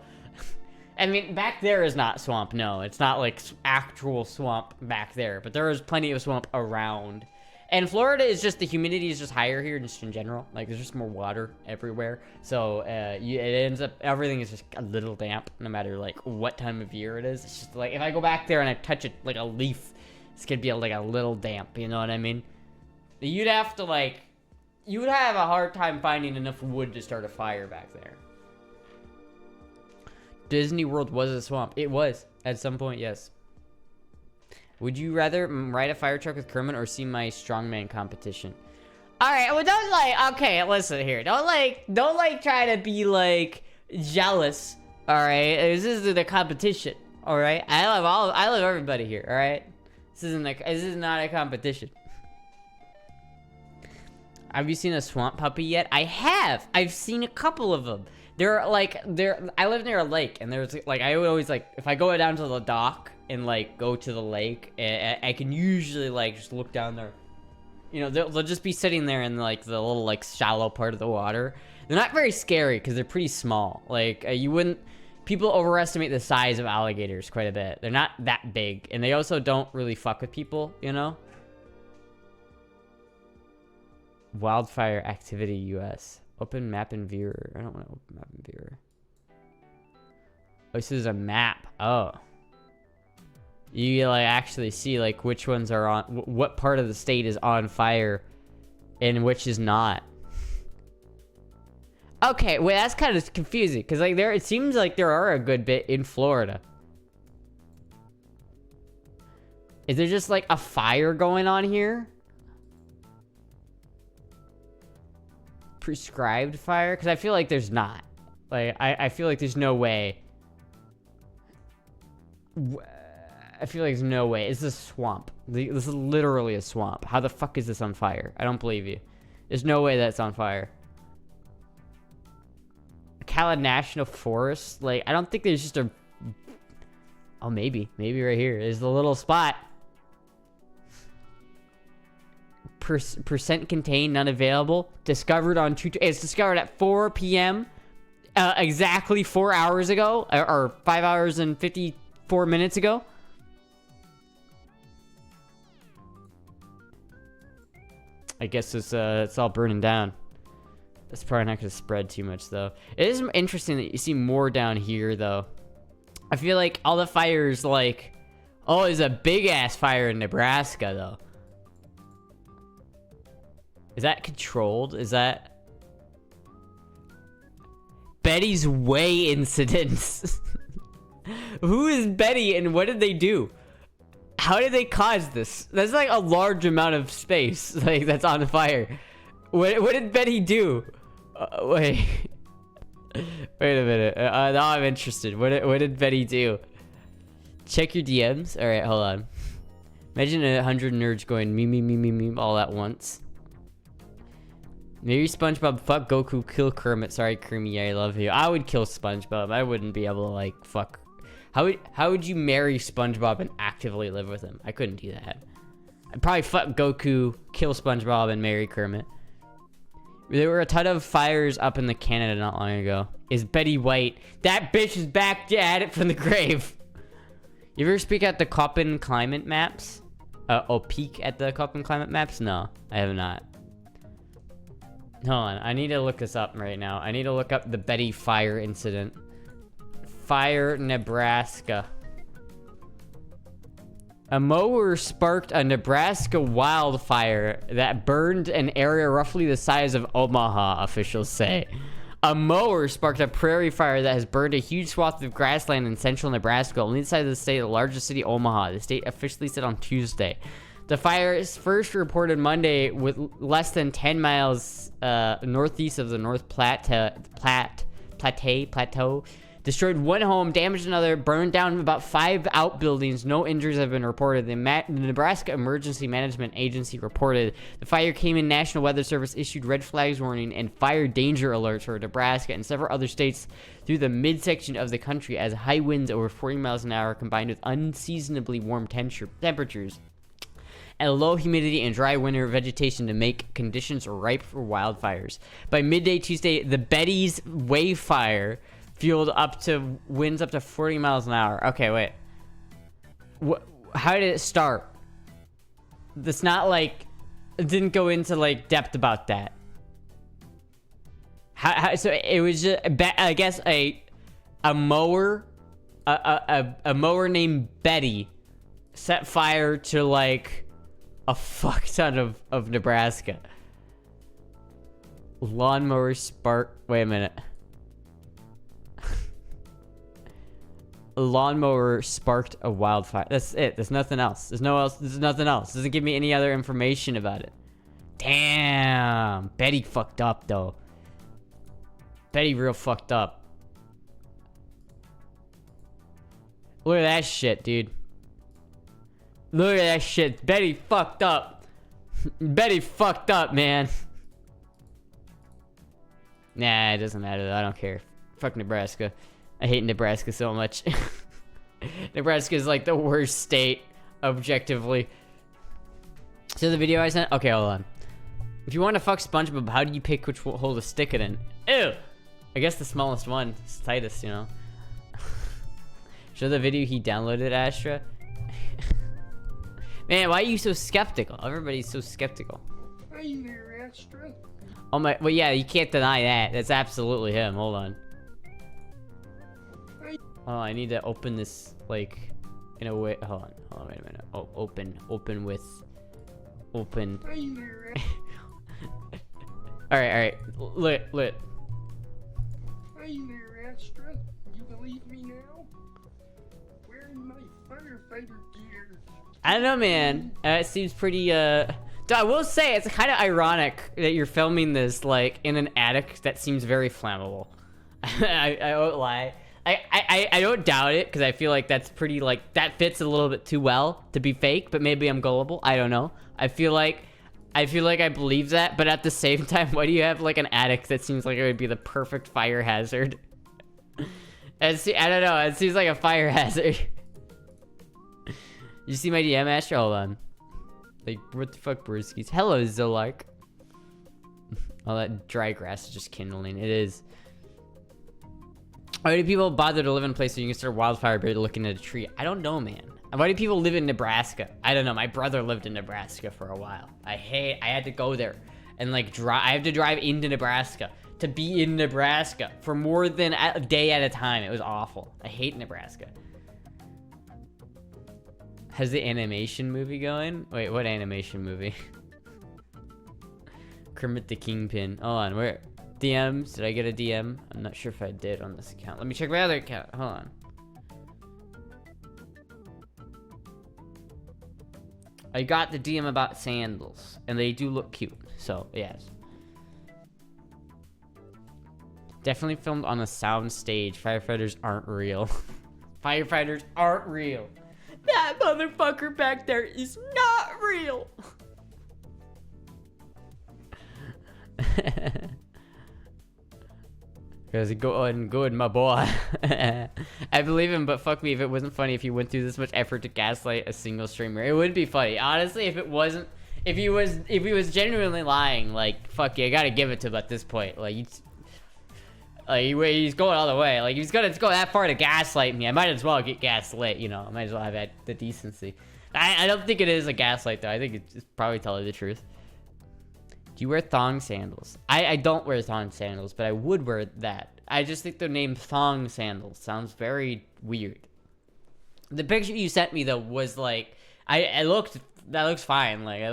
I mean, back there is not swamp. No, it's not like actual swamp back there, but there is plenty of swamp around. And Florida is just, the humidity is just higher here just in general. Like, there's just more water everywhere. So, it ends up, everything is just a little damp, no matter, like, what time of year it is. It's just, like, if I go back there and I touch it, like, a leaf, it's gonna be, like, a little damp, you know what I mean? You'd have to, like, you would have a hard time finding enough wood to start a fire back there. Disney World was a swamp. It was, at some point, yes. Would you rather ride a fire truck with Kermit or see my strongman competition? All right, well, don't like. Okay, listen here. Don't try to be like jealous. All right, this is the competition. All right, I love everybody here. All right, this is not a competition. Have you seen a swamp puppy yet? I have. I've seen a couple of them. I live near a lake, and there's like, I would always like, if I go down to the dock and like go to the lake, I can usually like just look down there. You know, they'll just be sitting there in like the little like shallow part of the water. They're not very scary because they're pretty small. Like people overestimate the size of alligators quite a bit. They're not that big, and they also don't really fuck with people, you know? Wildfire activity US. Open map and viewer. I don't want to open map and viewer. Oh, this is a map. Oh. You like actually see like which ones are on, what part of the state is on fire and which is not. Okay, wait, that's kind of confusing because like it seems like there are a good bit in Florida. Is there just like a fire going on here? Prescribed fire? Because I feel like there's not. Like, I feel like there's no way. I feel like there's no way. It's a swamp. This is literally a swamp. How the fuck is this on fire? I don't believe you. There's no way that's on fire. Ocala National Forest? Like, I don't think there's just a... Oh, maybe. Maybe right here. There's the little spot. Percent contained, none available. Discovered on it's discovered at 4 p.m. Exactly 4 hours ago, or 5 hours and 54 minutes ago. I guess it's all burning down. That's probably not going to spread too much, though. It is interesting that you see more down here, though. I feel like all the fires, like... Oh, there's a big-ass fire in Nebraska, though. Is that controlled? Is that... Betty's Way incidents. Who is Betty and what did they do? How did they cause this? That's like a large amount of space, like, that's on fire. What did Betty do? Wait. Wait a minute. Now I'm interested. What did Betty do? Check your DMs. All right, hold on. Imagine 100 nerds going me all at once. Maybe SpongeBob, fuck Goku, kill Kermit. Sorry, Creamy, I love you. I would kill SpongeBob. I wouldn't be able to, like, fuck. How would you marry SpongeBob and actively live with him? I couldn't do that. I'd probably fuck Goku, kill SpongeBob, and marry Kermit. There were a ton of fires up in the Canada not long ago. Is Betty White? That bitch is back at it from the grave. You ever speak at the Köppen climate maps? Peek at the Köppen climate maps? No, I have not. Hold on, I need to look this up right now. I need to look up the Betty fire incident. Fire, Nebraska. A mower sparked a Nebraska wildfire that burned an area roughly the size of Omaha, officials say. A mower sparked a prairie fire that has burned a huge swath of grassland in central Nebraska, only the size of the state, the largest city, Omaha. The state officially said on Tuesday. The fire is first reported Monday with less than 10 miles northeast of the North Platte Plateau. Destroyed one home, damaged another, burned down about 5 outbuildings. No injuries have been reported. The Nebraska Emergency Management Agency reported the fire came in. National Weather Service issued red flags warning and fire danger alerts for Nebraska and several other states through the midsection of the country as high winds over 40 miles an hour combined with unseasonably warm temperatures and low humidity and dry winter vegetation to make conditions ripe for wildfires. By midday Tuesday, the Betty's Way fire Fueled up to winds up to 40 miles an hour. Okay, wait. How did it start? It's not like it didn't go into like depth about that. So it was just, I guess a mower, a mower named Betty set fire to like a fuck ton of Nebraska. Lawnmower spark. Wait a minute. A lawnmower sparked a wildfire. That's it. There's nothing else. There's nothing else. Doesn't give me any other information about it. Damn. Betty fucked up though. Betty real fucked up. Look at that shit, dude. Look at that shit. Betty fucked up. Betty fucked up, man. Nah, it doesn't matter though. I don't care. Fuck Nebraska. I hate Nebraska so much. Nebraska is like the worst state, objectively. So the video I sent? Okay, hold on. If you want to fuck SpongeBob, how do you pick which hole to stick it in? Ew! I guess the smallest one is tightest, you know? Show the video he downloaded, Astra. Man, why are you so skeptical? Everybody's so skeptical. Hey there, Astra. Oh my, well yeah, you can't deny that. That's absolutely him. Hold on. Oh, I need to open this, like, in a way. Hold on, wait a minute. Oh, open with, open. Hey there, Alright, lit. Hey there, Astra. You believe me now? Wearing my firefighter gear. I don't know, man. It seems pretty, Dude, I will say, it's kind of ironic that you're filming this, like, in an attic that seems very flammable. I won't lie. I don't doubt it, because I feel like that's pretty, like, that fits a little bit too well to be fake, but maybe I'm gullible. I don't know. I feel like I believe that, but at the same time, why do you have, like, an attic that seems like it would be the perfect fire hazard? I don't know. It seems like a fire hazard. You see my DM, Astra? Hold on. Like, what the fuck, brewskis? Hello, Zolark. All that dry grass is just kindling. It is. Why do people bother to live in a place where you can start a wildfire by looking at a tree? I don't know, man. Why do people live in Nebraska? I don't know. My brother lived in Nebraska for a while. I had to go there and like I have to drive into Nebraska to be in Nebraska for more than a day at a time. It was awful. I hate Nebraska. How's the animation movie going? Wait, what animation movie? Kermit the Kingpin. Hold on, where? DMs? Did I get a DM? I'm not sure if I did on this account. Let me check my other account. Hold on. I got the DM about sandals, and they do look cute. So, yes. Definitely filmed on a sound stage. Firefighters aren't real. Firefighters aren't real. That motherfucker back there is not real. Because good, my boy. I believe him, but fuck me if it wasn't funny if he went through this much effort to gaslight a single streamer. It would be funny. Honestly, if he was genuinely lying, like, fuck you, I gotta give it to him at this point. Like, he's going all the way. Like, he's gonna go that far to gaslight me. I might as well get gaslit, you know. I might as well have had the decency. I don't think it is a gaslight, though. I think it's probably telling the truth. Do you wear thong sandals? I don't wear thong sandals, but I would wear that. I just think the name thong sandals sounds very weird. The picture you sent me, though, was like... that looks fine. Like,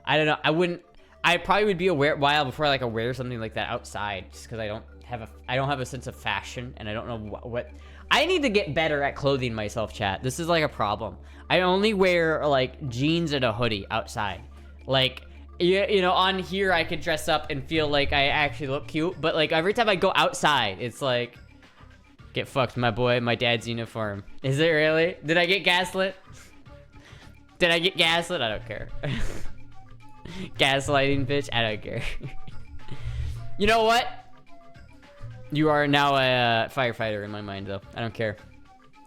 I don't know. I probably would be a while before like I wear something like that outside, just because I don't have a sense of fashion, and I don't know what I need to get better at clothing myself, chat. This is like a problem. I only wear like jeans and a hoodie outside. Like, you know, on here I could dress up and feel like I actually look cute, but like every time I go outside, it's like, get fucked, my boy, my dad's uniform. Is it really? Did I get gaslit? Did I get gaslit? I don't care. Gaslighting, bitch. I don't care. You know what? You are now a firefighter in my mind, though. I don't care.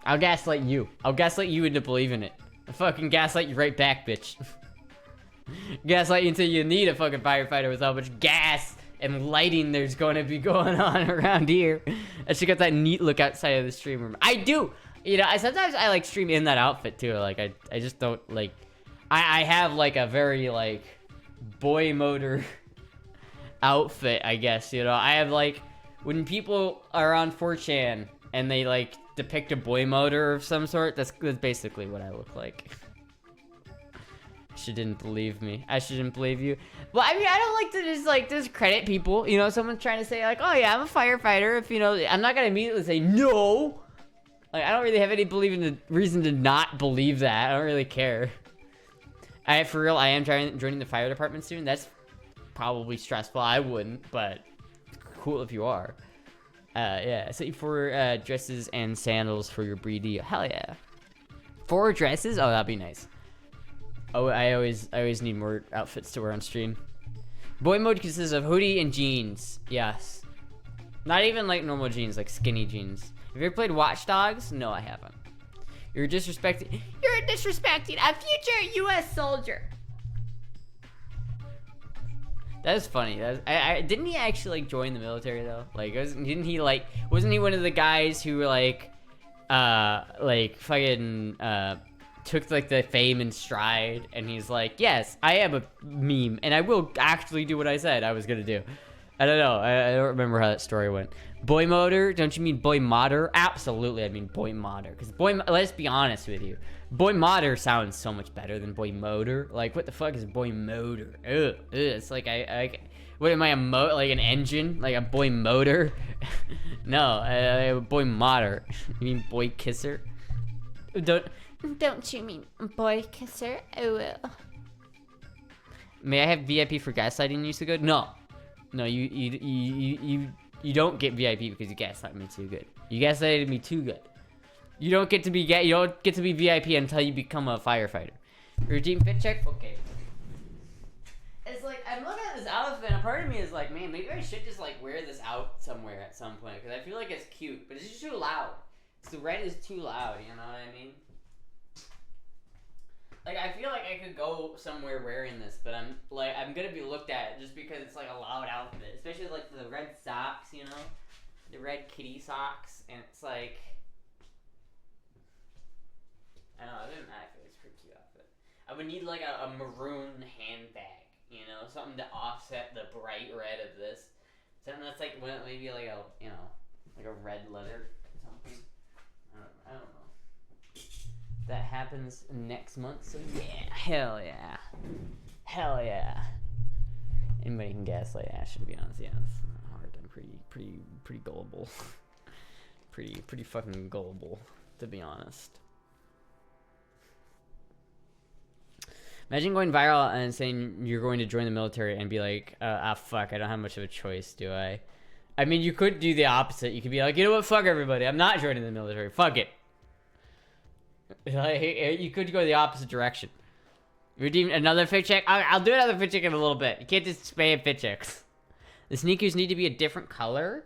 I'll gaslight you. I'll gaslight you into believing it. I'll fucking gaslight you right back, bitch. Gaslight you until you need a fucking firefighter with how much gas and lighting there's going to be going on around here. I should get that neat look outside of the stream room. I do. You know, sometimes I like stream in that outfit too. Like I just don't like. I have like a very like boy motor outfit, I guess. You know, I have like when people are on 4chan and they like depict a boy motor of some sort. That's basically what I look like. She didn't believe me. I shouldn't believe you. Well, I mean, I don't like to just like discredit people. You know, someone's trying to say like, oh yeah, I'm a firefighter. If you know, I'm not gonna immediately say no. Like, I don't really have any reason to not believe that. I don't really care. For real, I am joining the fire department soon. That's probably stressful. I wouldn't, but cool if you are. Yeah, so for dresses and sandals for your breedy. Hell yeah. 4 dresses? Oh, that'd be nice. Oh, I always need more outfits to wear on stream. Boy mode consists of hoodie and jeans. Yes. Not even like normal jeans, like skinny jeans. Have you ever played Watch Dogs? No, I haven't. You're disrespecting a future U.S. soldier. That is funny. Didn't he actually like join the military though? Like, wasn't he one of the guys who like fucking took like the fame in stride, and he's like, yes, I am a meme, and I will actually do what I said I was gonna do. I don't know. I don't remember how that story went. Boy motor? Don't you mean boy modder? Absolutely, I mean boy modder. Because let's be honest with you. Boy modder sounds so much better than boy motor. Like, what the fuck is boy motor? Ugh. It's like, what am I, like an engine? Like a boy motor? No, boy modder. You mean boy kisser? Don't you mean boy kisser? Oh, may I have VIP for gaslighting you so good? No, you don't get VIP because you gaslighted me too good. You gaslighted me too good. You don't get to be VIP until you become a firefighter. Redeem fit check? Okay. It's like, I'm looking at this outfit, and a part of me is like, man, maybe I should just like wear this out somewhere at some point, because I feel like it's cute, but it's just too loud. The red is too loud, you know what I mean? Like, I feel like I could go somewhere wearing this, but I'm gonna be looked at just because it's like a loud outfit. Especially like the red socks, you know? The red kitty socks, and it's like, I don't know, other than that, I feel like it's a pretty cute outfit. I would need like a maroon handbag, you know? Something to offset the bright red of this. Something that's like, maybe like a, you know, like a red leather or something. I don't know. That happens next month, so yeah, hell yeah. Hell yeah. Anybody can gaslight Ash, to be honest. Yeah, it's not hard. I'm pretty gullible. pretty fucking gullible, to be honest. Imagine going viral and saying you're going to join the military and be like, fuck, I don't have much of a choice, do I? I mean, you could do the opposite. You could be like, you know what, fuck everybody, I'm not joining the military, fuck it. Like, you could go the opposite direction. Redeem another fit check? I'll do another fit check in a little bit. You can't just spam fit checks. The sneakers need to be a different color?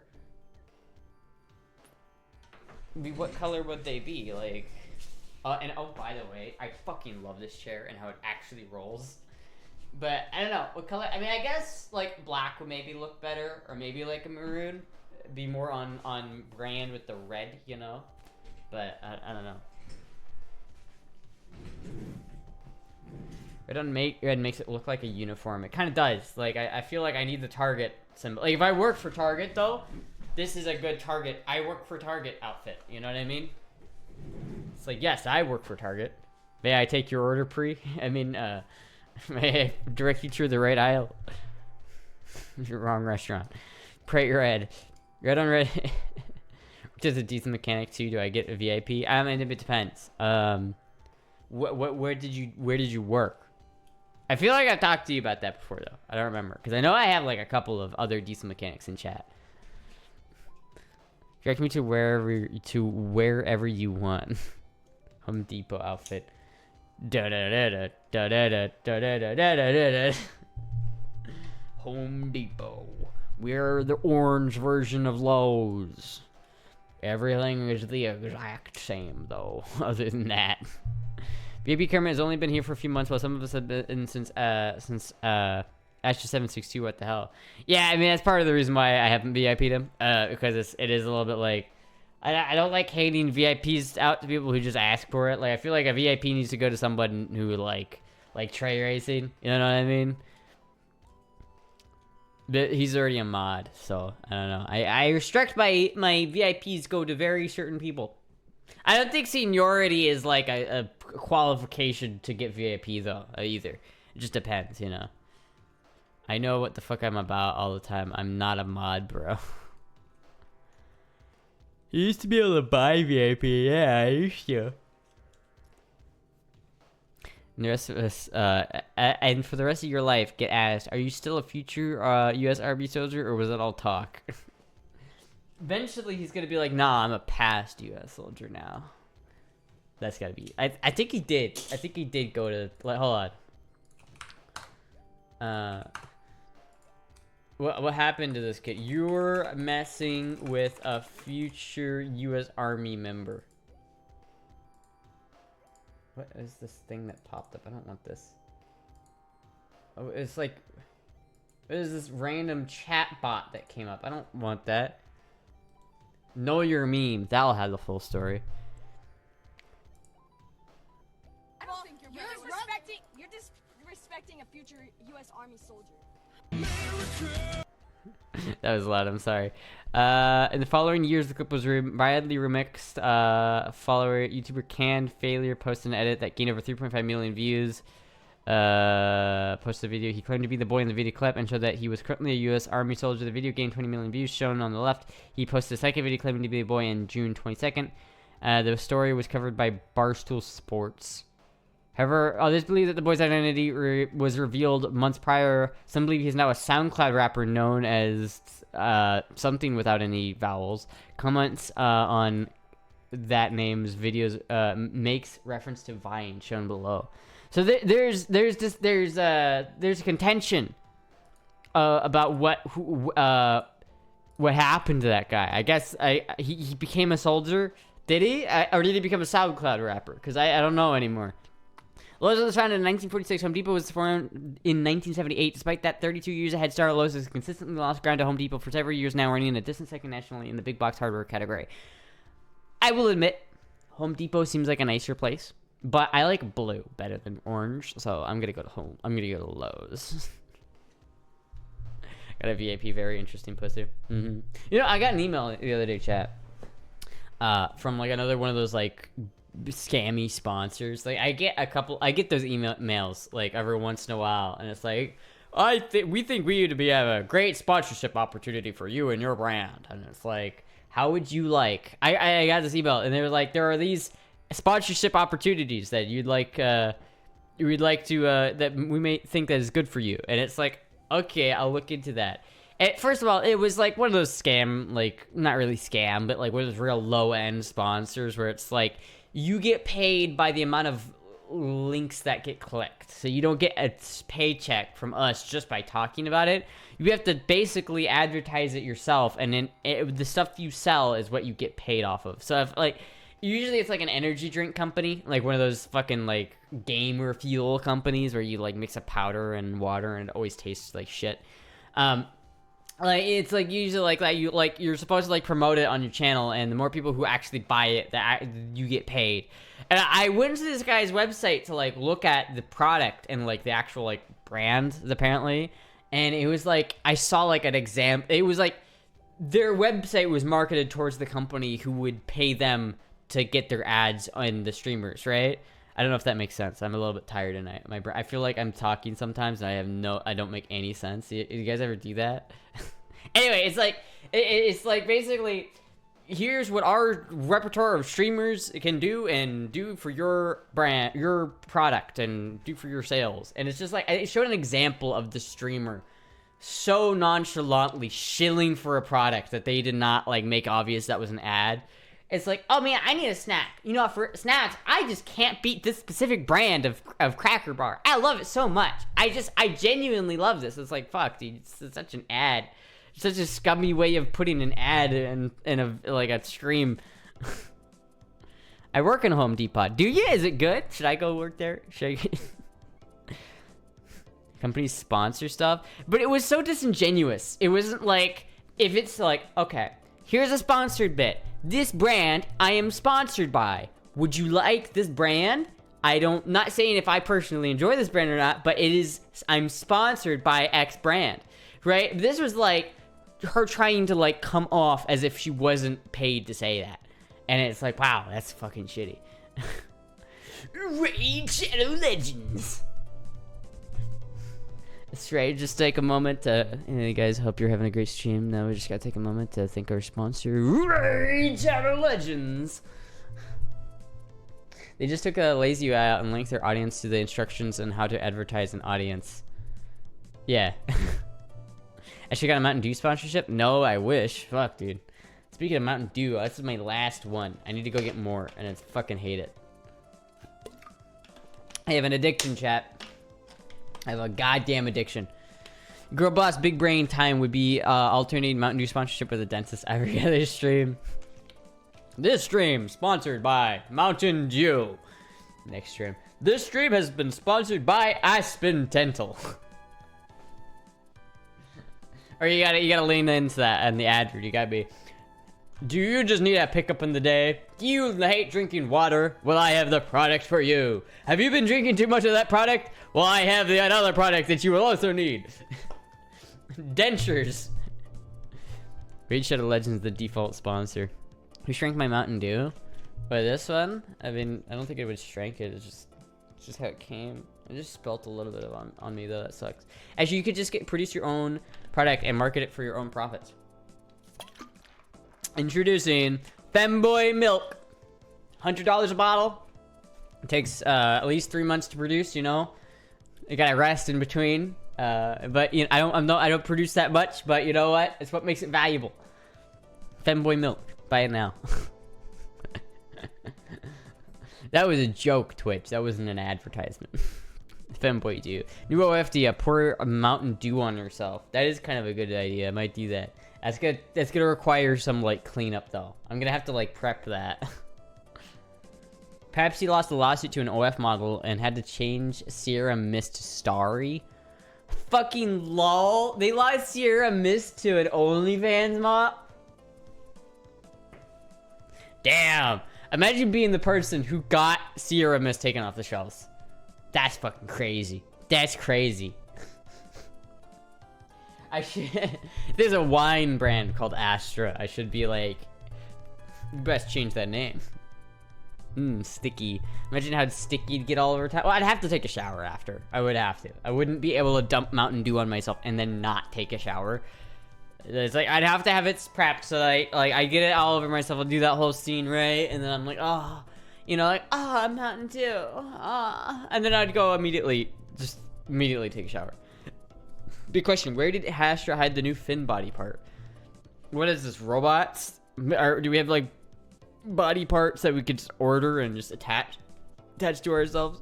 What color would they be? Like, and oh, by the way, I fucking love this chair and how it actually rolls. But, I don't know, what color? I mean, I guess, like, black would maybe look better, or maybe, like, a maroon. Be more on brand with the red, you know? But, I don't know. Red makes it look like a uniform. It kind of does. Like, I feel like I need the Target symbol. Like, if I work for Target, though, this is a good Target. I work for Target outfit. You know what I mean? It's like, yes, I work for Target. May I take your order, Pre? I mean, may I direct you to the right aisle? Wrong restaurant. Pray your head. Red on red. Which is a decent mechanic, too. Do I get a VIP? I mean, it depends. Where did you work? I feel like I've talked to you about that before, though. I don't remember, because I know I have like a couple of other decent mechanics in chat. Direct me to wherever you want. Home Depot outfit. Home Depot. We're the orange version of Lowe's. Everything is the exact same, though. Other than that. VIP Kermit has only been here for a few months, while some of us have been since Astra 762. What the hell? Yeah, I mean that's part of the reason why I haven't VIP'd him. Because it is a little bit like I don't like hating VIPs out to people who just ask for it. Like I feel like a VIP needs to go to someone who like tray racing. You know what I mean? But he's already a mod, so I don't know. I restrict my VIPs go to very certain people. I don't think seniority is like a qualification to get VIP though either. It just depends, you know. I know what the fuck I'm about all the time. I'm not a mod, bro. You used to be able to buy VIP. Yeah, I used to. And the rest of us, and for the rest of your life, get asked, are you still a future U.S. Army soldier, or was it all talk? Eventually, he's going to be like, nah, I'm a past U.S. soldier now. That's got to be... I think he did. I think he did go to... Like, hold on. What happened to this kid? You're messing with a future U.S. Army member. What is this thing that popped up? I don't want this. Oh, it's like... What is this random chat bot that came up? I don't want that. Know your meme. That'll have the full story. I don't think you're disrespecting a future U.S. Army soldier. That was loud, I'm sorry. In the following years, the clip was widely remixed. Follower YouTuber Canned Failure posted an edit that gained over 3.5 million views. Posted a video. He claimed to be the boy in the video clip and showed that he was currently a U.S. Army soldier. The video gained 20 million views, shown on the left. He posted a second video claiming to be the boy on June 22nd. The story was covered by Barstool Sports. However, others believe that the boy's identity was revealed months prior. Some believe he's now a SoundCloud rapper known as something without any vowels. Comments on that name's videos makes reference to Vine, shown below. So there's a contention about what happened to that guy. I guess he became a soldier. Did he? Or did he become a SoundCloud rapper? Because I don't know anymore. Lowe's was founded in 1946. Home Depot was formed in 1978. Despite that 32 years of head start, Lowe's has consistently lost ground to Home Depot for several years now, running in a distant second nationally in the big box hardware category. I will admit, Home Depot seems like a nicer place, but I like blue better than orange, so I'm gonna go to Lowe's. Got a VIP, very interesting pussy. You know, I got an email the other day, chat, from like another one of those like scammy sponsors. Like I get those emails like every once in a while, and it's like, we think we have a great sponsorship opportunity for you and your brand. And it's like, how would you like? I got this email, and they were like, there are these sponsorship opportunities that you'd like to that we may think that is good for you. And it's like, okay, I'll look into that. And first of all, it was like one of those scam, like not really scam, but like one of those real low end sponsors where it's like, you get paid by the amount of links that get clicked. So you don't get a paycheck from us just by talking about it. You have to basically advertise it yourself, and then the stuff you sell is what you get paid off of. So if like, usually it's like an energy drink company, like one of those fucking like gamer fuel companies where you like mix a powder and water and it always tastes like shit. Like it's like usually like that you're supposed to like promote it on your channel, and the more people who actually buy it, that you get paid. And I went to this guy's website to like look at the product and like the actual like brand apparently, and it was like I saw like an exam. It was like their website was marketed towards the company who would pay them to get their ads on the streamers, right? I don't know if that makes sense. I'm a little bit tired tonight. I feel like I'm talking sometimes and I don't make any sense. You guys ever do that? Anyway, it's like basically, here's what our repertoire of streamers can do and do for your brand, your product, and do for your sales. And it's just like, it showed an example of the streamer so nonchalantly shilling for a product that they did not like make obvious that was an ad. It's like, oh man, I need a snack. You know, for snacks, I just can't beat this specific brand of Cracker Bar. I love it so much. I genuinely love this. It's like, fuck, dude, it's such an ad. It's such a scummy way of putting an ad in a stream. I work in Home Depot. Do you? Is it good? Should I go work there? Should I... companies sponsor stuff, but it was so disingenuous. It wasn't like, if it's like, okay, here's a sponsored bit. This brand I am sponsored by. Would you like this brand? Not saying if I personally enjoy this brand or not, but I'm sponsored by X brand, right? This was like her trying to like come off as if she wasn't paid to say that. And it's like, wow, that's fucking shitty. Raid Shadow Legends. That's right, just take a moment to, hey guys, hope you're having a great stream. Now we just gotta take a moment to thank our sponsor, Raid Shadow Legends. They just took a lazy UI out and linked their audience to the instructions on how to advertise an audience. Yeah. I should got a Mountain Dew sponsorship? No, I wish. Fuck, dude. Speaking of Mountain Dew, this is my last one. I need to go get more, and I fucking hate it. I have an addiction, chat. I have a goddamn addiction. Girl Boss Big Brain Time would be alternating Mountain Dew sponsorship with a dentist every other stream. This stream sponsored by Mountain Dew. Next stream. This stream has been sponsored by Aspen Dental. Or you gotta lean into that and the ad read. You gotta be. Do you just need a pickup in the day? Do you hate drinking water? Well, I have the product for you. Have you been drinking too much of that product? Well, I have the another product that you will also need. Dentures. Raid Shadow Legends, the default sponsor. Who shrank my Mountain Dew? But this one, I mean, I don't think it would shrank it. It's just how it came. It just spilt a little bit on me though. That sucks. Actually, you could just produce your own product and market it for your own profits. Introducing Femboy Milk. $100 a bottle. It takes at least 3 months to produce. You know, you gotta rest in between. But you know, I don't produce that much. But you know what? It's what makes it valuable. Femboy Milk. Buy it now. That was a joke, Twitch. That wasn't an advertisement. Femboy Dew. New OFD, pour a Mountain Dew on yourself. That is kind of a good idea. I might do that. That's gonna require some like cleanup though. I'm gonna have to like prep that. Pepsi lost a lawsuit to an OF model and had to change Sierra Mist to Starry. Fucking lol. They lost Sierra Mist to an OnlyFans mod. Damn. Imagine being the person who got Sierra Mist taken off the shelves. That's fucking crazy. That's crazy. There's a wine brand called Astra. I should be like, best change that name. Sticky. Imagine how sticky it'd get all over time. Well, I'd have to take a shower after. I would have to. I wouldn't be able to dump Mountain Dew on myself and then not take a shower. It's like I'd have to have it prepped so that I get it all over myself. I'll do that whole scene right, and then I'm like, oh, you know, like, oh, Mountain Dew, and then I'd go immediately take a shower. Big question: where did Astra hide the new fin body part? What is this? Robots? Or do we have like body parts that we could just order and just attach to ourselves?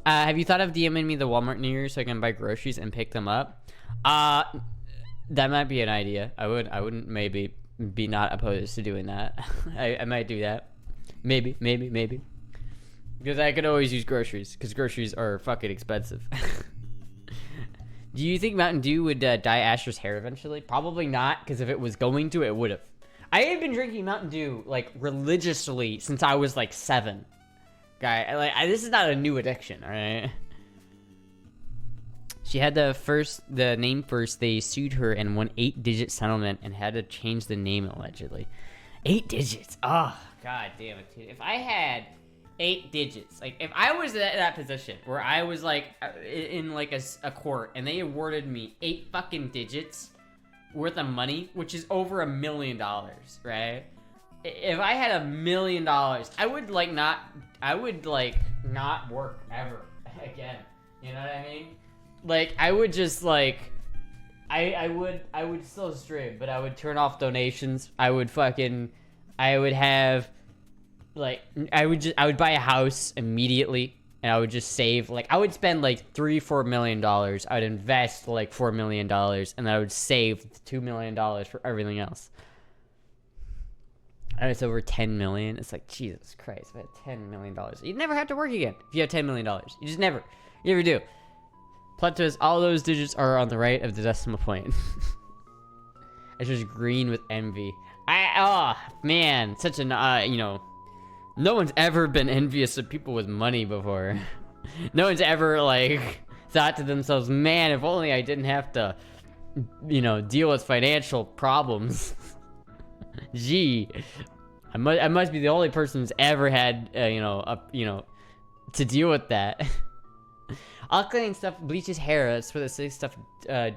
Have you thought of DMing me the Walmart near you so I can buy groceries and pick them up? That might be an idea. I wouldn't maybe be not opposed to doing that. I might do that. Maybe. Because I could always use groceries, because groceries are fucking expensive. Do you think Mountain Dew would dye Astra's hair eventually? Probably not, because if it was going to, it would have. I had been drinking Mountain Dew, like, religiously since I was, like, 7. Guy, this is not a new addiction, alright? She had the name first. They sued her and won 8-digit settlement and had to change the name allegedly. 8 digits. Oh, god damn it, dude. If I had 8 digits, like if I was in that position where I was like in like a court and they awarded me 8 fucking digits worth of money, which is over $1 million, right? If I had $1 million, I would not work ever again. You know what I mean? Like, I would just, like, I would still stream, but I would turn off donations. I would have, like, I would buy a house immediately, and I would just save, like, I would spend, like, $3-4 million. I would invest, like, $4 million, and then I would save $2 million for everything else. And it's over 10 million. It's like, Jesus Christ, if I had $10 million. You'd never have to work again if you have $10 million. You just never. You never do. Plot twist, all those digits are on the right of the decimal point. It's just green with envy. Oh, man, such an, you know, no one's ever been envious of people with money before. No one's ever, like, thought to themselves, man, if only I didn't have to, you know, deal with financial problems. Gee, I must be the only person who's ever had, you know, to deal with that. Alkaline stuff bleaches hair. That's what this stuff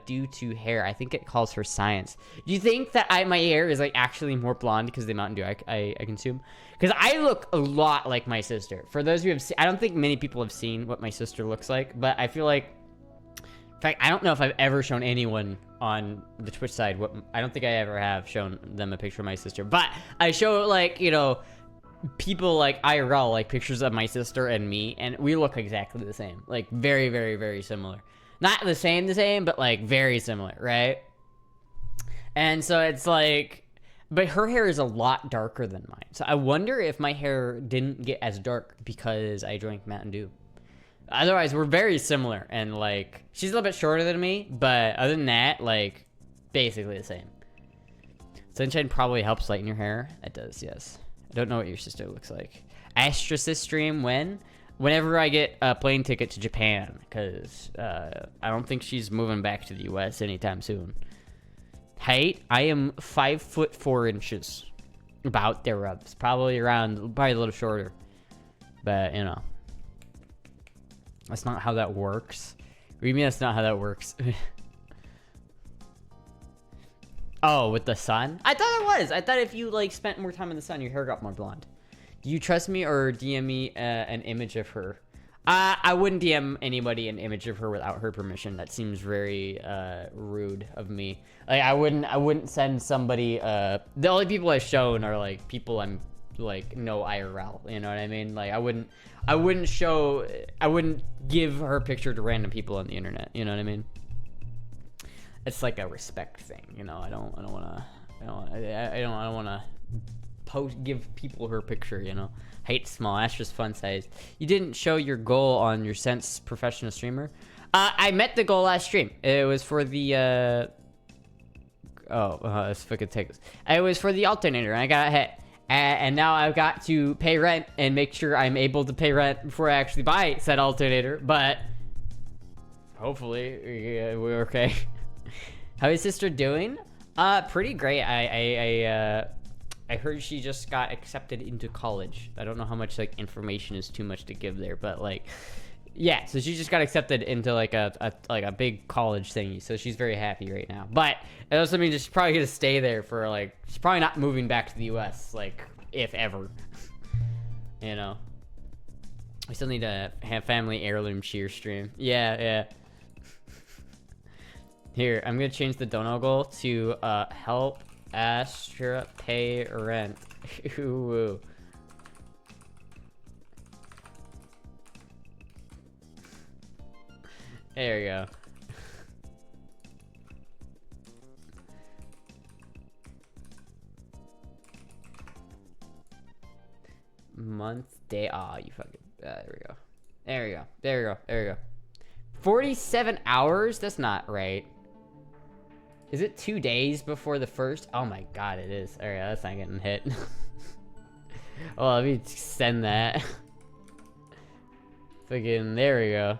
do to hair. I think it calls for science. Do you think that my hair is like actually more blonde because of the Mountain Dew I consume? Because I look a lot like my sister. For those who have seen, I don't think many people have seen what my sister looks like, but I feel like, in fact, I don't know if I've ever shown anyone on the Twitch side I don't think I ever have shown them a picture of my sister, but I show, like, you know, people like IRL, like pictures of my sister and me, and we look exactly the same, like very, very, very similar. Not the same, but like very similar, right? And so it's like, but her hair is a lot darker than mine. So I wonder if my hair didn't get as dark because I drank Mountain Dew. Otherwise, we're very similar, and like she's a little bit shorter than me, but other than that, like basically the same. Sunshine probably helps lighten your hair. It does, yes. I don't know what your sister looks like. Astra stream whenever I get a plane ticket to Japan, because I don't think she's moving back to the US anytime soon. Height, I am 5'4" about thereabouts, probably a little shorter, but you know, that's not how that works. What do you mean that's not how that works? Oh, with the sun? I thought it was. I thought if you like spent more time in the sun, your hair got more blonde. Do you trust me or DM me an image of her? I wouldn't DM anybody an image of her without her permission. That seems very rude of me. Like I wouldn't send somebody. The only people I've shown are like people I'm like no IRL. You know what I mean? Like I wouldn't give her picture to random people on the internet. You know what I mean? It's like a respect thing, you know. I don't want to give people her picture, you know. Height small, Astra's fun size. You didn't show your goal on your Sense professional streamer. I met the goal last stream. It was for the let's fucking take this. It was for the alternator, and I got hit. And now I've got to pay rent and make sure I'm able to pay rent before I actually buy said alternator. But hopefully, we're okay. How is sister doing? Pretty great. I heard she just got accepted into college. I don't know how much like information is too much to give there, but like, yeah. So she just got accepted into like a big college thingy. So she's very happy right now. But it also means she's probably gonna stay there for like. She's probably not moving back to the U.S. like if ever. You know. We still need to have family heirloom cheer stream. Yeah. Here, I'm gonna change the dono goal to help Astra pay rent. Ooh. There we go. Month, day, you fucking, there we go. 47 hours? That's not right. Is it 2 days before the first? Oh my god, it is. Alright, that's not getting hit. Oh, let me send that. Fucking, there we go.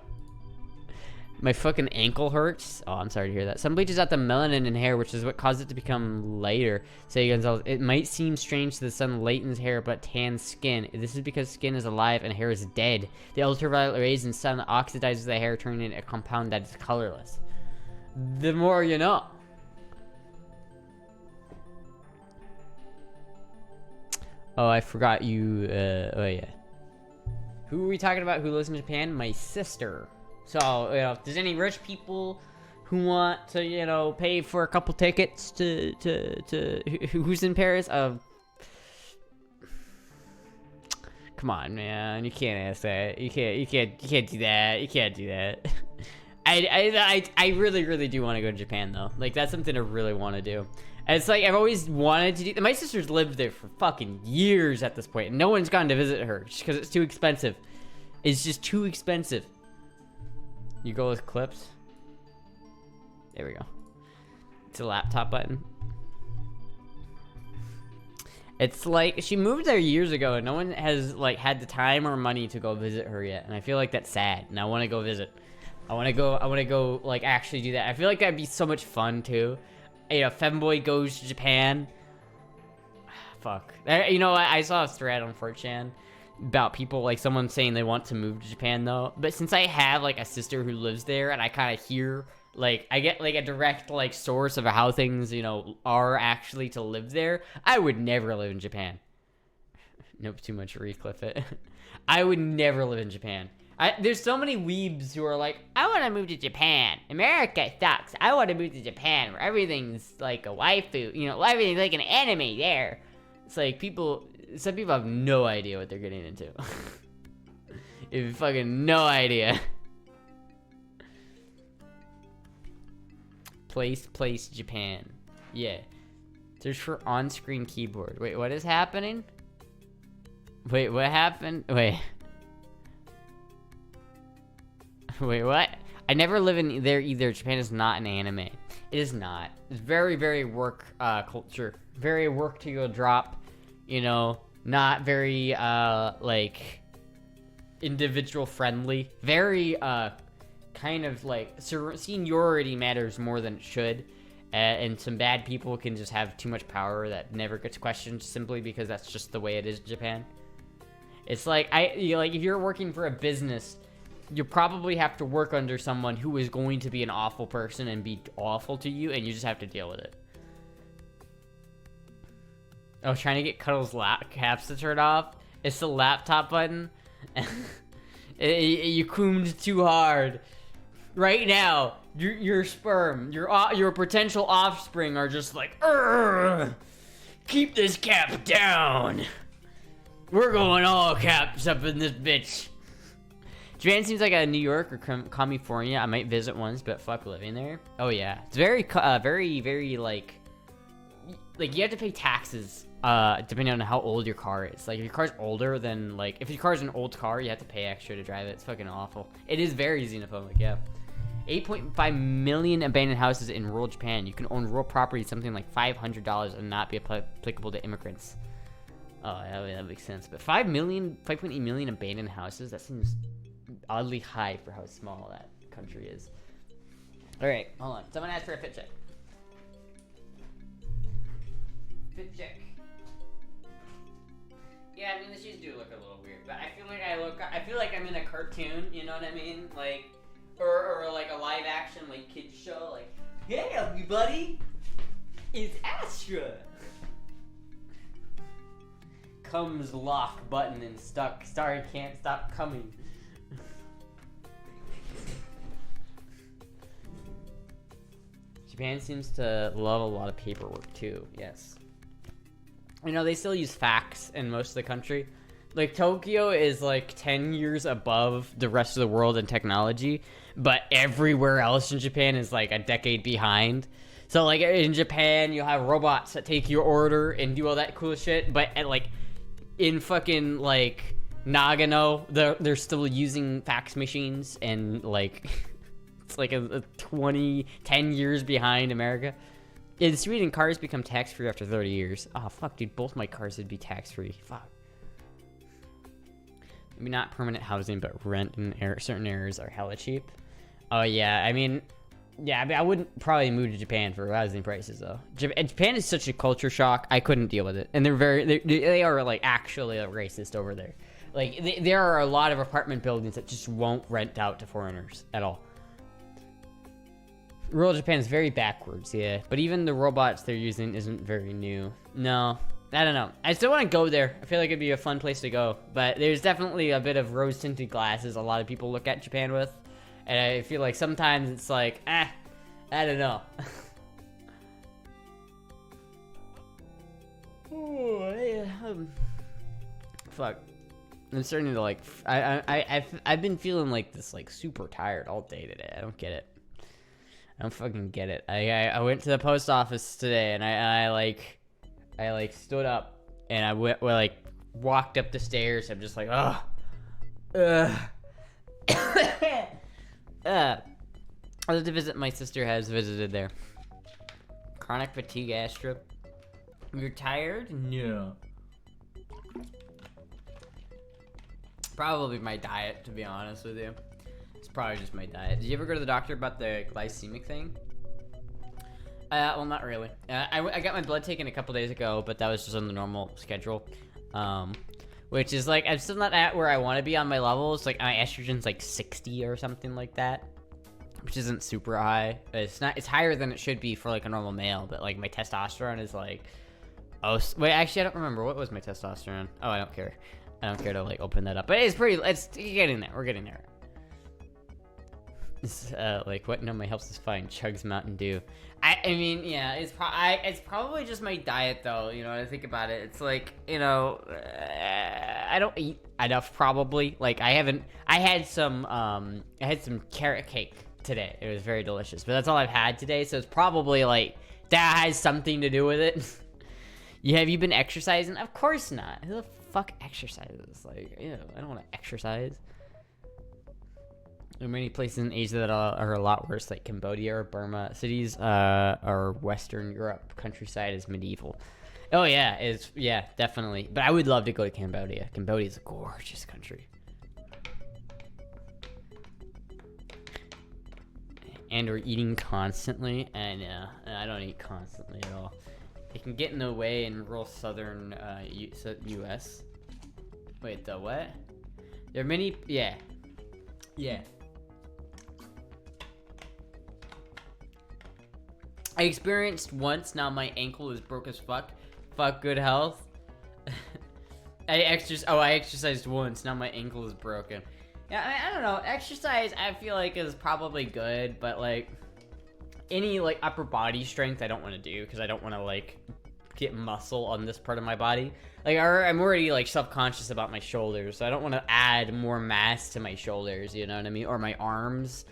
My fucking ankle hurts. Oh, I'm sorry to hear that. Some bleaches out the melanin in hair, which is what caused it to become lighter. So you guys, it might seem strange to the sun lightens hair, but tans skin. This is because skin is alive and hair is dead. The ultraviolet rays in sun oxidizes the hair, turning it a compound that is colorless. The more you know. Oh, I forgot you. Oh yeah. Who are we talking about? Who lives in Japan? My sister. So, you know, if there's any rich people who want to, you know, pay for a couple tickets to who's in Paris, come on, man, you can't ask that. You can't do that. You can't do that. I really do want to go to Japan though. Like that's something I really want to do. And it's like I've always wanted to do. My sister's lived there for fucking years at this point, and no one's gone to visit her just because it's too expensive. It's just too expensive. You go with clips. There we go. It's a laptop button. It's like she moved there years ago and no one has like had the time or money to go visit her yet, and I feel like that's sad, and I want to go visit. I want to go like actually do that. I feel like that'd be so much fun too. You know, Femboy goes to Japan. Fuck. You know what? I saw a thread on 4chan about people, like someone saying they want to move to Japan though, but since I have like a sister who lives there and I kind of hear, like, I get like a direct like source of how things, you know, are actually to live there, I would never live in Japan. Nope, too much Recliff it. I would never live in Japan. There's so many weebs who are like, I want to move to Japan. America sucks. I want to move to Japan where everything's like a waifu. You know, everything's like an anime there. It's like some people have no idea what they're getting into. You have fucking no idea. Place, Japan. Yeah. Search for on-screen keyboard. Wait, what is happening? Wait, what happened? Wait, what? I never live in there either. Japan is not an anime. It is not. It's very, very work culture. Very work to go drop. You know, not very like individual friendly. Very kind of like seniority matters more than it should. And some bad people can just have too much power that never gets questioned simply because that's just the way it is in Japan. It's like if you're working for a business, you probably have to work under someone who is going to be an awful person and be awful to you, and you just have to deal with it. Oh, trying to get Cuddle's caps to turn off. It's the laptop button. You coomed too hard. Right now, your sperm, your potential offspring are just like, "Urgh, keep this cap down. We're going all caps up in this bitch." Japan seems like a New York or California. I might visit once, but fuck living there. Oh yeah, it's very, very like you have to pay taxes depending on how old your car is. Like if your car's older than like if your car's an old car, you have to pay extra to drive it. It's fucking awful. It is very xenophobic. Yeah. 8.5 million abandoned houses in rural Japan. You can own rural property something like $500 and not be applicable to immigrants. Oh, that makes sense. But 5.8 million abandoned houses. That seems oddly high for how small that country is. All right, hold on. Someone asked for a fit check. Fit check. Yeah, I mean the shoes do look a little weird, but I feel like I'm in a cartoon. You know what I mean? Like, or like a live action like kids show. Like, hey everybody, it's Astra. Comes lock button and stuck. Sorry, can't stop coming. Japan seems to love a lot of paperwork too. Yes. You know, they still use fax in most of the country. Like Tokyo is like 10 years above the rest of the world in technology, but everywhere else in Japan is like a decade behind. So like in Japan, you'll have robots that take your order and do all that cool shit, but like in fucking like Nagano, they're still using fax machines, and like it's like a 10 years behind America. In Sweden, cars become tax-free after 30 years. Oh fuck, dude, both my cars would be tax-free. Fuck. Maybe not permanent housing, but rent in certain areas are hella cheap. Oh yeah, I mean, I wouldn't probably move to Japan for housing prices though. Japan is such a culture shock. I couldn't deal with it, and they are like actually racist over there. Like there are a lot of apartment buildings that just won't rent out to foreigners at all. Rural Japan is very backwards, yeah. But even the robots they're using isn't very new. No, I don't know. I still want to go there. I feel like it'd be a fun place to go. But there's definitely a bit of rose-tinted glasses a lot of people look at Japan with. And I feel like sometimes it's like, I don't know. Fuck. I'm starting to like, I've been feeling like this, like super tired all day today. I don't get it. I don't fucking get it. I went to the post office today, and I stood up, and I walked up the stairs. I'm just like, ugh. I went to visit my sister has visited there. Chronic fatigue, Astra. You're tired? No. Probably my diet, to be honest with you. It's probably just my diet. Did you ever go to the doctor about the glycemic thing? Well, not really. I got my blood taken a couple days ago, but that was just on the normal schedule. Which is like, I'm still not at where I want to be on my levels. Like, my estrogen's like 60 or something like that, which isn't super high. It's higher than it should be for like a normal male, but like my testosterone is like, oh, wait, actually, I don't remember. What was my testosterone? Oh, I don't care. I don't care to like open that up, but it's getting there. We're getting there. It's like what? No, my health is fine. Chugs Mountain Dew. I mean, yeah, it's probably just my diet though. You know, when I think about it, it's like, you know, I don't eat enough probably. Like I had some carrot cake today. It was very delicious, but that's all I've had today. So it's probably like that has something to do with it. Have you been exercising? Of course not. Who the fuck exercises? Like, ew, I don't want to exercise. There are many places in Asia that are a lot worse, like Cambodia or Burma. Cities or Western Europe countryside is medieval. Oh yeah, yeah, definitely. But I would love to go to Cambodia. Cambodia is a gorgeous country. And we're eating constantly, and I don't eat constantly at all. It can get in the way in rural southern U.S. Wait, the what? There are many, yeah. I experienced once, now my ankle is broke as fuck. Fuck good health. I exercised once, now my ankle is broken. Yeah, I don't know, exercise I feel like is probably good, but like, any like upper body strength I don't want to do because I don't want to like get muscle on this part of my body. Like I'm already like self-conscious about my shoulders, so I don't want to add more mass to my shoulders, you know what I mean, or my arms.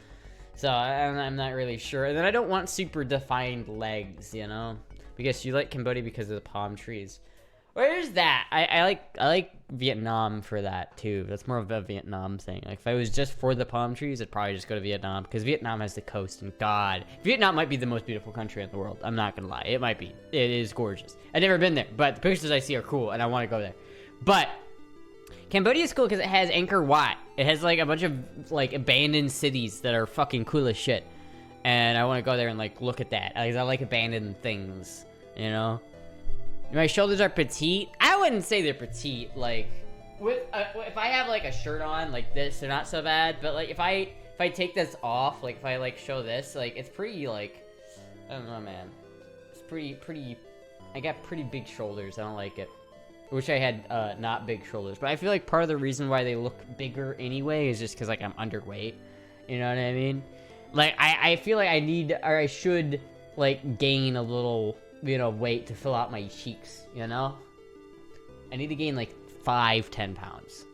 So I'm not really sure. And then I don't want super defined legs, you know, because you like Cambodia because of the palm trees. Where's that? I like Vietnam for that too. That's more of a Vietnam thing. Like if I was just for the palm trees, I'd probably just go to Vietnam because Vietnam has the coast, and God, Vietnam might be the most beautiful country in the world. I'm not gonna lie, it might be. It is gorgeous. I've never been there, but the pictures I see are cool, and I want to go there. But Cambodia is cool because it has Angkor Wat. It has like a bunch of like abandoned cities that are fucking cool as shit, and I want to go there and like look at that. I like abandoned things, you know. My shoulders are petite. I wouldn't say they're petite. Like, if I have like a shirt on like this, they're not so bad. But like if I take this off, like if I like show this, like it's pretty like, I don't know, man. It's pretty. I got pretty big shoulders. I don't like it. I wish I had not big shoulders. But I feel like part of the reason why they look bigger anyway is just because like I'm underweight. You know what I mean? Like I feel like I need, or I should like gain a little, you know, weight to fill out my cheeks, you know? I need to gain like 5-10 pounds.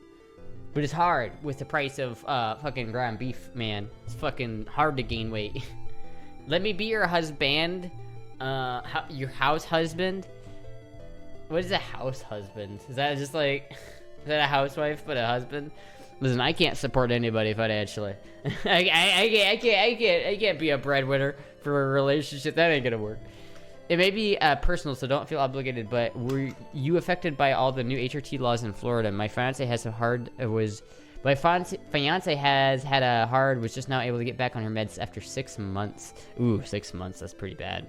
But it's hard with the price of fucking ground beef, man. It's fucking hard to gain weight. Let me be your husband. Your house husband? What is a house husband? Is that just like, is that a housewife but a husband? Listen, I can't support anybody financially. I can't be a breadwinner for a relationship. That ain't gonna work. It may be personal, so don't feel obligated, but were you affected by all the new HRT laws in Florida? My fiance has was just now able to get back on her meds after 6 months. Ooh, 6 months, that's pretty bad.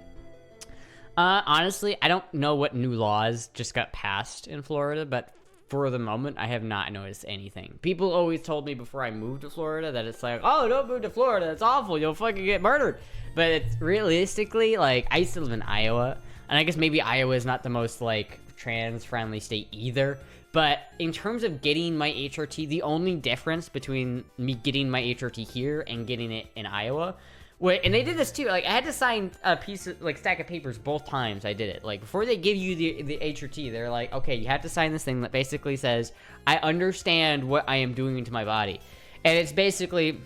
Honestly, I don't know what new laws just got passed in Florida, but for the moment, I have not noticed anything. People always told me before I moved to Florida that it's like, oh, don't move to Florida, it's awful, you'll fucking get murdered. But it's realistically, like, I used to live in Iowa, and I guess maybe Iowa is not the most, like, trans-friendly state either. But in terms of getting my HRT, the only difference between me getting my HRT here and getting it in Iowa, and they did this too, like, I had to sign a piece of, like, stack of papers both times I did it. Like, before they give you the HRT, they're like, okay, you have to sign this thing that basically says, I understand what I am doing to my body. And it's basically,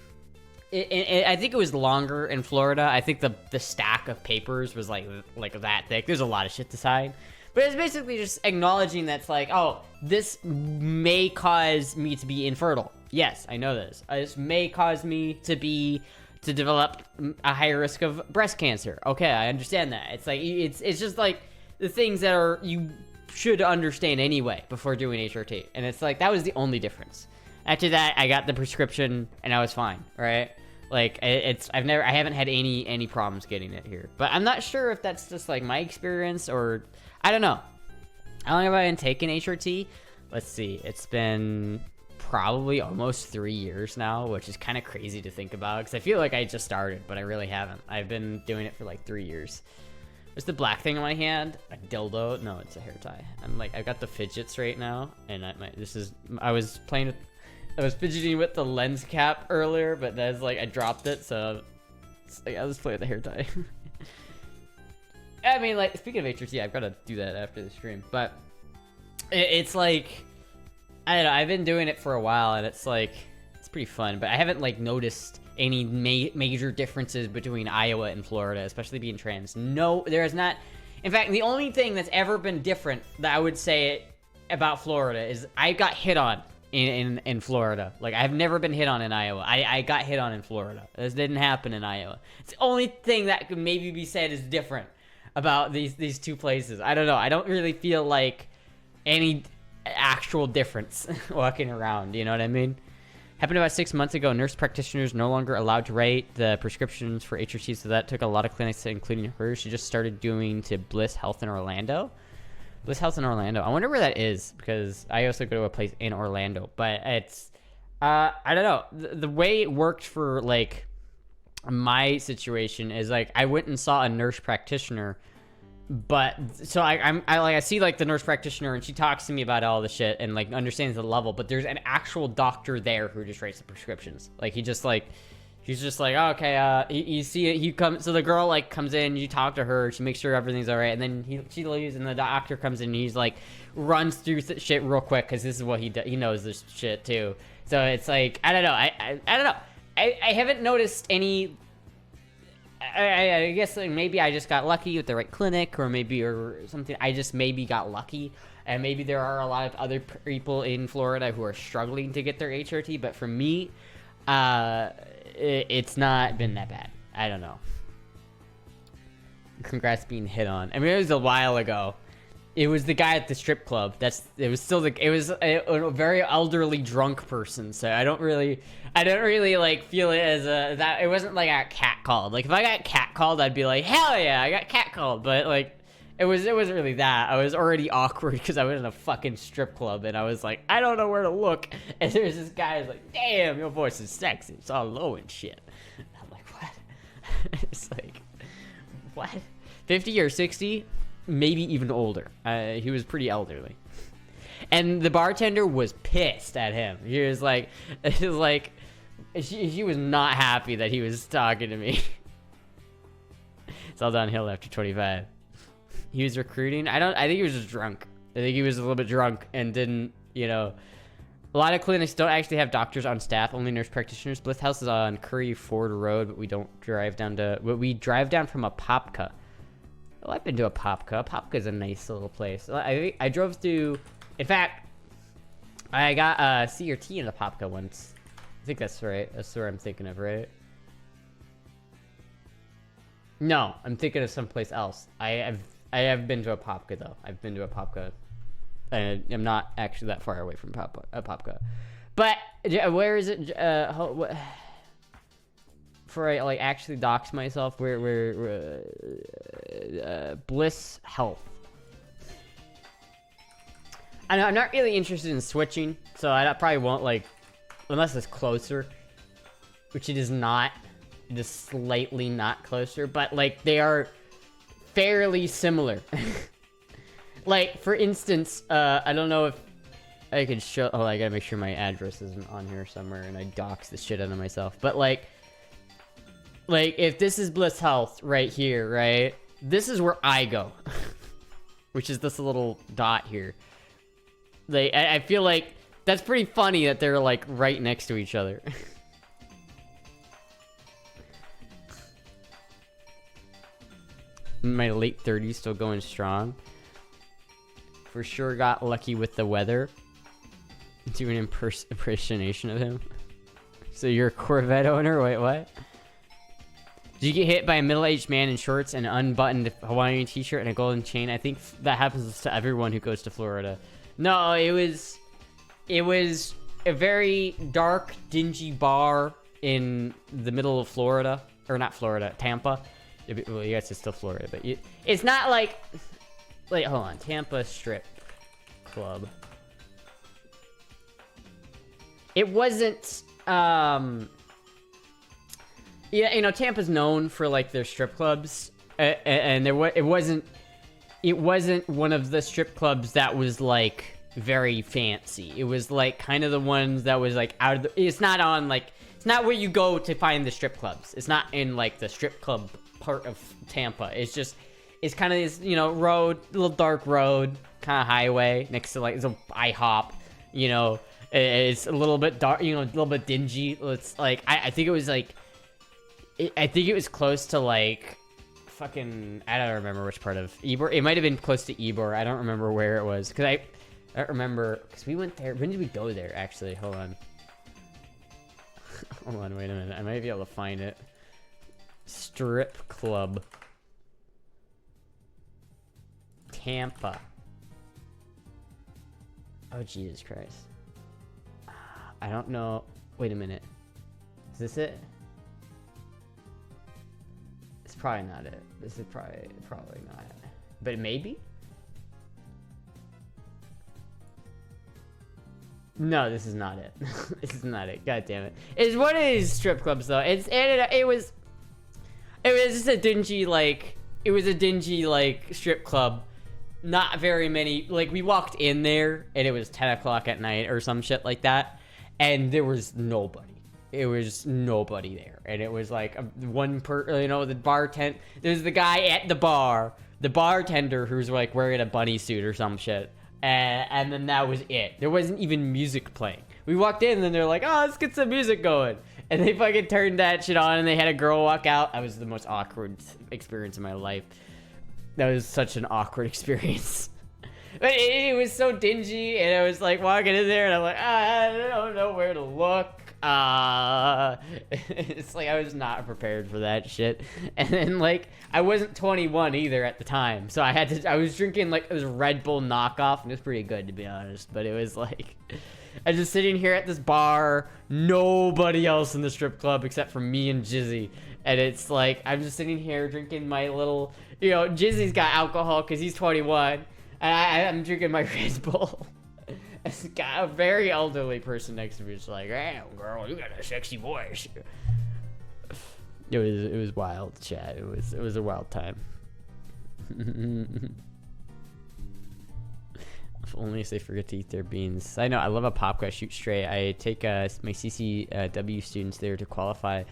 I think it was longer in Florida. I think the stack of papers was like that thick. There's a lot of shit to sign. But it's basically just acknowledging that's like, oh, this may cause me to be infertile. Yes, I know this. This may cause me to develop a higher risk of breast cancer. Okay, I understand that. It's like, it's just like the things that you should understand anyway before doing HRT. And it's like, that was the only difference. After that, I got the prescription and I was fine, right? Like, I haven't had any problems getting it here. But I'm not sure if that's just like my experience or, I don't know. How long have I been taking HRT? Let's see, it's been probably almost 3 years now, which is kind of crazy to think about because I feel like I just started, but I really haven't. I've been doing it for like 3 years. There's the black thing on my hand, a dildo. No, it's a hair tie. I've got the fidgets right now, and I was fidgeting with the lens cap earlier, but that's like I dropped it, so I'll just play with the hair tie. I mean, like, speaking of HRT, I've got to do that after the stream, but it's like, I don't know, I've been doing it for a while, and it's like, it's pretty fun, but I haven't, like, noticed any major differences between Iowa and Florida, especially being trans. No, there is not. In fact, the only thing that's ever been different that I would say about Florida is I got hit on in Florida. Like, I've never been hit on in Iowa. I got hit on in Florida. This didn't happen in Iowa. It's the only thing that could maybe be said is different about these two places. I don't know. I don't really feel like any actual difference walking around. You know what I mean? Happened about 6 months ago. Nurse practitioners no longer allowed to write the prescriptions for HRT, so that took a lot of clinics, including hers. She just started doing to Bliss Health in Orlando. Bliss Health in Orlando. I wonder where that is because I also go to a place in Orlando. But it's, I don't know. The way it worked for like my situation is like I went and saw a nurse practitioner, but so I see like the nurse practitioner and she talks to me about all the shit and like understands the level, but there's an actual doctor there who just writes the prescriptions. Like he's just like, oh, okay, you see it, he comes, so the girl like comes in, you talk to her, she makes sure everything's all right, and then she leaves and the doctor comes in and he's like runs through shit real quick because this is what he does. He knows this shit too. So it's like, I don't know. I don't know. I haven't noticed any. I guess like maybe I just got lucky with the right clinic or something. I just maybe got lucky. And maybe there are a lot of other people in Florida who are struggling to get their HRT. But for me, it's not been that bad. I don't know. Congrats being hit on. I mean, it was a while ago. It was the guy at the strip club. It was a very elderly drunk person. So I don't really like feel it as that. It wasn't like I got catcalled. Like if I got catcalled, I'd be like, hell yeah, I got catcalled. But like, it wasn't really that. I was already awkward because I was in a fucking strip club and I was like, I don't know where to look. And there's this guy who's like, damn, your voice is sexy. It's all low and shit. And I'm like, what? It's like, what? 50 or 60? Maybe even older. He was pretty elderly. And the bartender was pissed at him. He was like, she was not happy that he was talking to me. It's all downhill after 25. He was recruiting. I think he was just drunk. I think he was a little bit drunk and didn't, a lot of clinics don't actually have doctors on staff, only nurse practitioners. Bliss House is on Curry Ford Road, but we drive down from Apopka. Well, I've been to Apopka. Apopka's a nice little place. I drove through, in fact, I got a C or T in Apopka once. I think that's right. That's where I'm thinking of, right? No, I'm thinking of someplace else. I have been to Apopka, though. I've been to Apopka. I'm not actually that far away from Apopka. But, where is it? Before I like actually dox myself, where Bliss Health. I know I'm not really interested in switching, so I probably won't like, unless it's closer, which it is not. It is slightly not closer, but like they are fairly similar. Like for instance, I don't know if I could show. Oh, I gotta make sure my address isn't on here somewhere, and I dox the shit out of myself. But like if this is Bliss Health right here, right? This is where I go, which is this little dot here. Like, I feel like that's pretty funny that they're like right next to each other. my late 30s, still going strong. For sure got lucky with the weather. Do an impersonation of him. So you're a Corvette owner? Wait, what? Did you get hit by a middle-aged man in shorts and an unbuttoned Hawaiian t-shirt and a golden chain? I think that happens to everyone who goes to Florida. No, it was a very dark, dingy bar in the middle of Florida. Or not Florida, Tampa. Well, yes, it's still Florida, but it's not like... Wait, hold on. Tampa Strip Club. It wasn't... Yeah, you know, Tampa's known for like their strip clubs, and it wasn't one of the strip clubs that was like very fancy. It was like kind of the ones that was like out of the. It's not on like it's not where you go to find the strip clubs. It's not in like the strip club part of Tampa. It's kind of this, you know, road, little dark road, kind of highway next to like it's a IHOP, you know. It's a little bit dark, you know, a little bit dingy. It's like I think it was like. I think it was close to like fucking I don't remember which part of Ybor. It might have been close to Ybor. I don't remember where it was because I don't remember because we went there. When did we go there? Actually, hold on. Hold on, wait a minute. I might be able to find it. Strip club. Tampa. Oh Jesus Christ. I don't know. Wait a minute. Is this it? It's probably not it. This is probably not it. But maybe? No, this is not it. This is not it. God damn it. It's one of these strip clubs though. It was just a dingy like strip club. Not very many like we walked in there and it was 10 o'clock at night or some shit like that. And there was nobody. It was nobody there, and it was like the bartender. There's the guy at the bar, the bartender who's like wearing a bunny suit or some shit, and then that was it. There wasn't even music playing. We walked in, and then they're like, "Oh, let's get some music going," and they fucking turned that shit on, and they had a girl walk out. That was the most awkward experience of my life. That was such an awkward experience. But it was so dingy, and I was like walking in there, and I'm like, I don't know where to look. It's like I was not prepared for that shit. And then like I wasn't 21 either at the time, so I was drinking like it was a Red Bull knockoff, and it was pretty good to be honest. But it was like I was just sitting here at this bar, nobody else in the strip club except for me and Jizzy, and it's like I'm just sitting here drinking my little, you know, Jizzy's got alcohol because he's 21, and I'm drinking my Red Bull. It's got a very elderly person next to me. It's like, damn, girl, you got a sexy voice. It was wild, chat. It was a wild time. If only if they forget to eat their beans. I know. I love a Popka shoot straight. I take my CCW students there to qualify.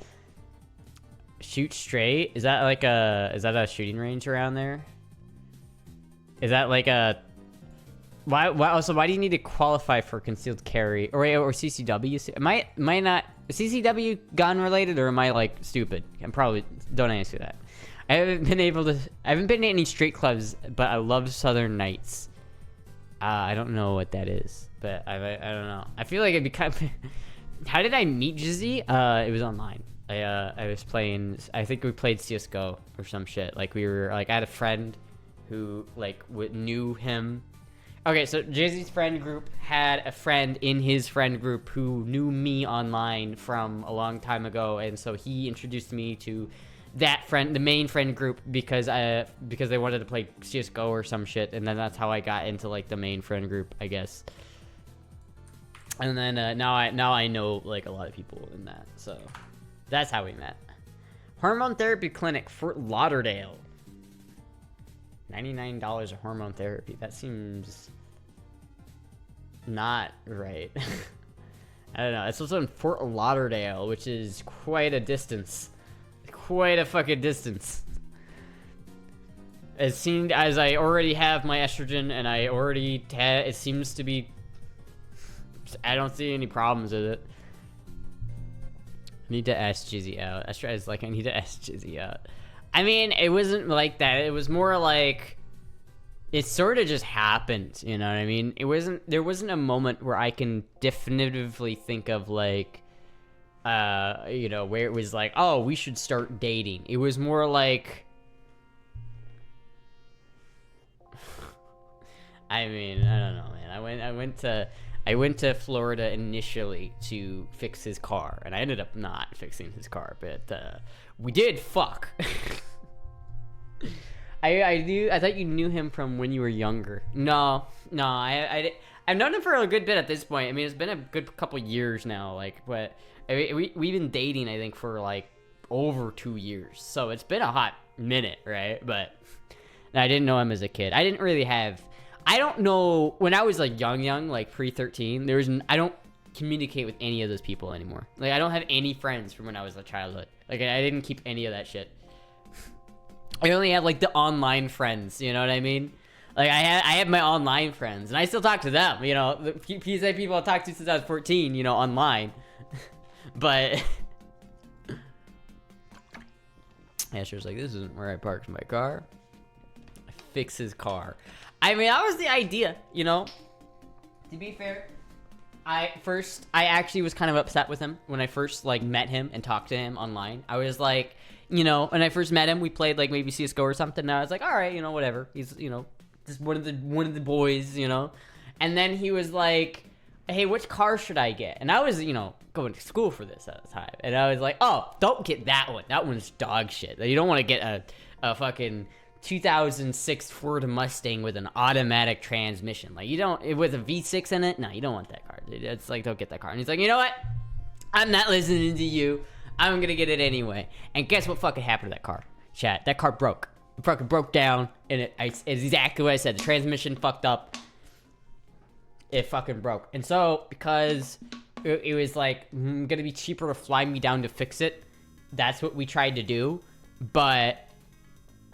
Shoot straight? Is that a shooting range around there? Is that like a Why do you need to qualify for concealed carry or CCW? Am I not CCW gun related, or am I like stupid? I'm probably, don't answer that. I haven't been in any straight clubs, but I love Southern Nights. I don't know what that is, but I don't know. I feel like it'd be kind of how did I meet Jizzy? It was online. I was playing, I think we played CSGO or some shit. Like we were like, I had a friend who like knew him. Okay, so Jizzy's friend group had a friend in his friend group who knew me online from a long time ago, and so he introduced me to that friend, the main friend group, because they wanted to play CSGO or some shit, and then that's how I got into like the main friend group, I guess. And then now I know like a lot of people in that, so that's how we met. Hormone therapy clinic, Fort Lauderdale. $99 of hormone therapy. That seems not right. I don't know. It's also in Fort Lauderdale, which is quite a distance. Quite a fucking distance. As seen as I already have my estrogen, and I already it seems to be. I don't see any problems with it. I need to ask Jizzy out. Astra is like, I need to ask Jizzy out. I mean, it wasn't like that. It was more like it sort of just happened, you know what I mean? There wasn't a moment where I can definitively think of like you know, where it was like, oh, we should start dating. It was more like I mean, I don't know, man. I went to Florida initially to fix his car, and I ended up not fixing his car, but we did fuck. I thought you knew him from when you were younger. No, I've known him for a good bit at this point. I mean, it's been a good couple years now, like, but we've been dating, I think, for like over 2 years, so it's been a hot minute, right? But I didn't know him as a kid. I didn't really have. I don't know, when I was like young, like pre-13, I don't communicate with any of those people anymore. Like, I don't have any friends from when I was a childhood. Like, I didn't keep any of that shit. I only have like the online friends, you know what I mean? Like, I have my online friends, and I still talk to them, you know, the PSA people I talked to since I was 14, you know, online. But Asher's like, this isn't where I parked my car. I fix his car. I mean, that was the idea, you know? To be fair, I actually was kind of upset with him when I first, like, met him and talked to him online. I was like, you know, when I first met him, we played, like, maybe CSGO or something, and I was like, all right, you know, whatever. He's, you know, just one of the boys, you know? And then he was like, hey, which car should I get? And I was, you know, going to school for this at the time. And I was like, oh, don't get that one. That one's dog shit. You don't want to get a fucking 2006 Ford Mustang with an automatic transmission. Like, you don't, with a V6 in it? No, you don't want that car, dude. It's like, don't get that car. And he's like, you know what? I'm not listening to you. I'm gonna get it anyway. And guess what fucking happened to that car? Chat, that car broke. It fucking broke down, and it's exactly what I said. The transmission fucked up. It fucking broke. And so, because it was like, gonna be cheaper to fly me down to fix it, that's what we tried to do. But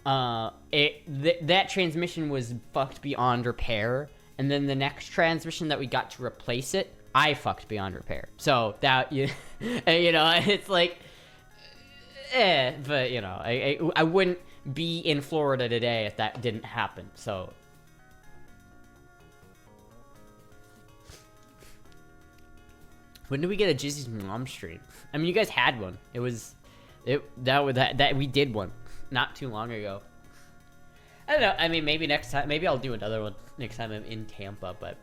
that transmission was fucked beyond repair, and then the next transmission that we got to replace it, I fucked beyond repair. So that you know, it's like, but you know, I wouldn't be in Florida today if that didn't happen. So when did we get a Jizzy's mom stream? I mean, you guys had one. That we did one not too long ago. I don't know. I mean, maybe next time. Maybe I'll do another one next time I'm in Tampa. But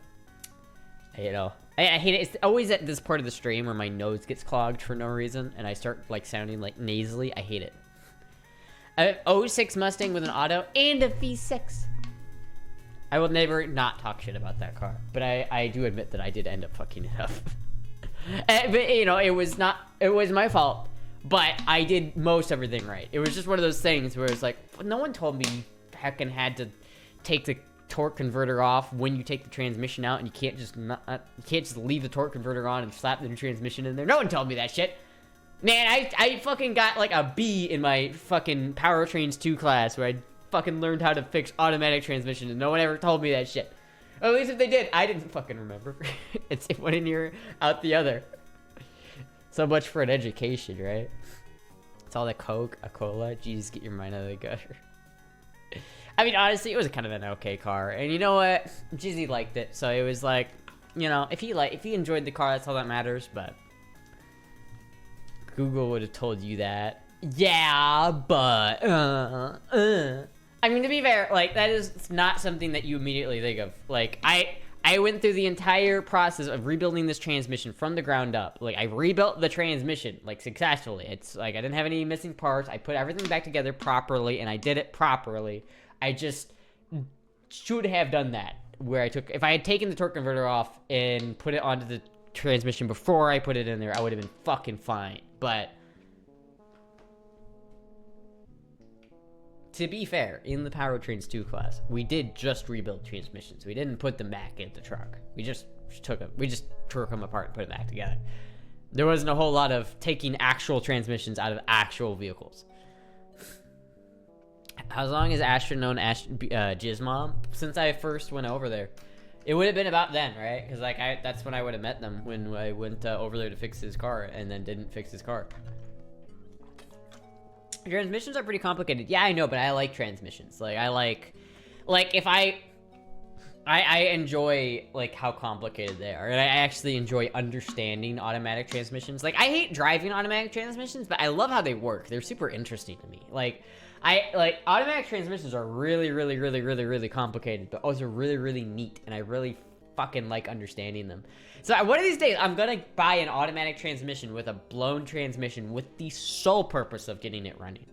you know, I hate it. It's always at this part of the stream where my nose gets clogged for no reason, and I start like sounding like nasally. I hate it. I have 06 Mustang with an auto and a V6. I will never not talk shit about that car, but I do admit that I did end up fucking it up. But you know, it was my fault. But I did most everything right. It was just one of those things where it's like, no one told me you heckin' had to take the torque converter off when you take the transmission out, and you can't just leave the torque converter on and slap the new transmission in there. No one told me that shit. Man, I fucking got like a B in my fucking Powertrains 2 class where I fucking learned how to fix automatic transmission, and no one ever told me that shit. Or at least if they did, I didn't fucking remember. It's one in ear, out the other. So much for an education, right? It's all the Coke, a cola. Jeez, get your mind out of the gutter. I mean, honestly, it was kind of an okay car. And you know what? Jizzy liked it. So it was like, you know, if he enjoyed the car, that's all that matters. But Google would have told you that. Yeah, but I mean, to be fair, like, that is not something that you immediately think of. Like, I went through the entire process of rebuilding this transmission from the ground up. Like, I rebuilt the transmission, like, successfully. It's like I didn't have any missing parts. I put everything back together properly, and I did it properly. I just should have done that, where if I had taken the torque converter off and put it onto the transmission before I put it in there, I would have been fucking fine. But to be fair, in the Powertrains 2 class, we did just rebuild transmissions. We didn't put them back in the truck. We just took them apart and put them back together. There wasn't a whole lot of taking actual transmissions out of actual vehicles. As long as Astra known Jizz Mom, since I first went over there, it would have been about then, right? Because like that's when I would have met them, when I went over there to fix his car and then didn't fix his car. Transmissions are pretty complicated. Yeah, I know, but I like transmissions. Like, if I enjoy, like, how complicated they are. And I actually enjoy understanding automatic transmissions. Like, I hate driving automatic transmissions, but I love how they work. They're super interesting to me. Like, automatic transmissions are really, really, really, really, really complicated, but also really, really neat. And I really fucking like understanding them. So one of these days, I'm gonna buy an automatic transmission with a blown transmission with the sole purpose of getting it running.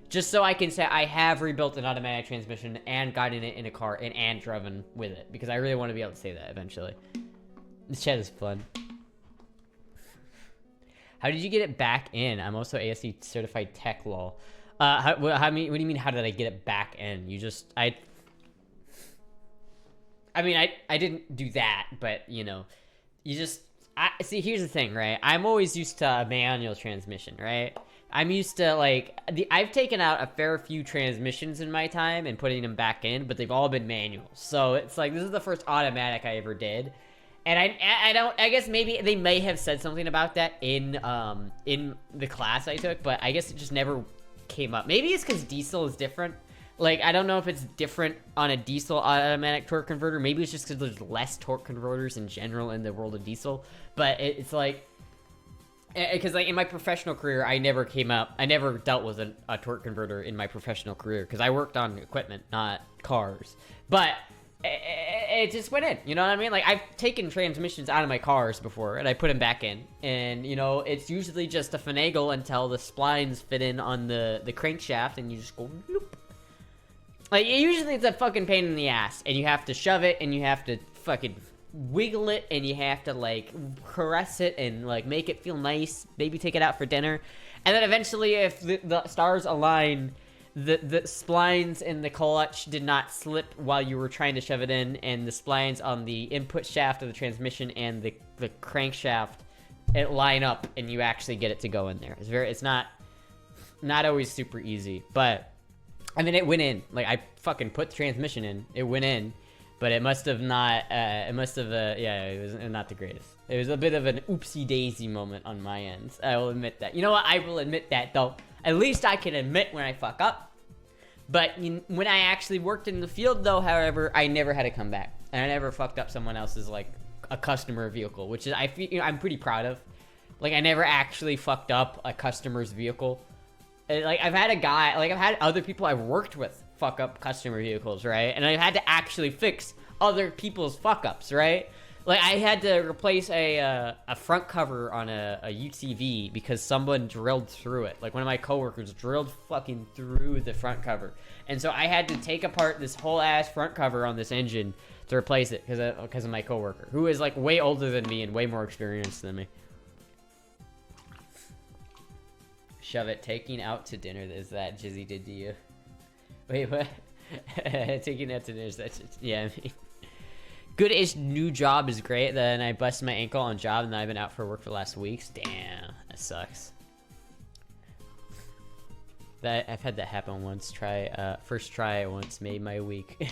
Just so I can say I have rebuilt an automatic transmission and gotten it in a car and driven with it. Because I really want to be able to say that eventually. This chat is fun. How did you get it back in? I'm also ASC certified tech lol. What do you mean how did I get it back in? I didn't do that, but you know, see, here's the thing, right? I'm always used to a manual transmission, right? I'm used to, like, I've taken out a fair few transmissions in my time and putting them back in, but they've all been manual. So it's like, this is the first automatic I ever did. And I guess maybe they may have said something about that in the class I took, but I guess it just never came up. Maybe it's because diesel is different. Like, I don't know if it's different on a diesel automatic torque converter. Maybe it's just because there's less torque converters in general in the world of diesel. But it's like, because like in my professional career, I never dealt with a torque converter in my professional career because I worked on equipment, not cars. But it just went in, you know what I mean? Like, I've taken transmissions out of my cars before and I put them back in, and you know, it's usually just a finagle until the splines fit in on the crankshaft, and you just go loop. Like, usually it's a fucking pain in the ass, and you have to shove it, and you have to fucking wiggle it, and you have to, like, caress it, and, like, make it feel nice, maybe take it out for dinner, and then eventually, if the stars align, the splines in the clutch did not slip while you were trying to shove it in, and the splines on the input shaft of the transmission and the crankshaft, it line up, and you actually get it to go in there. It's not always super easy, but I mean, it went in. Like, I fucking put the transmission in. It went in, but it must have not, yeah, it was not the greatest. It was a bit of an oopsie-daisy moment on my end. I will admit that. You know what? I will admit that, though. At least I can admit when I fuck up. But when I actually worked in the field, though, however, I never had to come back. And I never fucked up someone else's, like, a customer vehicle, which is, I feel, you know, I'm pretty proud of. Like, I never actually fucked up a customer's vehicle. Like, I've had other people I've worked with fuck up customer vehicles, right? And I've had to actually fix other people's fuck-ups, right? Like, I had to replace a front cover on a UTV because someone drilled through it. Like, one of my coworkers drilled fucking through the front cover. And so I had to take apart this whole ass front cover on this engine to replace it because of my coworker, who is, like, way older than me and way more experienced than me. Shove it. Taking out to dinner is that Jizzy did to you. Wait, what? Taking out to dinner is that... Yeah, I mean... Good-ish new job is great. Then I busted my ankle on job and then I've been out for work for the last weeks. Damn, that sucks. I've had that happen once. First try once made my week.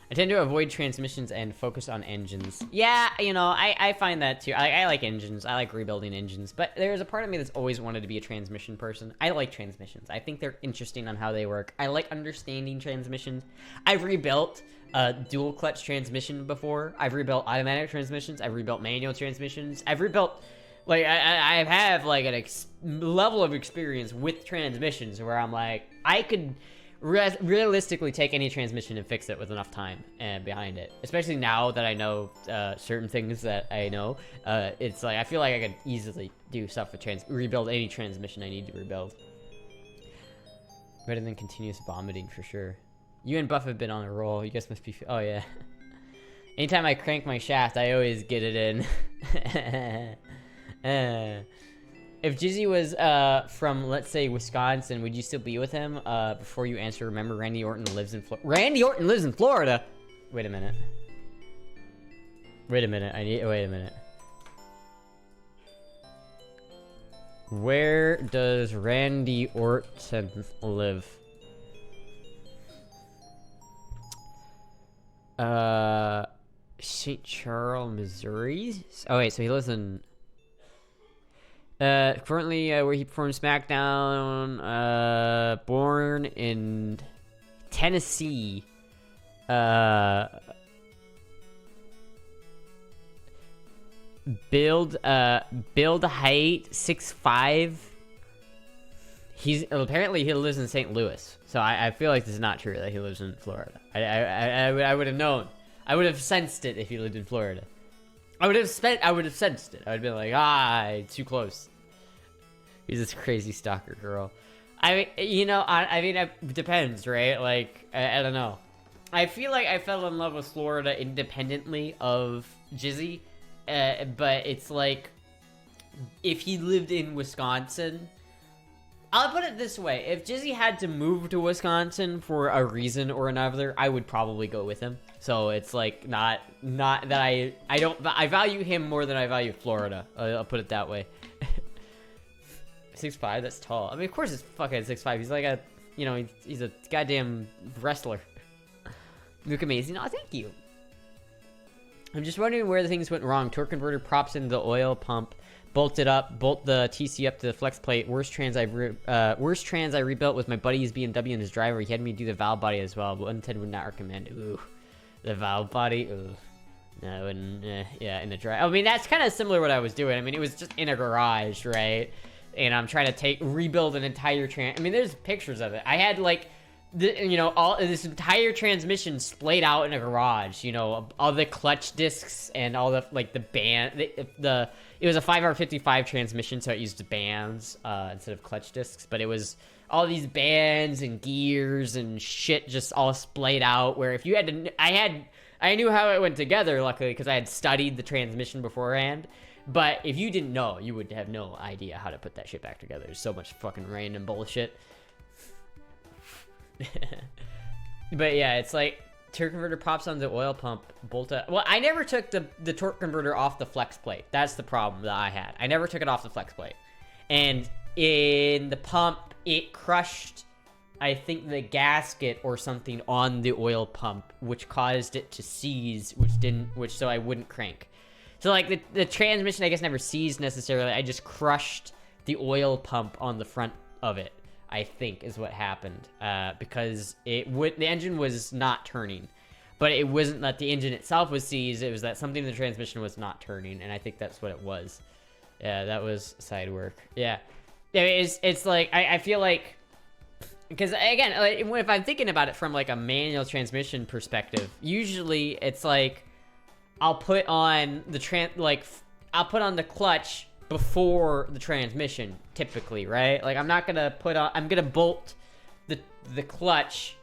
I tend to avoid transmissions and focus on engines. Yeah, you know, I find that too. I like engines. I like rebuilding engines. But there's a part of me that's always wanted to be a transmission person. I like transmissions. I think they're interesting on how they work. I like understanding transmissions. I've rebuilt a dual clutch transmission before. I've rebuilt automatic transmissions. I've rebuilt manual transmissions. I've rebuilt... Like, I have, like, level of experience with transmissions where I'm like, I could... realistically take any transmission and fix it with enough time behind it, especially now that I know certain things that I know. It's like I feel like I could easily do stuff with rebuild any transmission I need to rebuild. Better than continuous vomiting for sure. You and Buff have been on a roll. You guys must be. Oh yeah. Anytime I crank my shaft, I always get it in. If Jizzy was from, let's say, Wisconsin, would you still be with him? Before you answer, remember Randy Orton lives in Florida. Randy Orton lives in Florida? Wait a minute. Wait a minute. Where does Randy Orton live? St. Charles, Missouri? Oh, wait, so he lives in... Currently, where he performed SmackDown, born in Tennessee. Build height 6'5". Apparently he lives in St. Louis, so I feel like this is not true that he lives in Florida. I would have known. I would have sensed it if he lived in Florida. I would have sensed it. I would have been like, it's too close. He's this crazy stalker girl. I mean, it depends, right? Like, I don't know. I feel like I fell in love with Florida independently of Jizzy, but it's like, if he lived in Wisconsin, I'll put it this way: if Jizzy had to move to Wisconsin for a reason or another, I would probably go with him. So it's like not that I value him more than I value Florida. I'll put it that way. 6'5", that's tall. I mean, of course it's fucking 6'5". He's like he's a goddamn wrestler. Look amazing. Oh, thank you. I'm just wondering where the things went wrong. Torque converter props into the oil pump. Bolt the TC up to the flex plate. Worst trans I rebuilt was my buddy's BMW and his driver. He had me do the valve body as well, but 110 would not recommend. Ooh, the valve body. Ooh. No, I wouldn't. Yeah, in the drive. I mean, that's kind of similar to what I was doing. I mean, it was just in a garage, right? And I'm trying to rebuild an entire I mean, there's pictures of it. I had like, all this entire transmission splayed out in a garage. All the clutch discs and all the like the band. It was a 5R55 transmission, so it used bands instead of clutch discs. But it was all these bands and gears and shit just all splayed out. Where if you had to, I knew how it went together, luckily, because I had studied the transmission beforehand. But if you didn't know, you would have no idea how to put that shit back together. There's so much fucking random bullshit. But yeah, it's like torque converter pops on the oil pump, bolt up. Well, I never took the torque converter off the flex plate. That's the problem that I had. I never took it off the flex plate. And in the pump, it crushed, I think, the gasket or something on the oil pump, which caused it to seize, so I wouldn't crank. So like the transmission, I guess, never seized necessarily. I just crushed the oil pump on the front of it, I think, is what happened. Because the engine was not turning, but it wasn't that the engine itself was seized. It was that something in the transmission was not turning, and I think that's what it was. Yeah, that was side work. Yeah, it's like I feel like, because again, like, if I'm thinking about it from like a manual transmission perspective, usually it's like, I'll put on the clutch before the transmission, typically, right? Like, I'm gonna bolt the clutch.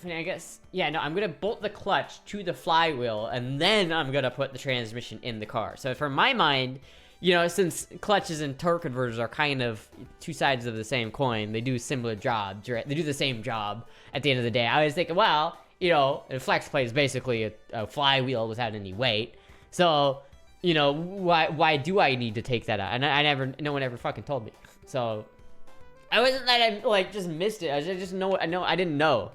I mean, I guess, yeah, no, I'm gonna bolt the clutch to the flywheel, and then I'm gonna put the transmission in the car. So for my mind, since clutches and torque converters are kind of two sides of the same coin, they do similar jobs, right? They do the same job at the end of the day. I was thinking, well, a flex plate is basically a flywheel without any weight. So, why do I need to take that out? And no one ever fucking told me. So, I wasn't that I, like, just missed it. I didn't know,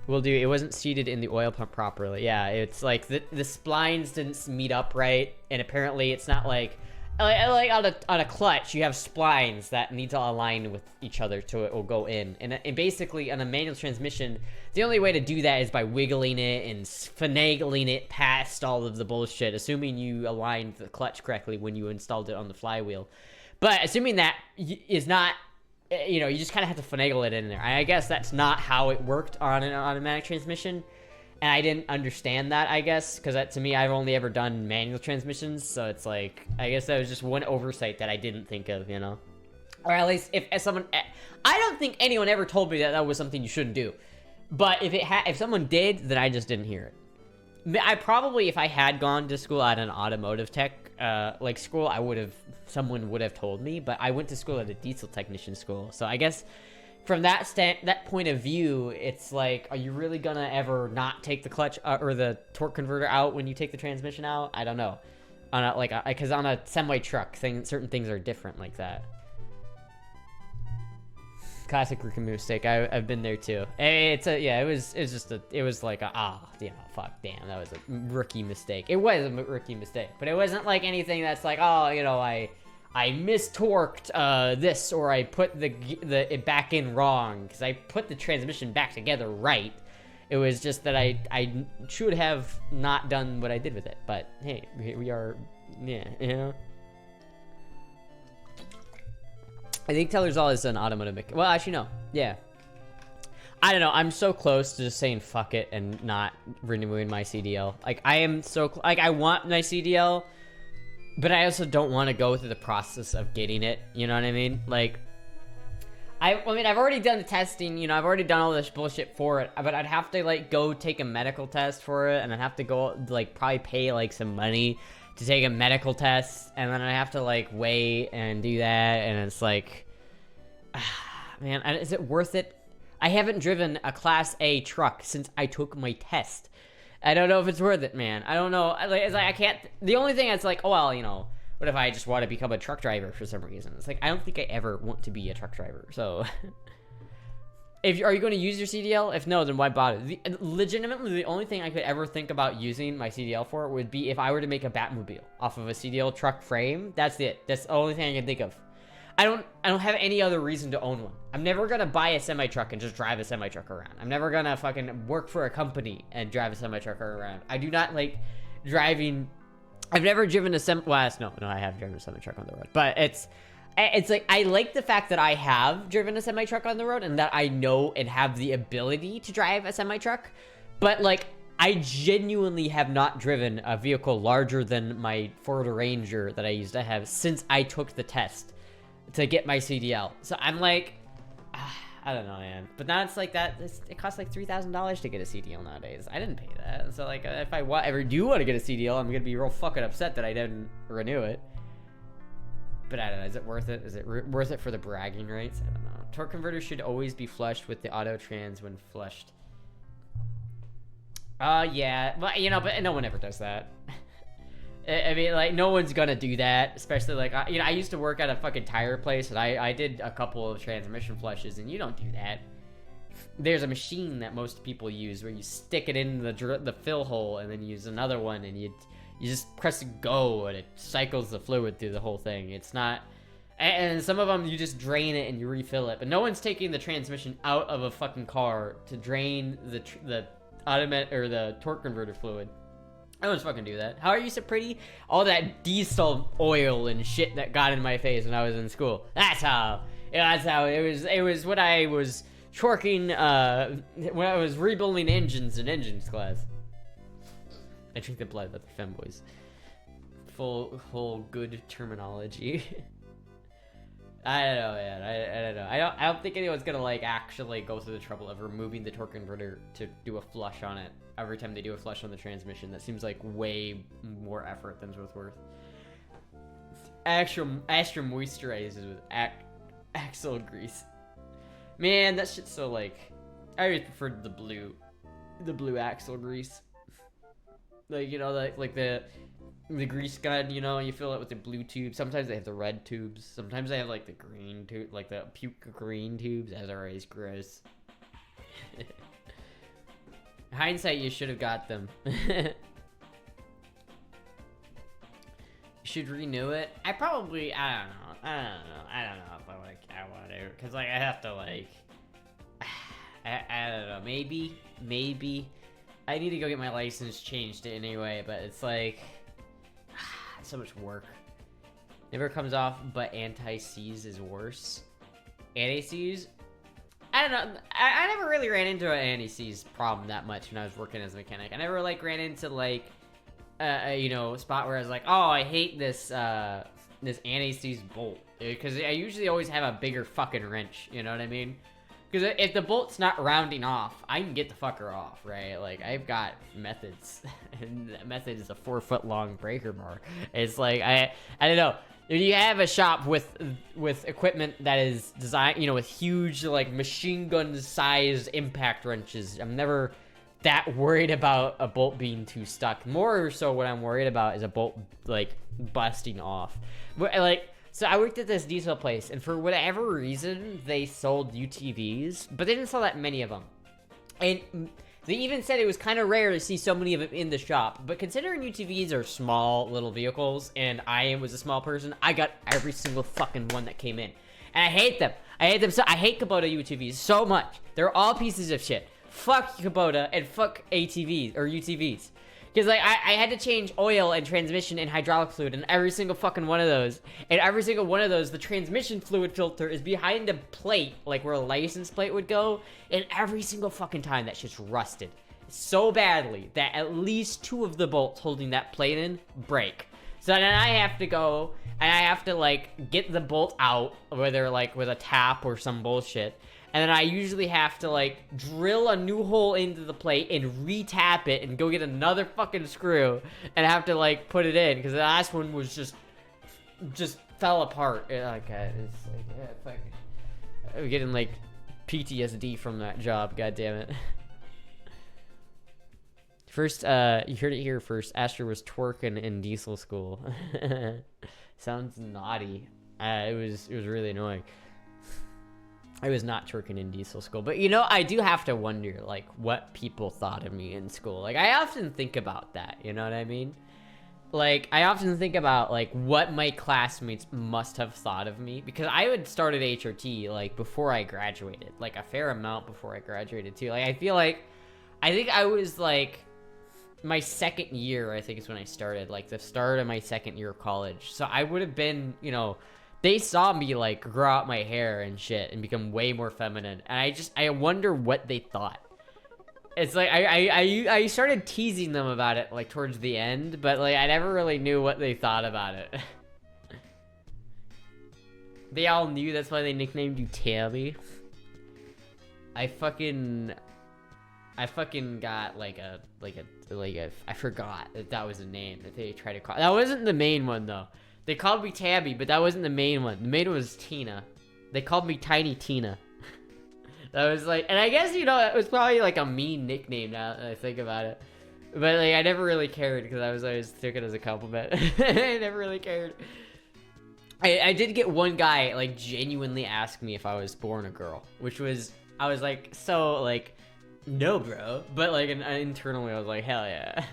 Will do. It wasn't seated in the oil pump properly. Yeah, it's like the splines didn't meet up right. And apparently it's not like on a clutch, you have splines that need to align with each other so it will go in. And basically, on a manual transmission, the only way to do that is by wiggling it and finagling it past all of the bullshit, assuming you aligned the clutch correctly when you installed it on the flywheel. But assuming that is not, you just kind of have to finagle it in there. I guess that's not how it worked on an automatic transmission. And I didn't understand that, I guess, because to me, I've only ever done manual transmissions. So it's like, I guess that was just one oversight that I didn't think of, Or at least if someone, I don't think anyone ever told me that was something you shouldn't do. But if someone did, then I just didn't hear it. I probably, if I had gone to school at an automotive tech school, someone would have told me. But I went to school at a diesel technician school, so I guess from that point of view, it's like, are you really gonna ever not take the clutch or the torque converter out when you take the transmission out? I don't know. Because on a semi truck, certain things are different like that. Classic rookie mistake. I've been there too. It was like fuck, damn, that was a rookie mistake. It was a rookie mistake, but it wasn't like anything that's like, I I mistorqued this, or I put it back in wrong, because I put the transmission back together right. It was just that I should have not done what I did with it. But hey, we are, yeah, you know. I think Tellerzal is an automotive mechanic. Well, actually, no. Yeah. I don't know. I'm so close to just saying fuck it and not renewing my CDL. Like, I am so... Like, I want my CDL, but I also don't want to go through the process of getting it. You know what I mean? Like, I mean, I've already done the testing. You know, I've already done all this bullshit for it. But I'd have to, like, go take a medical test for it. And I'd have to go, like, probably pay, like, some money to take a medical test. And then I have to, like, wait and do that. And it's like... man, is it worth it? I haven't driven a Class A truck since I took my test. I don't know if it's worth it, man. I don't know. It's like I can't... The only thing that's like, oh, well, you know, what if I just want to become a truck driver for some reason? It's like, I don't think I ever want to be a truck driver, so... Are you going to use your CDL? If no, then why bother? Legitimately, the only thing I could ever think about using my CDL for would be if I were to make a Batmobile off of a CDL truck frame. That's it. That's the only thing I can think of. I don't have any other reason to own one. I'm never gonna buy a semi-truck and just drive a semi-truck around. I'm never gonna fucking work for a company and drive a semi-truck around. I do not like driving. I've never driven a no, I have driven a semi-truck on the road. But it's like, I like the fact that I have driven a semi-truck on the road and that I know and have the ability to drive a semi-truck. But, like, I genuinely have not driven a vehicle larger than my Ford Ranger that I used to have since I took the test to get my CDL. So I'm like, I don't know, man. But now it's like that. It costs like $3,000 to get a CDL nowadays. I didn't pay that. So like, if I ever do want to get a CDL, I'm gonna be real fucking upset that I didn't renew it. But I don't know. Is it worth it? Is it worth it for the bragging rights? I don't know. Torque converter should always be flushed with the auto trans when flushed. Yeah. But you know, but no one ever does that. I mean, like, no one's gonna do that, especially, like, you know, I used to work at a fucking tire place, and I did a couple of transmission flushes, and you don't do that. There's a machine that most people use where you stick it in the fill hole, and then you use another one, and you just press go, and it cycles the fluid through the whole thing. It's not... And some of them, you just drain it and you refill it, but no one's taking the transmission out of a fucking car to drain the automatic, or the torque converter fluid. I don't fucking do that. How are you so pretty? All that diesel oil and shit that got in my face when I was in school. That's how it was. It was when I was torquing, when I was rebuilding engines in engines class. I drink the blood of the femboys. Full good terminology. I don't know, man. I don't know. I don't think anyone's gonna like actually go through the trouble of removing the torque converter to do a flush on it. Every time they do a flush on the transmission, that seems like way more effort than it's worth. Astra moisturizes with axle grease. Man, that shit's so like... I always preferred the blue axle grease. Like, you know, like the grease gun, you know, you fill it with the blue tube. Sometimes they have the red tubes. Sometimes they have like the green tube, like the puke green tubes. As always, gross. Hindsight, you should have got them. You should renew it. I don't know if I want to, because like I have to like, I don't know, maybe I need to go get my license changed anyway, but it's like so much work. Never comes off, but anti-seize is worse. Anti-seize? I don't know. I never really ran into an anti-seize problem that much when I was working as a mechanic. I never like ran into like you know, spot where I was like, oh, I hate this this anti-seize bolt, because I usually always have a bigger fucking wrench. You know what I mean? Because if the bolt's not rounding off, I can get the fucker off, right? Like, I've got methods, and that method is a 4-foot-long breaker bar. It's like, I don't know. If you have a shop with equipment that is designed, you know, with huge, like, machine gun-sized impact wrenches, I'm never that worried about a bolt being too stuck. More so what I'm worried about is a bolt, like, busting off. But, like... So I worked at this diesel place, and for whatever reason, they sold UTVs, but they didn't sell that many of them. And They even said it was kind of rare to see so many of them in the shop. But considering UTVs are small little vehicles, and I was a small person, I got every single fucking one that came in. And I hate them. I hate Kubota UTVs so much. They're all pieces of shit. Fuck Kubota and fuck ATVs or UTVs. Because like I had to change oil and transmission and hydraulic fluid in every single fucking one of those. And every single one of those, the transmission fluid filter is behind a plate, like where a license plate would go. And every single fucking time that shit's rusted so badly that at least 2 of the bolts holding that plate in break. So then I have to go and I have to like get the bolt out, whether like with a tap or some bullshit. And then I usually have to, like, drill a new hole into the plate and re-tap it and go get another fucking screw and have to, like, put it in. Because the last one was just fell apart. It's like, yeah, fuck. I'm getting, like, PTSD from that job, goddammit. First, you heard it here first. Astra was twerking in diesel school. Sounds naughty. It was really annoying. I was not twerking in diesel school, but you know, I do have to wonder, like, what people thought of me in school. Like, I often think about that, you know what I mean? Like, I often think about, like, what my classmates must have thought of me, because I would start at HRT, like, before I graduated, like, a fair amount before I graduated, too. Like, I think I was, like, my second year, I think is when I started, like, the start of my second year of college. So I would have been, you know, they saw me, like, grow out my hair and shit and become way more feminine. And I wonder what they thought. It's like, I started teasing them about it, like, towards the end. But, like, I never really knew what they thought about it. They all knew, that's why they nicknamed you Tabby. I fucking got, I forgot that was a name that they tried to call. That wasn't the main one, though. They called me Tabby, but that wasn't the main one. The main one was Tina. They called me Tiny Tina. That was like, and I guess, you know, it was probably like a mean nickname now that I think about it. But like, I never really cared because I was always took it as a compliment. I never really cared. I did get one guy like genuinely ask me if I was born a girl, which was, I was like, so like, no, bro. But like, internally, I was like, hell yeah.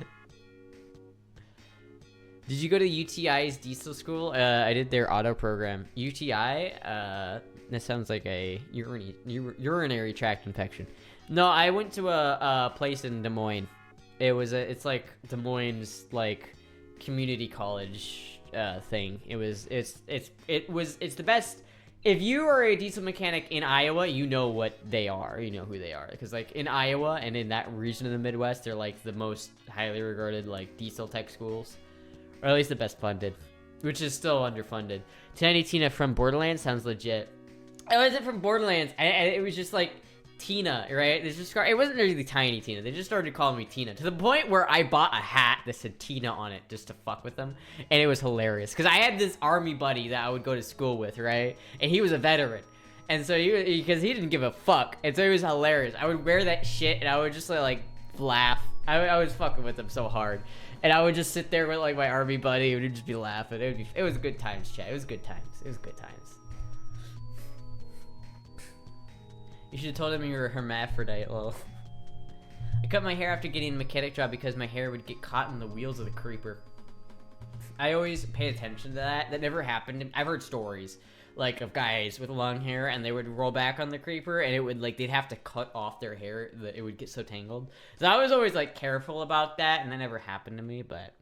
Did you go to UTI's diesel school? I did their auto program. UTI? That sounds like a urinary tract infection. No, I went to a place in Des Moines. It's like Des Moines, like, community college thing. It's the best. If you are a diesel mechanic in Iowa, you know what they are. You know who they are. Because, like, in Iowa and in that region of the Midwest, they're, like, the most highly regarded, like, diesel tech schools. Or at least the best funded, which is still underfunded. Tiny Tina from Borderlands sounds legit. It wasn't from Borderlands. It was just like Tina, right? It wasn't really Tiny Tina. They just started calling me Tina to the point where I bought a hat that said Tina on it just to fuck with them, and it was hilarious because I had this army buddy that I would go to school with, right? And he was a veteran, and so because he didn't give a fuck, and so it was hilarious. I would wear that shit, and I would just like laugh. I was fucking with him so hard. And I would just sit there with like my army buddy and we'd just be laughing. It was good times, chat. It was good times. You should have told him you were a hermaphrodite, lol. I cut my hair after getting a mechanic job because my hair would get caught in the wheels of the creeper. I always pay attention to that. That never happened. I've heard stories like of guys with long hair and they would roll back on the creeper and it would like they'd have to cut off their hair that it would get so tangled. So I was always like careful about that, and that never happened to me. But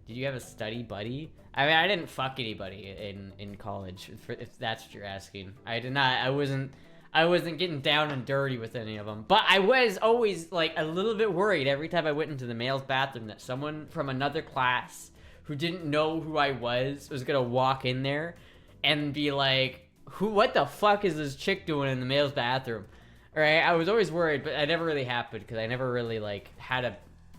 did you have a study buddy? I mean, I didn't fuck anybody in college, if that's what you're asking. I did not. I wasn't getting down and dirty with any of them. But I was always like a little bit worried every time I went into the male's bathroom that someone from another class who didn't know who I was gonna walk in there and be like, what the fuck is this chick doing in the male's bathroom? Alright, I was always worried, but it never really happened, because I never really, like,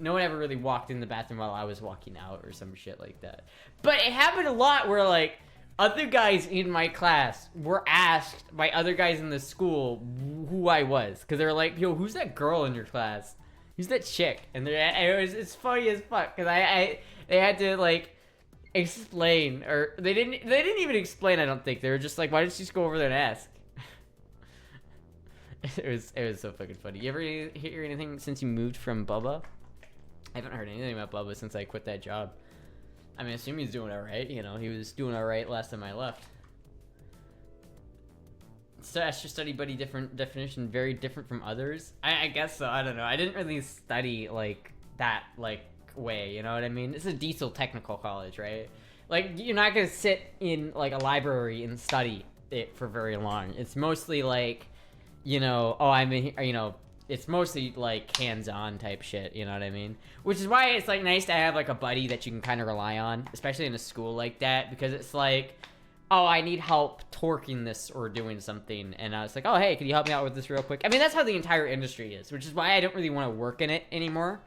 no one ever really walked in the bathroom while I was walking out, or some shit like that. But it happened a lot where, like, other guys in my class were asked by other guys in the school who I was, because they were like, yo, who's that girl in your class? Who's that chick? And it's funny as fuck, because they had to, like, explain, or they didn't even explain. I don't think they were just like, why didn't you just go over there and ask? It was so fucking funny. You ever hear anything since you moved from Bubba? I haven't heard anything about Bubba since I quit that job. I mean, I assume he's doing all right. You know, he was doing all right last time I left. So Astra study buddy definition very different from others. I guess so. I don't know. I didn't really study like that way. You know what I mean? It's a diesel technical college, right? Like you're not gonna sit in like a library and study it for very long. It's mostly like, you know, oh I'm in here, you know. It's mostly like hands-on type shit, you know what I mean? Which is why it's like nice to have like a buddy that you can kind of rely on, especially in a school like that, because it's like, oh, I need help torquing this or doing something, and I was like, oh, hey, can you help me out with this real quick? I mean, that's how the entire industry is, which is why I don't really want to work in it anymore.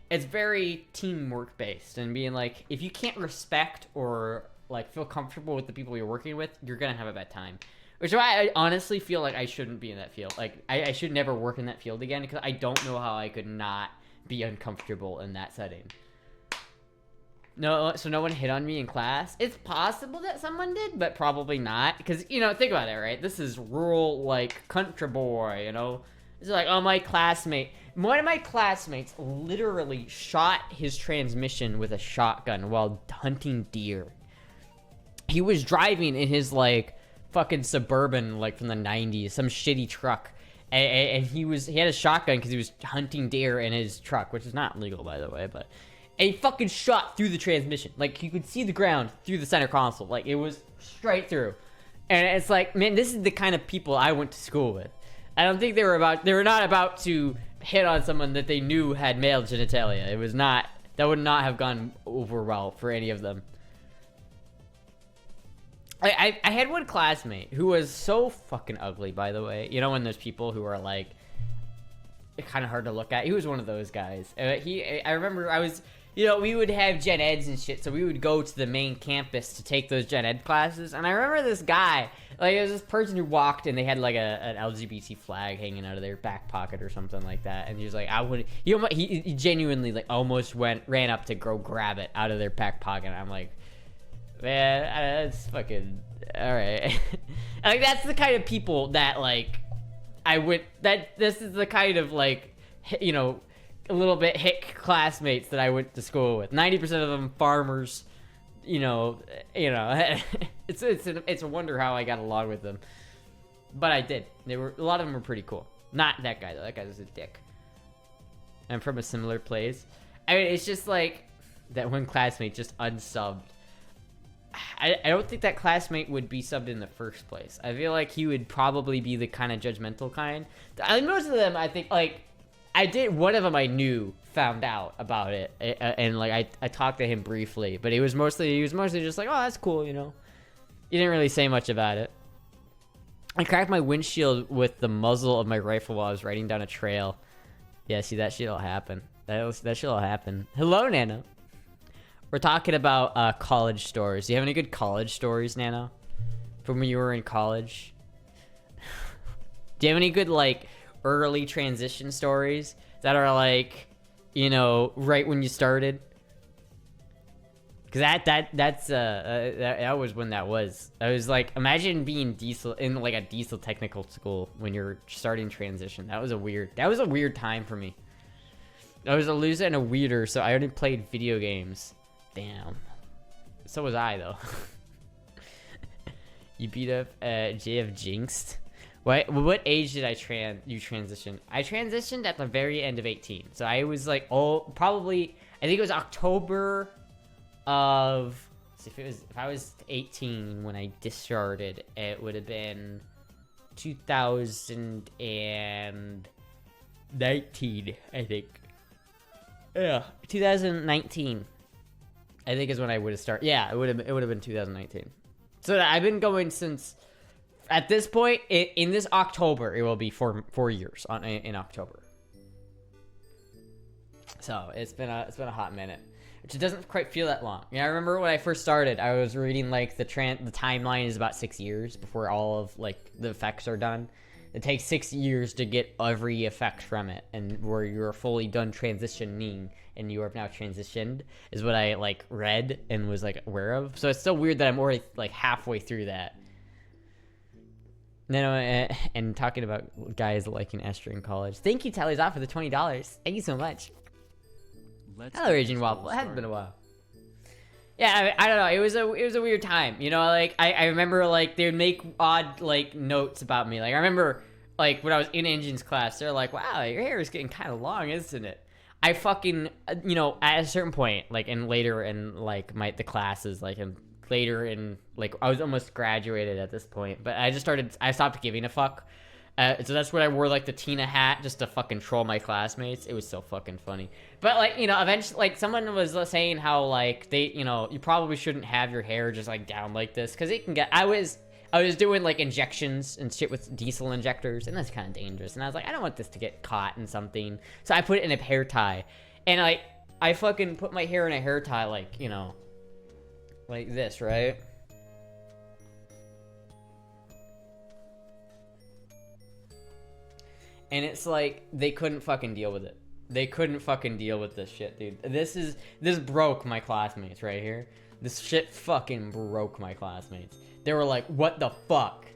It's very teamwork based, and being like, if you can't respect or like feel comfortable with the people you're working with, you're gonna have a bad time. Which is why I honestly feel like I shouldn't be in that field. Like, I should never work in that field again, because I don't know how I could not be uncomfortable in that setting. No, so no one hit on me in class? It's possible that someone did, but probably not. Because, you know, think about it, right? This is rural, like, country boy, you know? It's like, oh, my classmate. One of my classmates literally shot his transmission with a shotgun while hunting deer. He was driving in his, like, fucking Suburban, like, from the 90s, some shitty truck. And he had a shotgun because he was hunting deer in his truck, which is not legal, by the way, but... And he fucking shot through the transmission. Like, you could see the ground through the center console. Like, it was straight through. And it's like, man, this is the kind of people I went to school with. I don't think they were not about to hit on someone that they knew had male genitalia. It was not, that would not have gone over well for any of them. I had one classmate who was so fucking ugly, by the way. You know when there's people who are like, kind of hard to look at? He was one of those guys. I remember you know, we would have gen eds and shit, so we would go to the main campus to take those gen ed classes, and I remember this guy, like, it was this person who walked, and they had, like, an LGBT flag hanging out of their back pocket or something like that, and he was like, he genuinely, like, almost ran up to go grab it out of their back pocket, and I'm like, man, that's fucking, alright. Like, that's the kind of people that, like, this is the kind of, like, you know, a little bit hick classmates that I went to school with. 90% of them farmers, you know, it's a wonder how I got along with them. But I did. A lot of them were pretty cool. Not that guy though. That guy was a dick. I'm from a similar place. I mean, it's just like that one classmate just unsubbed. I don't think that classmate would be subbed in the first place. I feel like he would probably be the kind of judgmental kind. Most of them, I think, like, one of them I knew found out about it, and like I talked to him briefly, but he was mostly just like, oh, that's cool, you know. He didn't really say much about it. I cracked my windshield with the muzzle of my rifle while I was riding down a trail. Yeah, see, that shit'll happen. That shit'll happen. Hello, Nano. We're talking about college stories. Do you have any good college stories, Nano? From when you were in college? Do you have any good, like, early transition stories that are like, you know, right when you started? Because that was when that was. I was like, imagine being in like a diesel technical school when you're starting transition. That was a weird time for me. I was a loser and a weirder, so I only played video games. Damn. So was I though. You beat up JF Jinxed. What age did you transition? I transitioned at the very end of 18. So I was like, probably, I think it was October of, if I was 18 when I discharged, it would have been 2019, I think. Yeah, 2019. I think is when I would have started. Yeah, it would have been 2019. So I've been going since. At this point, in this October, it will be 4 years in October. So it's been a hot minute, which doesn't quite feel that long. I remember when I first started, I was reading like the timeline is about 6 years before all of like the effects are done. It takes 6 years to get every effect from it, and where you're fully done transitioning and you have now transitioned is what I like read and was like aware of. So it's still weird that I'm already like halfway through that. No, and talking about guys liking Astra in college. Thank you, Tally's off for the $20. Thank you so much. Hello, Raging Waffle. It hasn't been a while. Yeah, I don't know. It was a weird time. You know, like I remember like they would make odd like notes about me. Like I remember like when I was in engines class, they're like, "Wow, your hair is getting kind of long, isn't it?" I fucking you know, at a certain point, like and later in like the classes, like and later in like I was almost graduated at this point, but I stopped giving a fuck. So that's when I wore like the Tina hat just to fucking troll my classmates. It was so fucking funny. But like, you know, eventually like someone was saying how like they, you know, you probably shouldn't have your hair just like down like this because it can get. I was doing like injections and shit with diesel injectors, and that's kind of dangerous. And I was like, I don't want this to get caught in something, so I put it in a hair tie, and like I fucking put my hair in a hair tie, like, you know, like this, right? And it's like, they couldn't fucking deal with it. They couldn't fucking deal with this shit, dude. This broke my classmates right here. This shit fucking broke my classmates. They were like, what the fuck?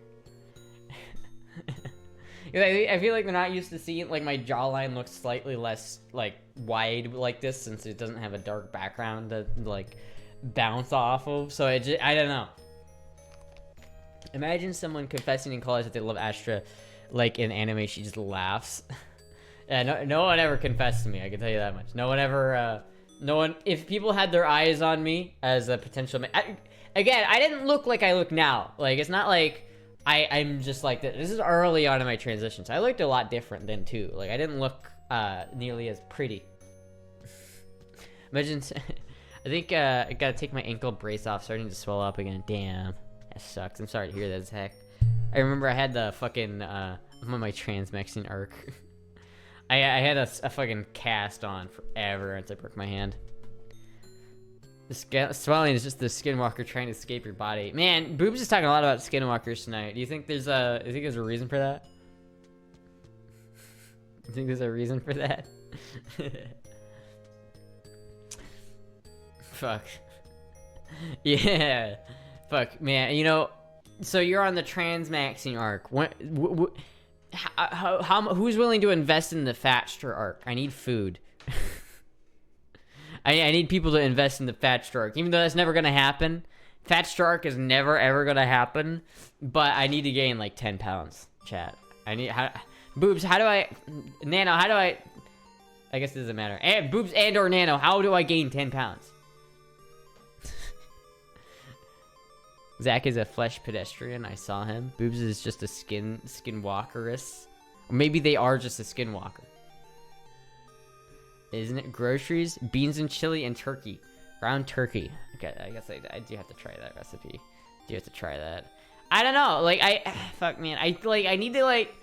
I feel like they're not used to seeing, like, my jawline looks slightly less, like, wide like this since it doesn't have a dark background to, like, bounce off of. So I don't know. Imagine someone confessing in college that they love Astra. Like in anime, she just laughs. Yeah, no one ever confessed to me. I can tell you that much. No one ever. No one. If people had their eyes on me as a potential, again, I didn't look like I look now. Like it's not like I'm just like this. This is early on in my transition, so I looked a lot different then too. Like I didn't look nearly as pretty. Imagine. I think I gotta take my ankle brace off. Starting to swell up again. Damn, that sucks. I'm sorry to hear that, Zach. I remember I had the fucking, I'm on my transmexing arc. I had a fucking cast on forever until I broke my hand. The swelling is just the skinwalker trying to escape your body. Man, Boobs is talking a lot about skinwalkers tonight. Do you think there's a reason for that? You think there's a reason for that? Fuck. Yeah. Fuck, man. You know, so you're on the transmaxing arc. Who's willing to invest in the Fatster arc? I need food. I need people to invest in the Fatster arc, even though that's never gonna happen. Fatster arc is never ever gonna happen. But I need to gain like 10 pounds. Chat. Boobs. How do I? Nano. How do I? I guess it doesn't matter. And Boobs and or Nano. How do I gain 10 pounds? Zach is a flesh pedestrian. I saw him. Boobs is just a skinwalkeress. Or maybe they are just a skinwalker. Isn't it groceries, beans and chili, and turkey? Ground turkey. Okay, I guess I do have to try that recipe. Do have to try that. I don't know. Like fuck man. I need to like.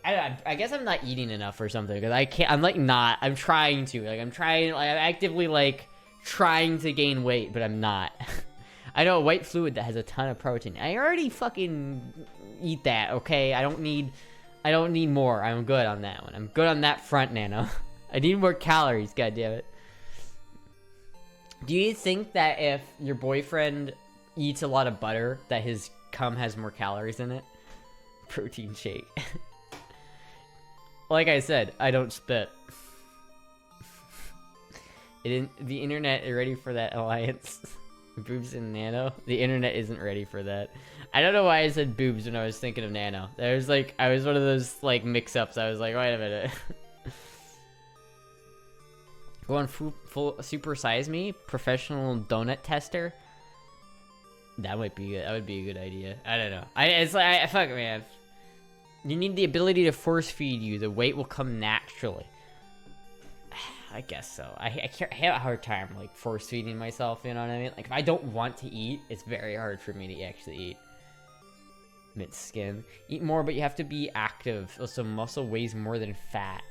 I guess I'm not eating enough or something because I can't. I'm like not. I'm trying to. Like I'm trying. Like I'm actively like trying to gain weight, but I'm not. I know a white fluid that has a ton of protein. I already fucking eat that, okay? I don't need more. I'm good on that one. I'm good on that front, Nano. I need more calories, goddammit. Do you think that if your boyfriend eats a lot of butter, that his cum has more calories in it? Protein shake. Like I said, I don't spit. The internet is ready for that alliance. Boobs and Nano. The internet isn't ready for that. I don't know why I said boobs when I was thinking of Nano. There was like, I was one of those like mix-ups. I was like, wait a minute. Go on full super size me, professional donut tester. That might be good. That would be a good idea. I don't know. It's like fuck man. You need the ability to force feed you. The weight will come naturally. I guess so. I have a hard time like force feeding myself, you know what I mean? Like if I don't want to eat, it's very hard for me to actually eat. Mint skin. Eat more, but you have to be active. Also, muscle weighs more than fat.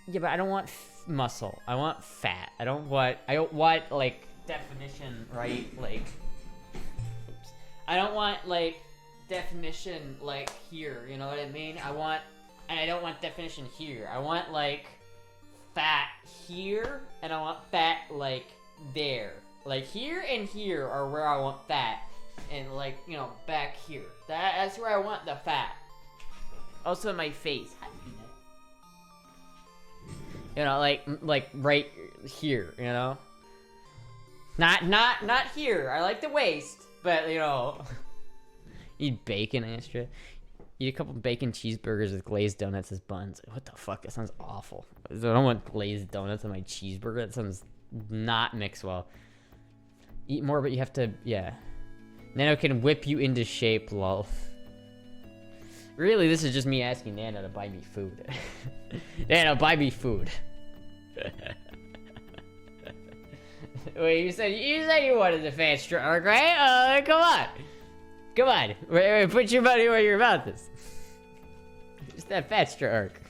Yeah, but I don't want muscle. I want fat. I don't want like definition, right? Like, oops. I don't want like definition like here. You know what I mean? And I don't want definition here. I want like fat here, and I want fat like there. Like here and here are where I want fat. and like, you know, back here. That's where I want the fat. Also in my face. You know, like right here, you know? Not here. I like the waist, but you know. Eat bacon, Astra. Eat a couple bacon cheeseburgers with glazed donuts as buns. What the fuck? That sounds awful. I don't want glazed donuts on my cheeseburger. That sounds not mixed well. Eat more, but you have to, yeah. Nano can whip you into shape, lol. Really, this is just me asking Nano to buy me food. Nano, buy me food. Wait, you said you wanted the fast arc, right? Come on. Come on. Wait, put your money where your mouth is. Just that fat arc.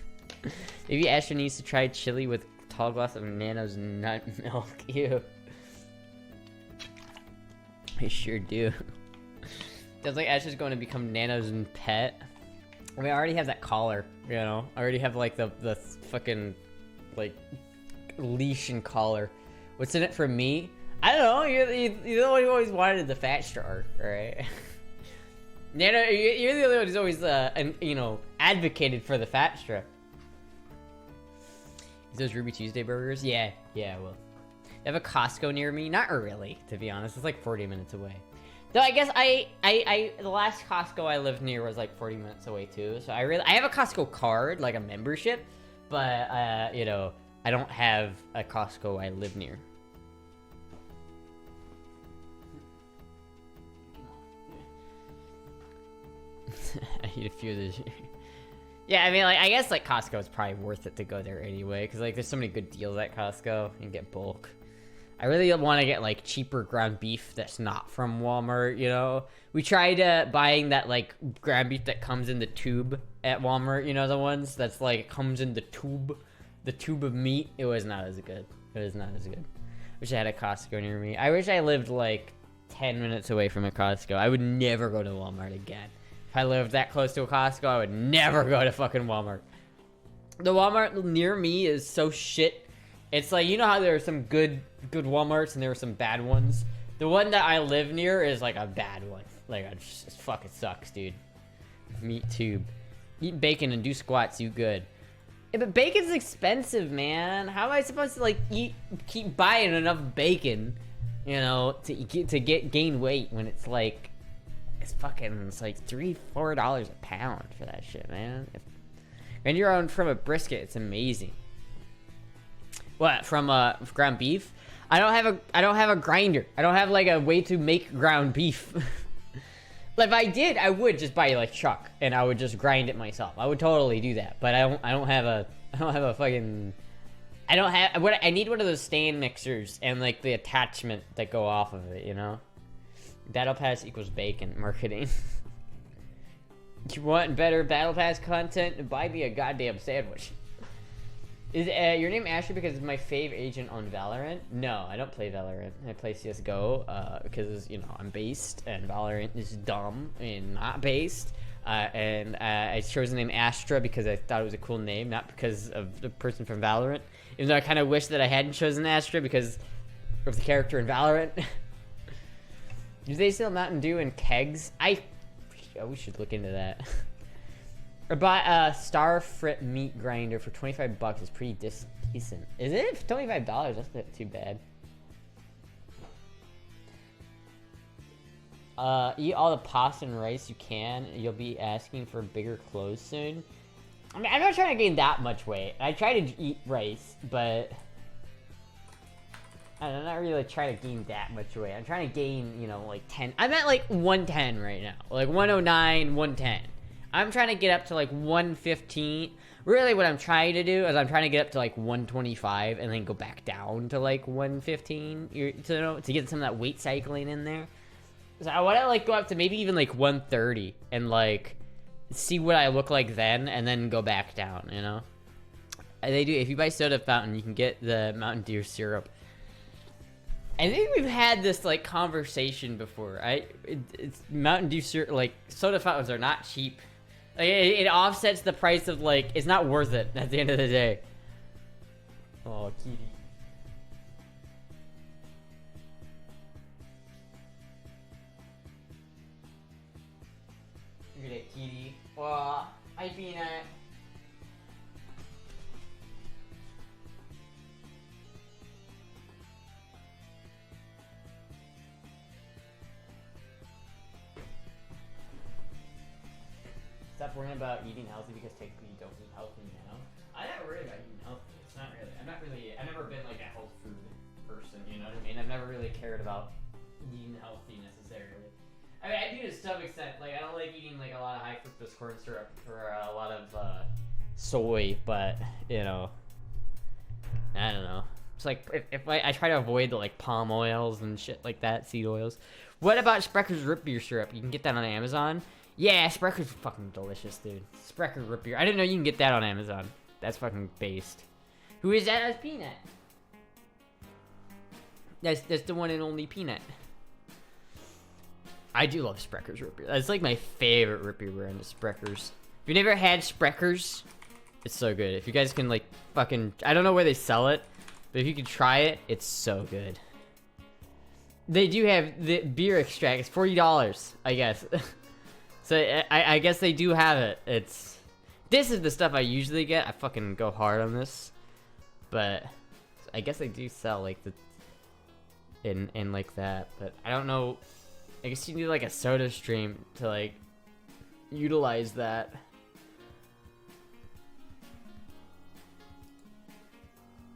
Maybe Astra needs to try chili with a tall glass of Nano's nut milk. Ew. I sure do. Sounds like Astra's going to become Nano's pet. I mean, I already have that collar, you know? I already have, like, the fucking, like, leash and collar. What's in it for me? I don't know. You're the one who always wanted the fat arc, right? Nano, you're the only one who's always, you know, advocated for the fat strip. Is those Ruby Tuesday burgers? Yeah, well. They have a Costco near me? Not really, to be honest. It's like 40 minutes away. Though I guess the last Costco I lived near was like 40 minutes away too. So I have a Costco card, like a membership, but, you know, I don't have a Costco I live near. I eat a few of these. Yeah, I mean, like, I guess, like, Costco is probably worth it to go there anyway, because, like, there's so many good deals at Costco. You can get bulk. I really want to get, like, cheaper ground beef that's not from Walmart, you know? We tried buying that, like, ground beef that comes in the tube at Walmart, you know, the ones that's, like, comes in the tube of meat. It was not as good. It was not as good. Wish I had a Costco near me. I wish I lived, like, 10 minutes away from a Costco. I would never go to Walmart again. If I lived that close to a Costco, I would never go to fucking Walmart. The Walmart near me is so shit. It's like, you know how there are some good Walmarts and there are some bad ones? The one that I live near is like a bad one. Like, it just fucking sucks, dude. Meat tube. Eat bacon and do squats, you good. Yeah, but bacon's expensive, man. How am I supposed to, like, keep buying enough bacon, you know, to gain weight when it's like... It's like $3-4 a pound for that shit, man. And you're on from a brisket, it's amazing. What, from ground beef? I don't have a grinder. I don't have like a way to make ground beef. Like, if I did, I would just buy like chuck and I would just grind it myself. I would totally do that. But I don't have a fucking I need one of those stand mixers and like the attachment that go off of it, you know? Battle Pass equals bacon marketing. You want better Battle Pass content? Buy me a goddamn sandwich. Is your name Astra because it's my fave agent on Valorant? No, I don't play Valorant. I play CSGO because, you know, I'm based and Valorant is dumb and not based. And I chose the name Astra because I thought it was a cool name, not because of the person from Valorant. Even though I kind of wish that I hadn't chosen Astra because of the character in Valorant. Do they sell Mountain Dew in kegs? We should look into that. Or buy a Star Frit meat grinder for $25 is pretty decent. Is it? $25? That's not too bad. Eat all the pasta and rice you can. You'll be asking for bigger clothes soon. I mean, I'm not trying to gain that much weight. I try to eat rice, but... I'm not really trying to gain that much weight. I'm trying to gain, you know, like 10. I'm at like 110 right now. Like 109, 110. I'm trying to get up to like 115. Really what I'm trying to do is I'm trying to get up to like 125 and then go back down to like 115 to get some of that weight cycling in there. So I want to like go up to maybe even like 130 and like see what I look like then and then go back down, you know? They do. If you buy soda fountain, you can get the Mountain Dew syrup. I think we've had this like conversation before. It's Mountain Dew syrup, like soda fountains are not cheap. Like, it offsets the price of like it's not worth it at the end of the day. Oh, kitty. Hi, Peanut. Stop worrying about eating healthy because technically you don't eat healthy now. I never worry about eating healthy. It's not really. I've never been like a health food person. You know what I mean? I've never really cared about eating healthy necessarily. I mean, I do to some extent. Like, I don't like eating like a lot of high fructose corn syrup or a lot of soy, but you know, I don't know. It's like if I try to avoid the like palm oils and shit like that, seed oils. What about Sprecker's root beer syrup? You can get that on Amazon. Yeah, Sprecker's fucking delicious, dude. Sprecher root beer. I didn't know you can get that on Amazon. That's fucking based. Who is that as Peanut? That's the one and only Peanut. I do love Sprecker's root beer. That's like my favorite root beer brand is Sprecker's. If you never had Sprecker's, it's so good. If you guys can like fucking, I don't know where they sell it, but if you can try it, it's so good. They do have the beer extract. It's $40, I guess. So I guess they do have it. This is the stuff I usually get. I fucking go hard on this, but I guess they do sell like the in like that. But I don't know. I guess you need like a soda stream to like utilize that.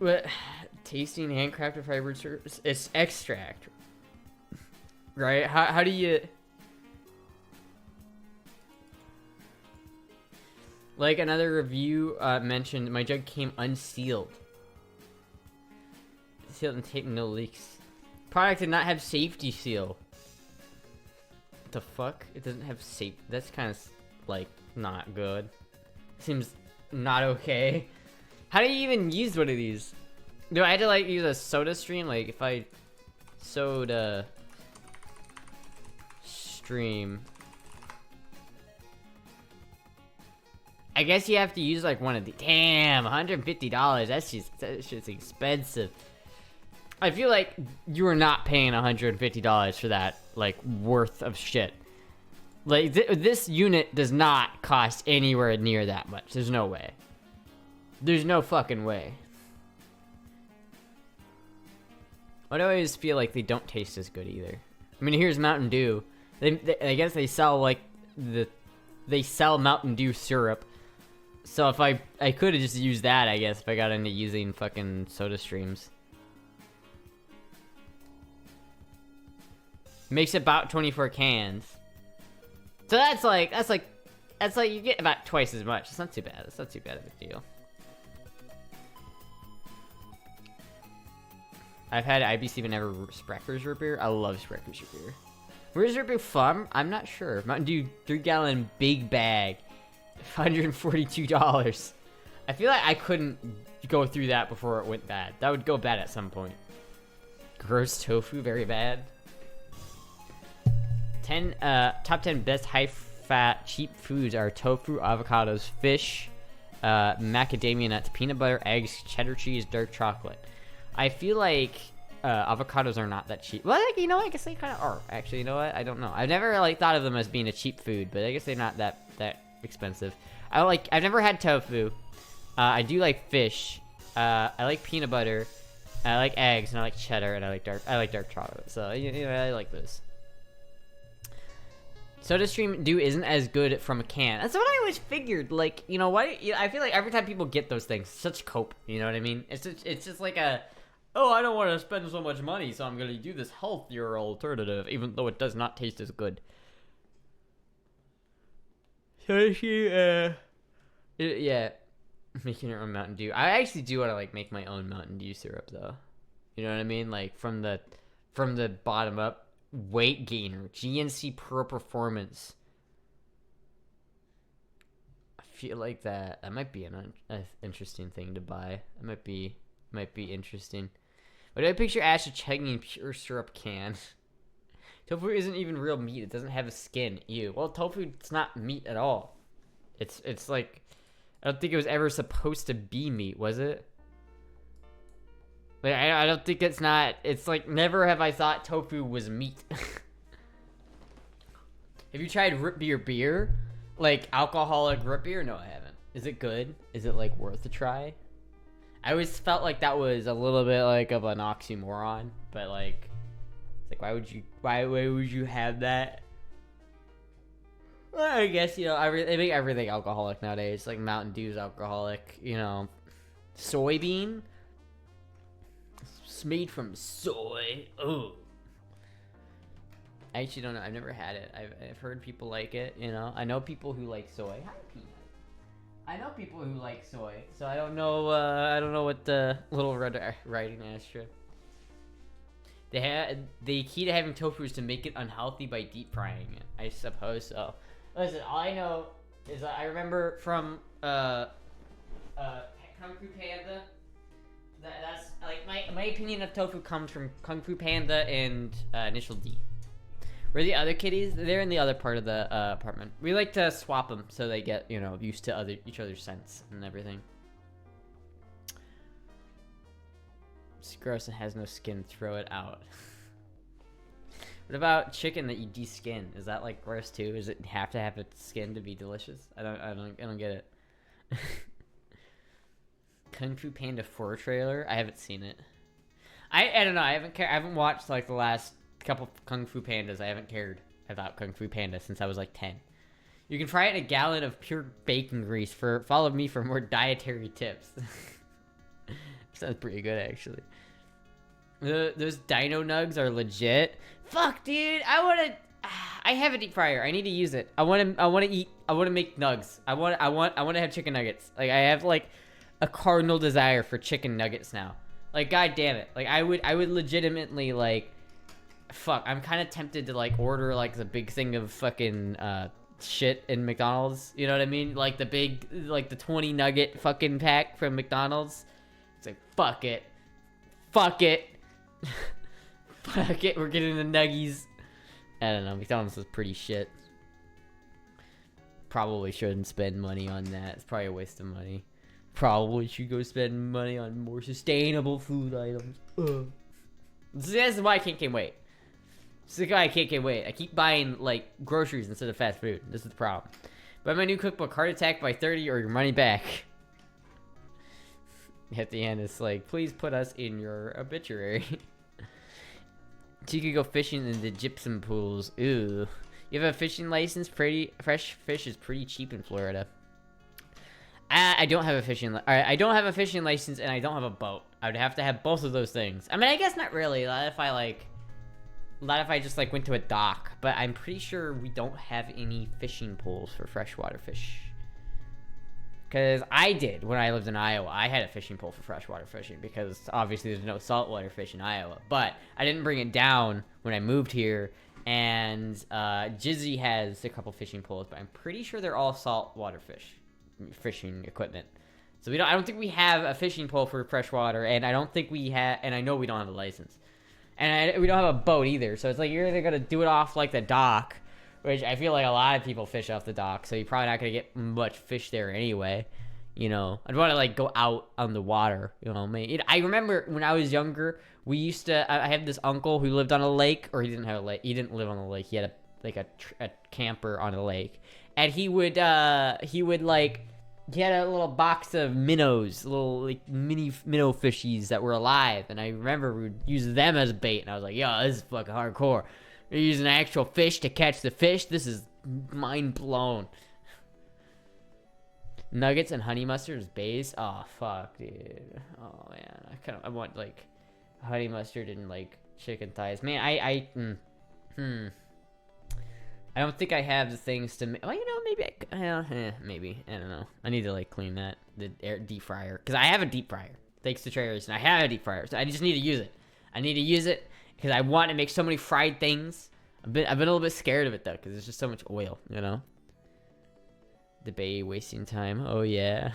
But tasting handcrafted fiber syrups, it's extract, right? How do you? Like another review mentioned, my jug came unsealed. Sealed and taped, no leaks. Product did not have safety seal. What the fuck? It doesn't have safe. That's kind of like not good. Seems not okay. How do you even use one of these? Do I have to like use a soda stream? Like if I soda stream. I guess you have to use like one of the. Damn, $150. That's just expensive. I feel like you are not paying $150 for that like worth of shit. Like this unit does not cost anywhere near that much. There's no way. There's no fucking way. I always feel like they don't taste as good either. I mean, here's Mountain Dew. I guess they sell like they sell Mountain Dew syrup. So if I could have just used that, I guess, if I got into using fucking soda streams. Makes about 24 cans. So that's like you get about twice as much. It's not too bad. It's not too bad of a deal. I've had IBC but never Sprecker's root beer. I love Sprecker's root beer. Where's root beer from? I'm not sure. Mountain Dew 3-gallon big bag. $142. I feel like I couldn't go through that before it went bad. That would go bad at some point. Gross tofu, very bad. Top 10 best high-fat cheap foods are tofu, avocados, fish, macadamia nuts, peanut butter, eggs, cheddar cheese, dark chocolate. I feel like avocados are not that cheap. Well, like, you know, I guess they kind of are. Actually, you know what? I don't know. I've never like thought of them as being a cheap food, but I guess they're not that expensive. I've never had tofu. I do like fish. I like peanut butter. I like eggs, and I like cheddar, and I like dark chocolate. So you know, I like those. SodaStream Dew isn't as good from a can. That's what I always figured. Like, you know, why? I feel like every time people get those things, such cope. You know what I mean? It's just like a, oh, I don't want to spend so much money, so I'm gonna do this healthier alternative, even though it does not taste as good. Yeah, making your own Mountain Dew. I actually do want to like make my own Mountain Dew syrup, though. You know what I mean? Like from the bottom up. Weight gainer, GNC Pro Performance. I feel like that might be an interesting thing to buy. It might be interesting. But I picture Astra chugging pure syrup can. Tofu isn't even real meat. It doesn't have a skin. Ew. Well, tofu, it's not meat at all. It's like, I don't think it was ever supposed to be meat, was it? Like, I don't think it's not. It's like, never have I thought tofu was meat. Have you tried root beer beer? like alcoholic root beer? No, I haven't. Is it good? Is it like worth a try? I always felt like that was a little bit like of an oxymoron, but like, it's like why would you have that? Well, I guess they make everything alcoholic nowadays. Like Mountain Dew's alcoholic, soybean. It's made from soy. Oh. I actually don't know. I've never had it. I've heard people like it. I know people who like soy. Hi, Peanut. I know people who like soy, so I don't know. I don't know what the little red writing Astra. The key to having tofu is to make it unhealthy by deep frying it. I suppose so. Listen, all I know is I remember from Kung Fu Panda. That's like my opinion of tofu comes from Kung Fu Panda and Initial D. Where the other kitties? They're in the other part of the apartment. We like to swap them so they get used to each other's scents and everything. It's gross and has no skin. Throw it out. What about chicken that you deskin? Is that like gross too? Does it have to have its skin to be delicious? I don't get it. Kung Fu Panda 4 trailer. I haven't seen it. I don't know. I haven't watched like the last couple Kung Fu Pandas. I haven't cared about Kung Fu Panda since I was like 10. You can fry it in a gallon of pure bacon grease. Follow me for more dietary tips. Sounds pretty good actually. Those dino nugs are legit. Fuck, dude. I have a deep fryer. I need to use it. I want to make nugs. I want to have chicken nuggets. Like I have like a cardinal desire for chicken nuggets now. Like god damn it. Like I would legitimately like fuck, I'm kind of tempted to like order like the big thing of fucking shit in McDonald's. You know what I mean? Like the big like the 20 nugget fucking pack from McDonald's. It's like fuck it. Fuck it. Fuck it, we're getting the nuggies. I don't know, McDonald's is pretty shit. Probably shouldn't spend money on that. It's probably a waste of money. Probably should go spend money on more sustainable food items. See, that's why I can't wait. This is why I can't wait. I keep buying like groceries instead of fast food. This is the problem. Buy my new cookbook, Heart Attack by 30 or your money back. At the end, it's like, please put us in your obituary. So you could go fishing in the gypsum pools. Ooh. You have a fishing license? Fresh fish is pretty cheap in Florida. I don't have a fishing I don't have a fishing license and I don't have a boat. I would have to have both of those things. I mean, I guess not really. Not if I just like went to a dock, but I'm pretty sure we don't have any fishing pools for freshwater fish. Because I did when I lived in Iowa. I had a fishing pole for freshwater fishing because obviously there's no saltwater fish in Iowa. But I didn't bring it down when I moved here. And Jizzy has a couple fishing poles, but I'm pretty sure they're all saltwater fishing equipment. So I don't think we have a fishing pole for freshwater, and I don't think we have, and I know we don't have a license. And we don't have a boat either. So it's like you're either gonna do it off like the dock, which I feel like a lot of people fish off the dock, so you're probably not going to get much fish there anyway. I'd want to, like, go out on the water, I remember when I was younger, we used to, I had this uncle who lived on a lake, or he didn't have a lake, he didn't live on a lake, he had a camper on a lake, and he had a little box of minnows, little, like, mini minnow fishies that were alive, and I remember we would use them as bait, and I was like, yo, this is fucking hardcore. You're using actual fish to catch the fish? This is mind blown. Nuggets and honey mustard is base? Oh, fuck, dude. Oh, man. I want, like, honey mustard and, like, chicken thighs. Man, I don't think I have the things to make. Well, maybe. I don't know. I need to, like, clean that. The deep fryer. Because I have a deep fryer. Thanks to Trailers. And I have a deep fryer. So I just need to use it. Because I want to make so many fried things. I've been a little bit scared of it, though, because there's just so much oil, Debate wasting time. Oh, yeah.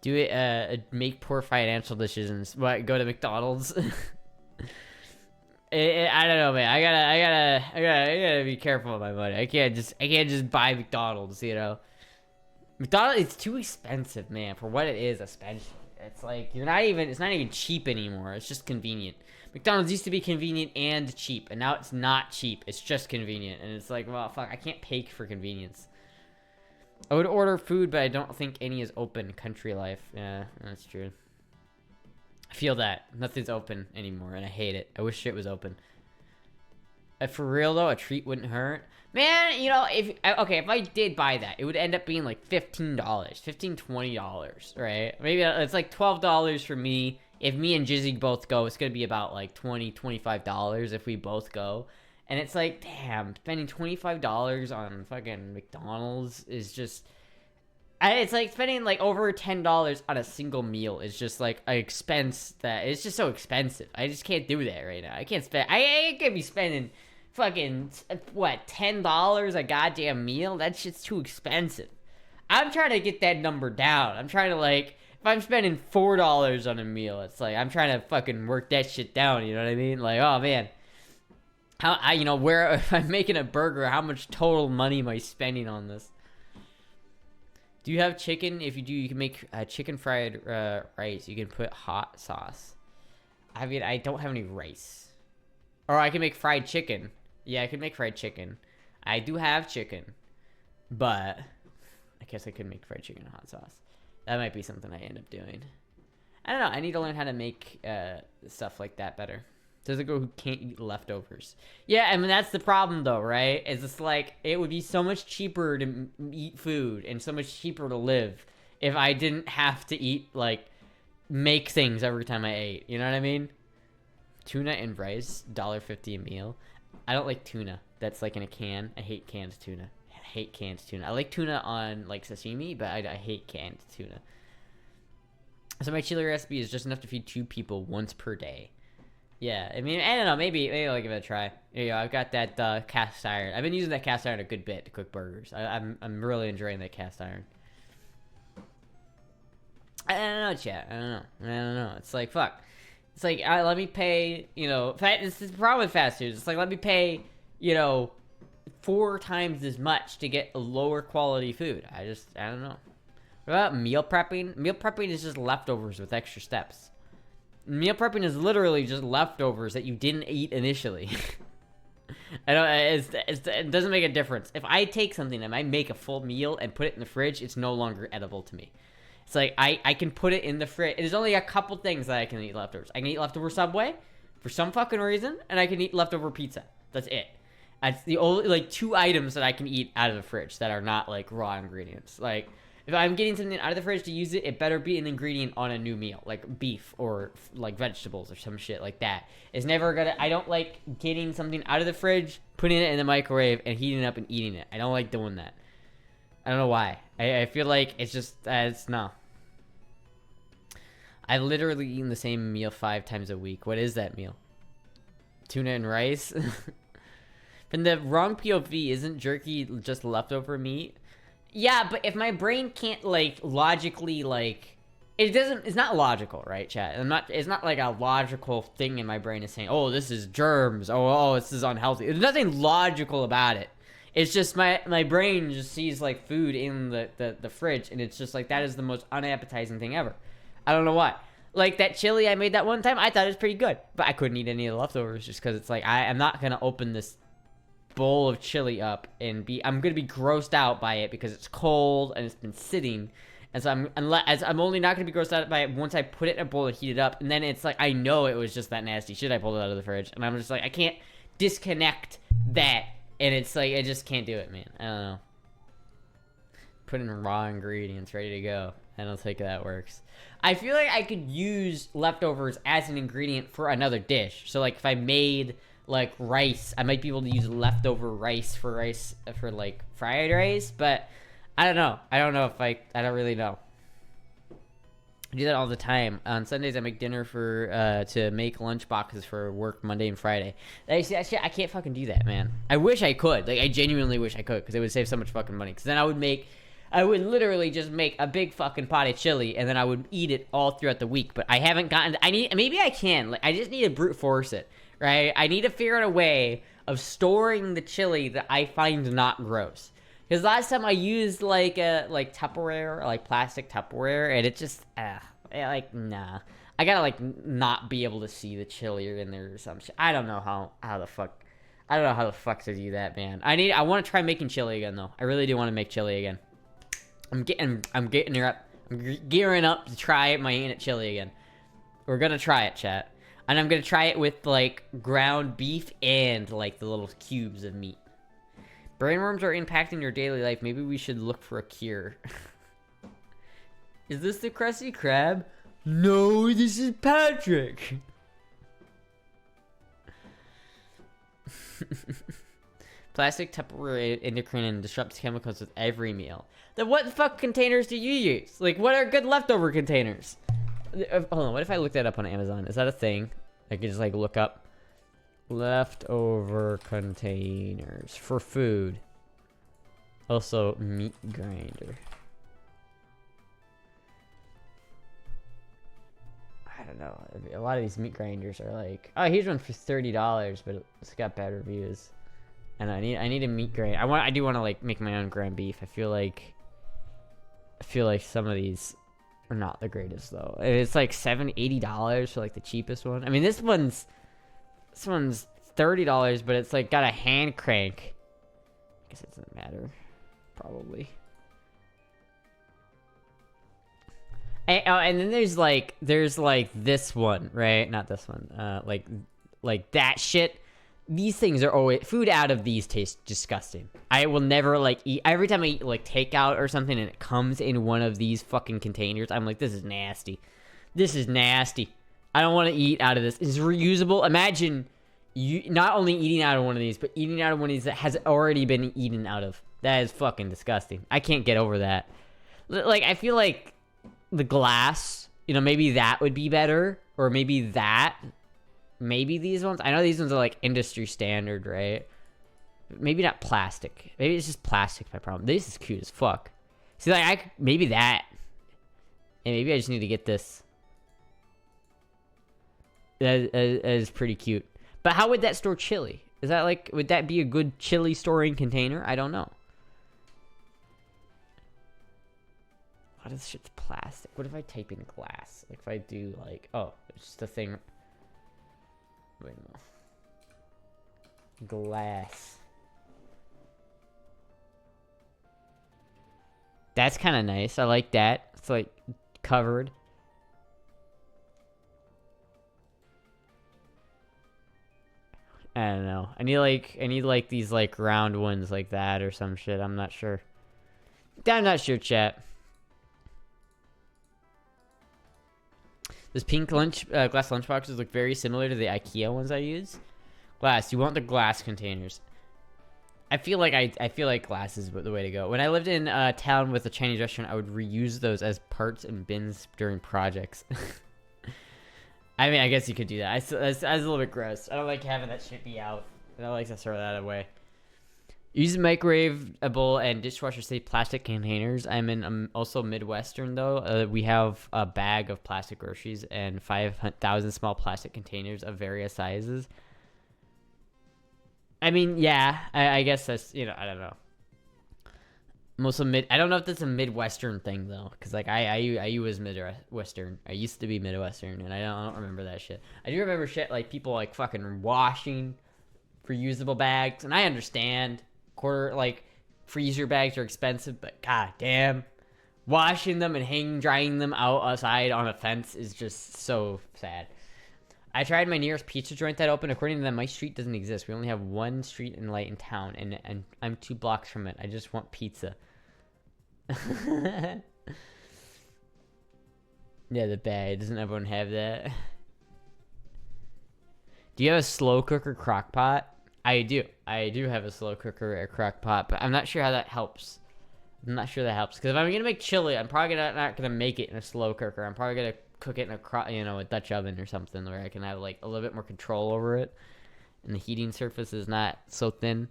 Do it, make poor financial decisions. What, go to McDonald's? I don't know, man. I gotta be careful with my money. I can't just buy McDonald's, McDonald's, it's too expensive, man, for what it is, it's like it's not even cheap anymore. It's just convenient. McDonald's used to be convenient and cheap, and now it's not cheap. It's just convenient, and it's like, well, fuck, I can't pay for convenience. I would order food, but I don't think any is open. Country life. Yeah, that's true. I feel that. Nothing's open anymore, and I hate it. I wish shit was open. For real, though, a treat wouldn't hurt. Man, you know, if I did buy that, it would end up being like $15. $20, right? Maybe it's like $12 for me. If me and Jizzy both go, it's going to be about like $25 if we both go. And it's like, damn, spending $25 on fucking McDonald's is just... It's like spending like over $10 on a single meal is just like an expense that... It's just so expensive. I just can't do that right now. I can't spend... I can't be spending fucking, what, $10 a goddamn meal? That shit's too expensive. I'm trying to get that number down. I'm trying to like... If I'm spending $4 on a meal, it's like, I'm trying to fucking work that shit down, you know what I mean? Like, oh man... if I'm making a burger, how much total money am I spending on this? Do you have chicken? If you do, you can make chicken fried rice. You can put hot sauce. I mean, I don't have any rice. Or I can make fried chicken. Yeah, I can make fried chicken. I do have chicken. But I guess I could make fried chicken and hot sauce. That might be something I end up doing. I don't know. I need to learn how to make stuff like that better. There's a girl who can't eat leftovers. Yeah, I mean, that's the problem, though, right? It's just like, it would be so much cheaper to eat food and so much cheaper to live if I didn't have to eat, like, make things every time I ate. You know what I mean? Tuna and rice, $1.50 a meal. I don't like tuna. That's, like, in a can. I hate canned tuna. I like tuna on, like, sashimi, but I hate canned tuna. So my chili recipe is just enough to feed 2 people once per day. Yeah, I mean, I don't know, maybe I'll give it a try. Here you go, I've got that cast iron. I've been using that cast iron a good bit to cook burgers. I'm really enjoying that cast iron. I don't know, chat. I don't know. It's like, fuck. It's like, let me pay, you know, this is the problem with fast food. It's like, let me pay, you know, 4 times as much to get a lower quality food. I don't know. What about meal prepping? Meal prepping is just leftovers with extra steps. Meal prepping is literally just leftovers that you didn't eat initially. It doesn't make a difference. If I take something and I make a full meal and put it in the fridge, it's no longer edible to me. It's like, I can put it in the fridge. There's only a couple things that I can eat leftovers. I can eat leftover Subway for some fucking reason, and I can eat leftover pizza. That's it. That's the only, like, 2 items that I can eat out of the fridge that are not, like, raw ingredients. Like, if I'm getting something out of the fridge to use it, it better be an ingredient on a new meal, like beef or like vegetables or some shit like that. It's never gonna. I don't like getting something out of the fridge, putting it in the microwave, and heating it up and eating it. I don't like doing that. I don't know why. I feel like it's just it's no. I've literally eaten the same meal 5 times a week. What is that meal? Tuna and rice. From the wrong POV, isn't jerky just leftover meat? Yeah, but if my brain can't, like, logically, like... It's not logical, right, chat? It's not like a logical thing in my brain is saying, oh, this is germs. Oh, this is unhealthy. There's nothing logical about it. It's just my brain just sees, like, food in the fridge, and it's just, like, that is the most unappetizing thing ever. I don't know why. Like, that chili I made that one time, I thought it was pretty good. But I couldn't eat any of the leftovers just because it's like, I'm not going to open this bowl of chili up and I'm gonna be grossed out by it because it's cold and it's been sitting, and so I'm only not gonna be grossed out by it once I put it in a bowl and heat it up, and then it's like I know it was just that nasty shit I pulled it out of the fridge, and I'm just like I can't disconnect that, and it's like I just can't do it, man. I don't know. Put in raw ingredients ready to go. I don't think that works. I feel like I could use leftovers as an ingredient for another dish. So like if I made like rice, I might be able to use leftover rice for like fried rice, but I don't know. I don't really know. I do that all the time. On Sundays, I make dinner to make lunch boxes for work Monday and Friday. That shit, I can't fucking do that, man. I wish I could. Like, I genuinely wish I could, because it would save so much fucking money. Because then I would literally just make a big fucking pot of chili, and then I would eat it all throughout the week. But I haven't gotten. Maybe I can. Like, I just need to brute force it. Right? I need to figure out a way of storing the chili that I find not gross. Because last time I used like Tupperware, or like plastic Tupperware, and it just, like, nah. I gotta, like, not be able to see the chili in there or some shit. I don't know how the fuck... I don't know how the fuck to do that, man. I want to try making chili again, though. I really do want to make chili again. I'm gearing up to try my Ain't It chili again. We're gonna try it, chat. And I'm gonna try it with, like, ground beef and, like, the little cubes of meat. Brainworms are impacting your daily life. Maybe we should look for a cure. Is this the Krusty Krab? No, this is Patrick. Plastic, Tupperware, endocrine, and disrupts chemicals with every meal. Then what the fuck containers do you use? Like, what are good leftover containers? Hold on, what if I look that up on Amazon? Is that a thing? I could just, like, look up leftover containers for food. Also, meat grinder. I don't know. A lot of these meat grinders are like, oh, here's one for $30, but it's got bad reviews. And I need a meat grinder. I do want to, like, make my own ground beef. I feel like some of these are not the greatest though. And it's like $80 for, like, the cheapest one. I mean, this one's $30, but it's, like, got a hand crank. I guess it doesn't matter, probably. And then there's like this one, right? Not this one. Like that shit. These things are always, food out of these tastes disgusting. I will never, like, eat. Every time I eat, like, takeout or something and it comes in one of these fucking containers, I'm like, this is nasty. This is nasty. I don't want to eat out of this. It's reusable. Imagine you not only eating out of one of these, but eating out of one of these that has already been eaten out of. That is fucking disgusting. I can't get over that. Like, I feel like the glass, you know, maybe that would be better. Or maybe that. Maybe these ones. I know these ones are, like, industry standard, right? Maybe not plastic. Maybe it's just plastic, my problem. This is cute as fuck. See, like, maybe that. And maybe I just need to get this. That is pretty cute. But how would that store chili? Is that, like, would that be a good chili storing container? I don't know. What if this shit's plastic? What if I type in glass? Like, if I do, like, oh, it's just a thing. Wait, no. Glass. That's kind of nice. I like that. It's, like, covered. I don't know. I need like these, like, round ones like that or some shit. I'm not sure. I'm not sure, chat. Those pink glass lunchboxes look very similar to the IKEA ones I use. Glass. You want the glass containers. I feel like glass is the way to go. When I lived in a town with a Chinese restaurant, I would reuse those as parts and bins during projects. I mean, I guess you could do that. That's a little bit gross. I don't like having that shit be out. I don't like to throw that away. Use microwavable and dishwasher safe plastic containers. I'm also Midwestern though. We have a bag of plastic groceries and 5,000 small plastic containers of various sizes. I mean, yeah, I guess that's, you know, I don't know. I'm also I don't know if that's a Midwestern thing though, because like I was Midwestern. I used to be Midwestern, and I don't remember that shit. I do remember shit like people like fucking washing reusable bags, and I understand. Freezer bags are expensive, but god damn, washing them and drying them outside on a fence is just so sad. I tried my nearest pizza joint that opened. According to them, my street doesn't exist. We only have one street and light in town, and I'm 2 blocks from it. I just want pizza. Yeah, the bag. Doesn't everyone have that? Do you have a slow cooker crock pot? I do. I do have a slow cooker or crock pot, but I'm not sure how that helps. I'm not sure that helps, because if I'm gonna make chili, I'm probably not gonna make it in a slow cooker. I'm probably gonna cook it in a Dutch oven or something where I can have like a little bit more control over it, and the heating surface is not so thin.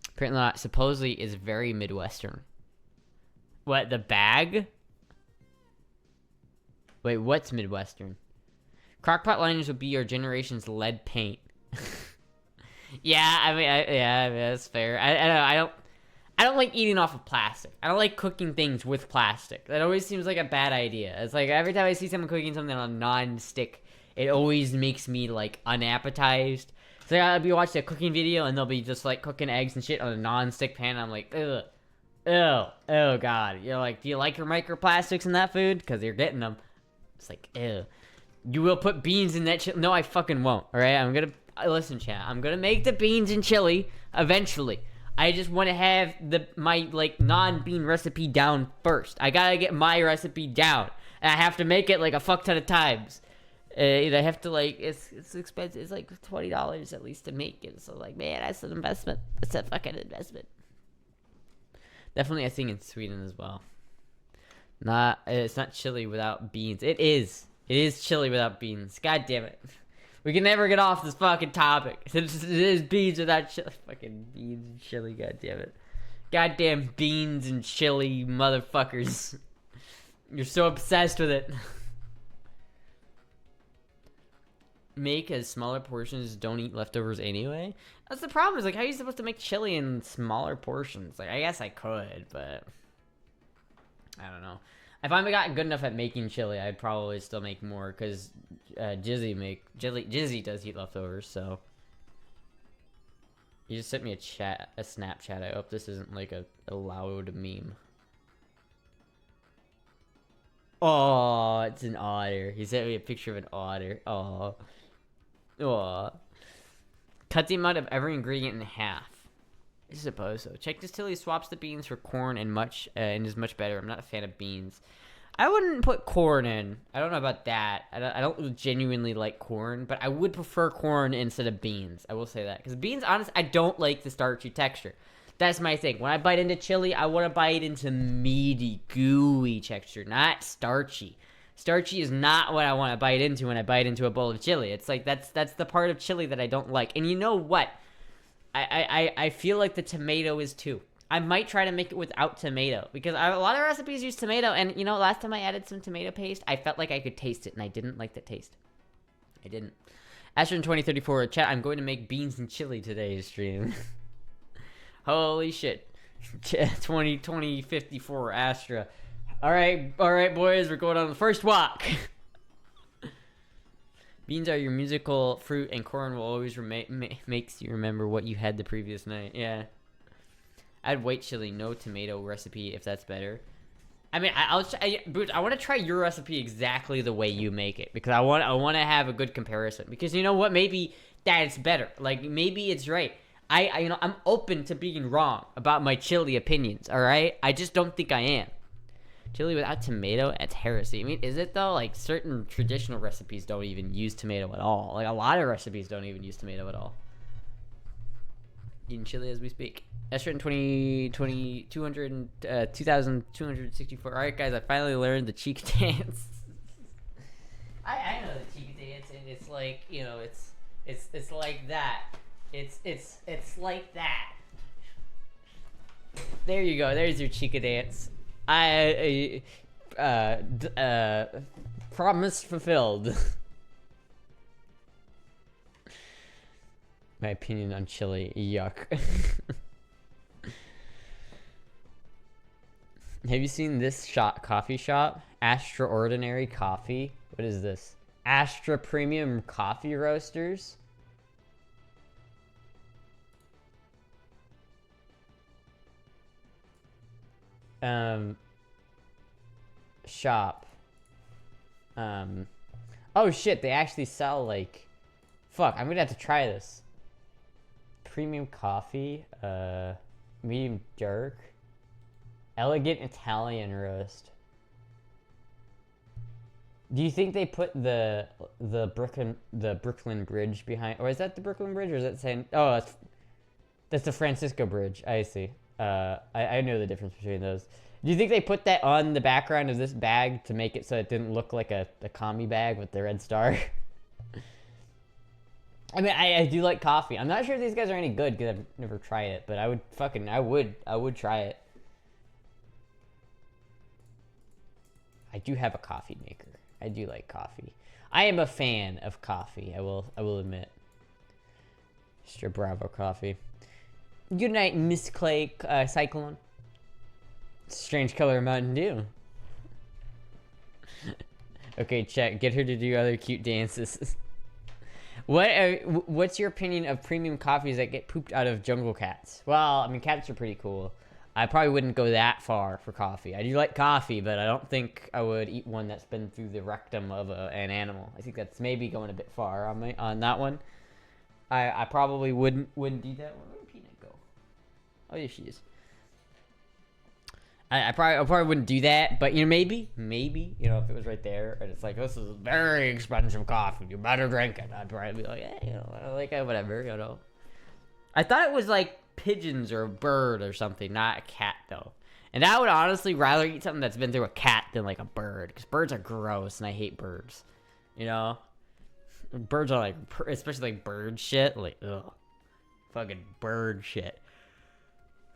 Apparently not. Supposedly is very Midwestern. What, the bag? Wait, what's Midwestern? Crockpot liners would be your generation's lead paint. Yeah, I mean, that's fair. I don't know. I don't like eating off of plastic. I don't like cooking things with plastic. That always seems like a bad idea. It's like every time I see someone cooking something on a non-stick, it always makes me like unappetized. So I'll be watching a cooking video and they'll be just like cooking eggs and shit on a non-stick pan. I'm like, ugh, ew, oh god. You're like, do you like your microplastics in that food? Because you're getting them. It's like, ew. You will put beans in that chili? No, I fucking won't. All right, listen, chat. I'm gonna make the beans and chili eventually. I just want to have my like non-bean recipe down first. I gotta get my recipe down, and I have to make it like a fuck ton of times. I have to like it's expensive. It's like $20 at least to make it. So like, man, that's an investment. That's a fucking investment. Definitely a thing in Sweden as well. It's not chili without beans. It is. It is chili without beans. God damn it. We can never get off this fucking topic. It is beans without chili. Fucking beans and chili, god damn it. Goddamn beans and chili motherfuckers. You're so obsessed with it. Make as smaller portions, don't eat leftovers anyway. That's the problem, is like, how are you supposed to make chili in smaller portions? Like, I guess I could, but I don't know. If I got good enough at making chili, I'd probably still make more, because Jizzy does eat leftovers, so. You just sent me a Snapchat. I hope this isn't like a loud meme. Oh, it's an otter. He sent me a picture of an otter. Oh. Oh. Cut the amount of every ingredient in half. I suppose so. Check Distilly swaps the beans for corn and is much better. I'm not a fan of beans. I wouldn't put corn in. I don't know about that. I don't genuinely like corn, but I would prefer corn instead of beans. I will say that. Because beans, honestly, I don't like the starchy texture. That's my thing. When I bite into chili, I want to bite into meaty, gooey texture, not starchy. Starchy is not what I want to bite into when I bite into a bowl of chili. It's like that's the part of chili that I don't like. And you know what? I feel like the tomato is too. I might try to make it without tomato, because a lot of recipes use tomato, and you know, last time I added some tomato paste, I felt like I could taste it, and I didn't like the taste. I didn't. Astra in 2034, chat, I'm going to make beans and chili today's stream. Holy shit. 2054 Astra. Alright, boys, we're going on the first walk. Beans are your musical fruit, and corn will always makes you remember what you had the previous night. Yeah. Add white chili, no tomato recipe, if that's better. I mean, I want to try your recipe exactly the way you make it, because I want to have a good comparison. Because you know what? Maybe that's better. Like, maybe it's right. I'm open to being wrong about my chili opinions. All right, I just don't think I am. Chili without tomato, it's heresy. I mean, is it though? Like, certain traditional recipes don't even use tomato at all. Like, a lot of recipes don't even use tomato at all. Eating chili as we speak. Astra in 2264. Alright, guys, I finally learned the cheek dance. I know the cheek dance, and it's like, you know, it's like that. It's like that. There you go. There's your cheek dance. Promise fulfilled. My opinion on chili, yuck. Have you seen this coffee shop? Extraordinary Coffee. What is this? Astra Premium Coffee Roasters. Shop. Oh shit, they actually sell like, fuck, I'm gonna have to try this. Premium coffee, medium dark, elegant Italian roast. Do you think they put the Brooklyn Bridge behind, or is that the Brooklyn Bridge, or is that saying, oh, that's the Francisco Bridge? I see. I know the difference between those. Do you think they put that on the background of this bag to make it so it didn't look like a commie bag with the red star? I mean, I do like coffee. I'm not sure if these guys are any good because I've never tried it, but I would try it. I do have a coffee maker. I do like coffee. I am a fan of coffee. I will admit. Mr. Bravo coffee. Good night, Miss Clay Cyclone. Strange color Mountain Dew. Okay, check. Get her to do other cute dances. What's your opinion of premium coffees that get pooped out of jungle cats? Well, I mean, cats are pretty cool. I probably wouldn't go that far for coffee. I do like coffee, but I don't think I would eat one that's been through the rectum of an animal. I think that's maybe going a bit far on that one. I probably wouldn't do that one. Where did Peanut go? Oh, yeah, she is. I probably wouldn't do that, but, you know, maybe, you know, if it was right there, and it's like, this is very expensive coffee, you better drink it, I'd probably be like, you know, like, whatever, you know. I thought it was, like, pigeons or a bird or something, not a cat, though. And I would honestly rather eat something that's been through a cat than, like, a bird, because birds are gross, and I hate birds, you know? Birds are, like, especially, like, bird shit, like, ugh. Fucking bird shit.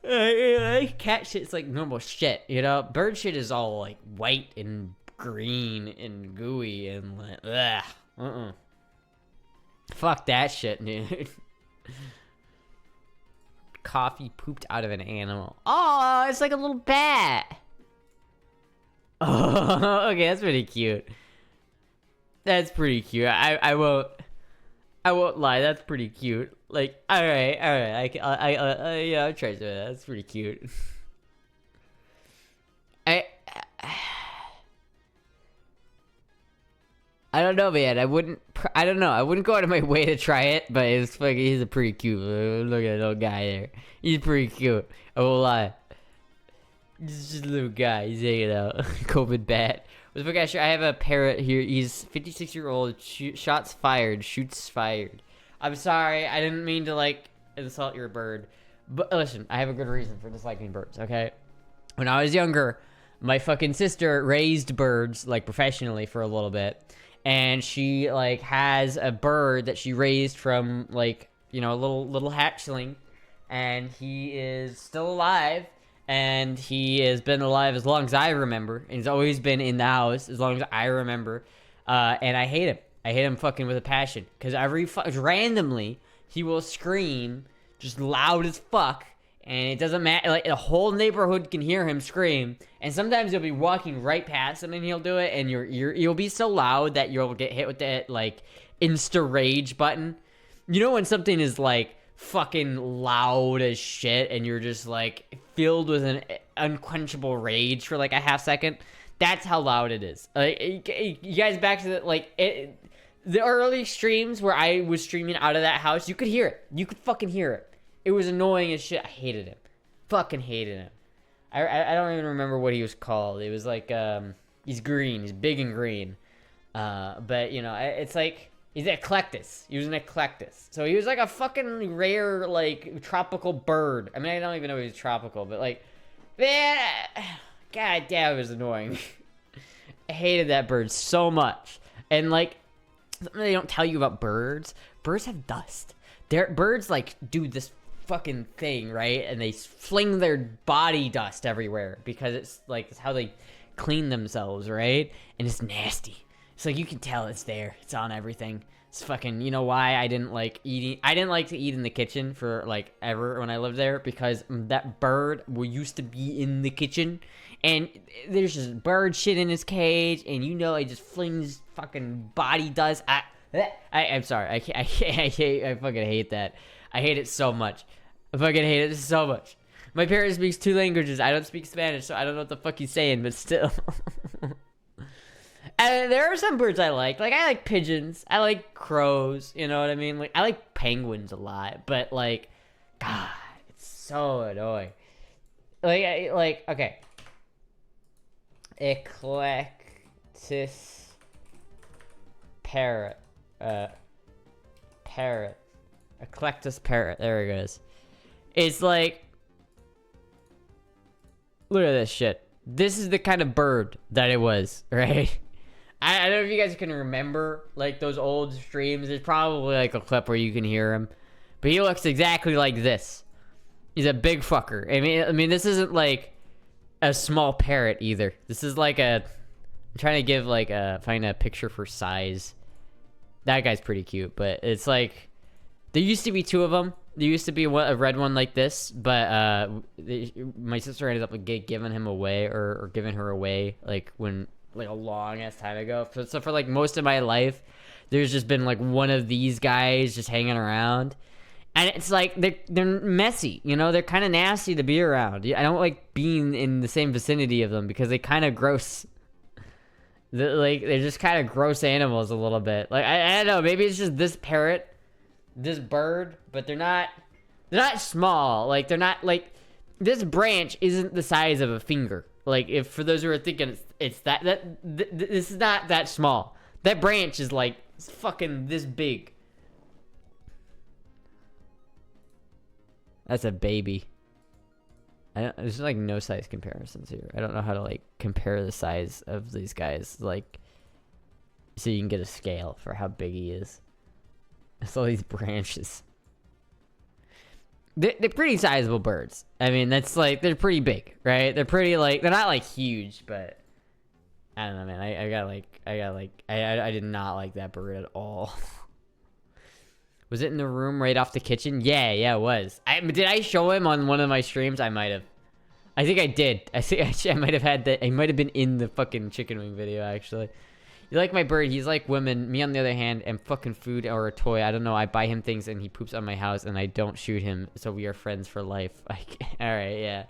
Cat shit's like normal shit, you know? Bird shit is all like white and green and gooey and like, ugh. Fuck that shit, dude. Coffee pooped out of an animal. Oh, it's like a little bat. Oh, okay, that's pretty cute. That's pretty cute. I won't lie, that's pretty cute. Like, all right, yeah, I'll try that. That's pretty cute. I don't know, man. I don't know. I wouldn't go out of my way to try it, but it's fucking. He's a pretty cute. Look at that little guy there. He's pretty cute. I won't lie. He's just a little guy. He's hanging out. COVID bat. What's the fuck? I have a parrot here. He's 56-year-old. Shots fired. Shoots fired. I'm sorry, I didn't mean to, like, insult your bird. But listen, I have a good reason for disliking birds, okay? When I was younger, my fucking sister raised birds, like, professionally for a little bit. And she, like, has a bird that she raised from, like, you know, a little hatchling. And he is still alive. And he has been alive as long as I remember. And he's always been in the house as long as I remember. And I hate him. I hate him fucking with a passion. Because randomly, he will scream just loud as fuck. And it doesn't matter. Like, the whole neighborhood can hear him scream. And sometimes you'll be walking right past him and he'll do it. And you'll be so loud that you'll get hit with that, like, insta-rage button. You know when something is, like, fucking loud as shit and you're just, like, filled with an unquenchable rage for, like, a half second? That's how loud it is. You guys back to the, like... the early streams where I was streaming out of that house, you could hear it. You could fucking hear it. It was annoying as shit. I hated him. Fucking hated him. I don't even remember what he was called. It was like, he's green. He's big and green. But, you know, it's like, he's an eclectus. He was an eclectus. So he was like a fucking rare, like, tropical bird. I mean, I don't even know if he was tropical, but, like, man, god damn, it was annoying. I hated that bird so much. And, like, something they don't tell you about birds have dust. Birds, like, do this fucking thing, right? And they fling their body dust everywhere because it's, like, it's how they clean themselves, right? And it's nasty. It's like, you can tell it's there. It's on everything. It's fucking, you know why I didn't like eating? I didn't like to eat in the kitchen for, like, ever when I lived there, because that bird used to be in the kitchen, and there's just bird shit in his cage, and you know, it just flings fucking body dust. I'm sorry. I fucking hate that. I hate it so much. I fucking hate it so much. My parent speaks 2 languages. I don't speak Spanish, so I don't know what the fuck he's saying, but still. And there are some birds I like. Like, I like pigeons. I like crows. You know what I mean? Like, I like penguins a lot. But, like, God, it's so annoying. Like, okay. Eclectus parrot. Parrot. Eclectus parrot. There it goes. It's like, look at this shit. This is the kind of bird that it was, right? I don't know if you guys can remember, like, those old streams. There's probably, like, a clip where you can hear him. But he looks exactly like this. He's a big fucker. I mean, this isn't, like, a small parrot, either. This is, like, I'm trying to give, like, find a picture for size. That guy's pretty cute, but it's, like, there used to be 2 of them, There used to be a red one like this, but my sister ended up giving him away or giving her away like a long ass time ago. So for like most of my life, there's just been like one of these guys just hanging around, and it's like they're messy, you know. They're kind of nasty to be around. I don't like being in the same vicinity of them because they kind of gross. They're just kind of gross animals a little bit. Like I don't know, maybe it's just this parrot, this bird, but they're not small. Like they're not like this branch isn't the size of a finger. Like if for those who are thinking it's this is not that small. That branch is like fucking this big. That's a baby. There's like no size comparisons here. I don't know how to like compare the size of these guys, like, so you can get a scale for how big he is. It's all these branches. They're pretty sizable birds. I mean, that's like, they're pretty big, right? They're pretty like, they're not like huge, but I don't know, man. I did not like that bird at all. Was it in the room right off the kitchen? Yeah, it was. Did I show him on one of my streams? I might have. I think I did. I think actually I might have had that. I might have been in the fucking chicken wing video, actually. You like my bird. He's like women. Me, on the other hand, am fucking food or a toy. I don't know. I buy him things and he poops on my house and I don't shoot him. So we are friends for life. Like, all right, yeah.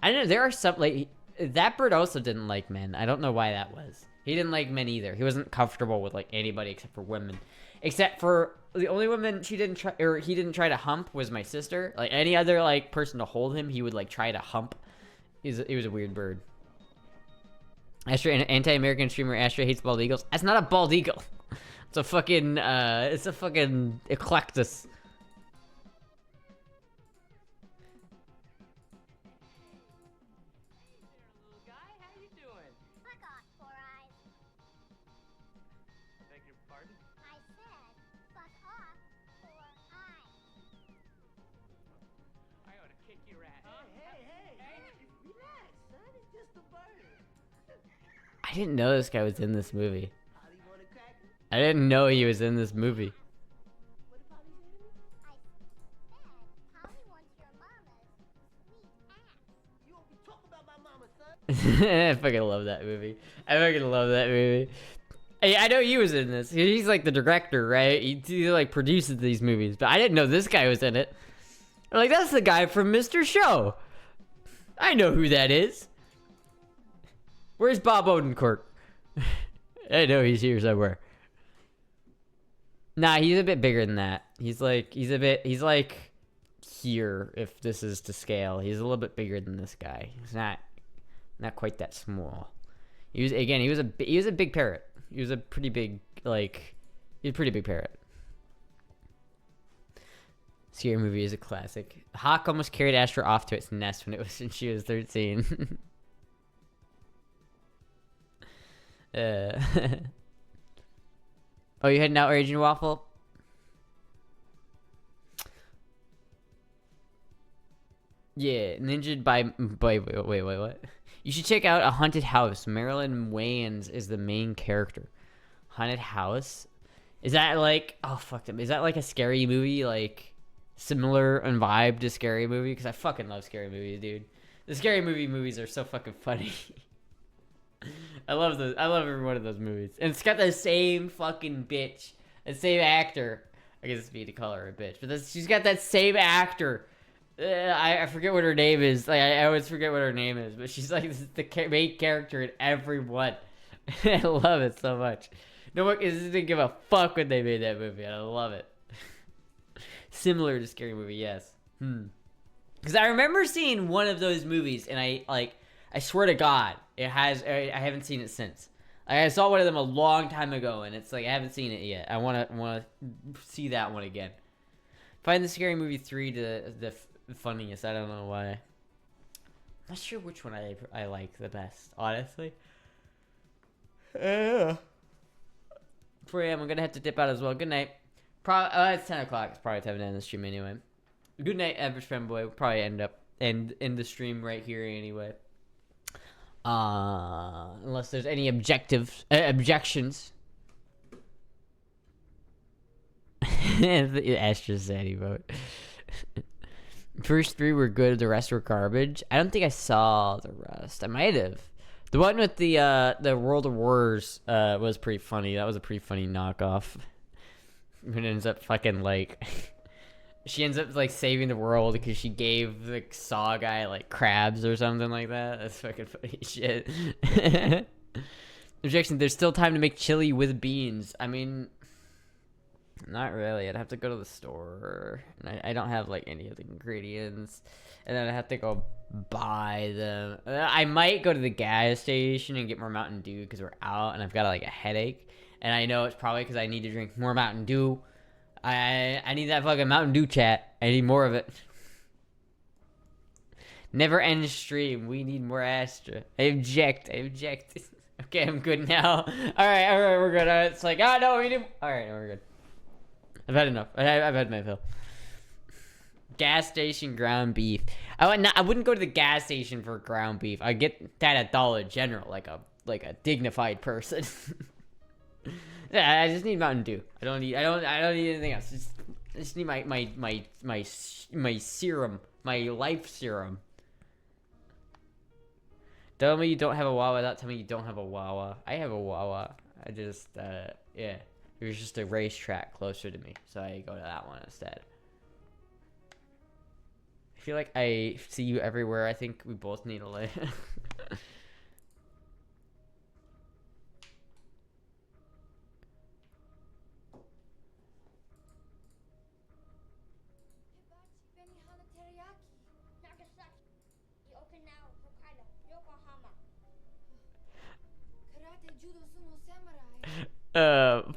I don't know. There are some, like, that bird also didn't like men. I don't know why that was. He didn't like men either. He wasn't comfortable with, like, anybody except for women. Except for the only woman he didn't try to hump was my sister. Like any other like person to hold him, he would like try to hump. He was a weird bird. Astra, an anti-American streamer. Astra hates bald eagles. That's not a bald eagle. It's a fucking eclectus. I didn't know this guy was in this movie. I didn't know he was in this movie. I fucking love that movie. I fucking love that movie. Hey, I know he was in this. He's like the director, right? He like produces these movies, but I didn't know this guy was in it. I'm like, that's the guy from Mr. Show. I know who that is. Where's Bob Odenkirk? I know he's here somewhere. Nah, he's a bit bigger than that. He's like here, if this is to scale. He's a little bit bigger than this guy. He's not quite that small. He was a big parrot. He was a pretty big parrot. Scary Movie is a classic. Hawk almost carried Astra off to its nest when she was 13. Oh, you heading out, Raging Waffle? Yeah, ninja by wait, what? You should check out A Haunted House. Marilyn Wayans is the main character. Haunted House? Is that like, oh fuck them. Is that like a scary movie, like similar in vibe to Scary Movie? Because I fucking love Scary Movie, dude. The Scary Movie movies are so fucking funny. I love every one of those movies. And it's got the same fucking bitch. The same actor. I guess it's me to call her a bitch. But she's got that same actor. I forget what her name is. Like I always forget what her name is. But she's like the main character in every one. I love it so much. No one didn't give a fuck when they made that movie. I love it. Similar to Scary Movie, yes. Because I remember seeing one of those movies and I swear to God, I haven't seen it since. I saw one of them a long time ago, and it's like I haven't seen it yet. I want to see that one again. Find the Scary Movie 3 the funniest. I don't know why. I'm not sure which one I like the best, honestly. 4 a.m. I'm gonna have to dip out as well. Good night. It's 10 o'clock. It's probably time to end the stream anyway. Good night, average fanboy. We'll probably end the stream right here anyway. Unless there's any objections. Astra Sandy vote. First 3 were good. The rest were garbage. I don't think I saw the rest. I might have. The one with the World of Wars was pretty funny. That was a pretty funny knockoff. It ends up fucking like she ends up like saving the world because she gave the saw guy like crabs or something like that. That's fucking funny shit. Objection, there's still time to make chili with beans. I mean, not really. I'd have to go to the store. And I don't have like any of the ingredients. And then I'd have to go buy them. I might go to the gas station and get more Mountain Dew because we're out and I've got like a headache. And I know it's probably because I need to drink more Mountain Dew. I need that fucking Mountain Dew, chat. I need more of it. Never end stream. We need more Astra. I object. Okay, I'm good now. Alright, we're good. It's like, oh no, we need... Alright, we're good. I've had enough. I've had my fill. Gas station ground beef. I wouldn't go to the gas station for ground beef. I get that at Dollar General, like a dignified person. Yeah, I just need Mountain Dew. I don't need anything else. I just need my serum, my life serum. Tell me you don't have a Wawa without telling me you don't have a Wawa. I have a Wawa. I just yeah. There's just a racetrack closer to me, so I go to that one instead. I feel like I see you everywhere. I think we both need a light.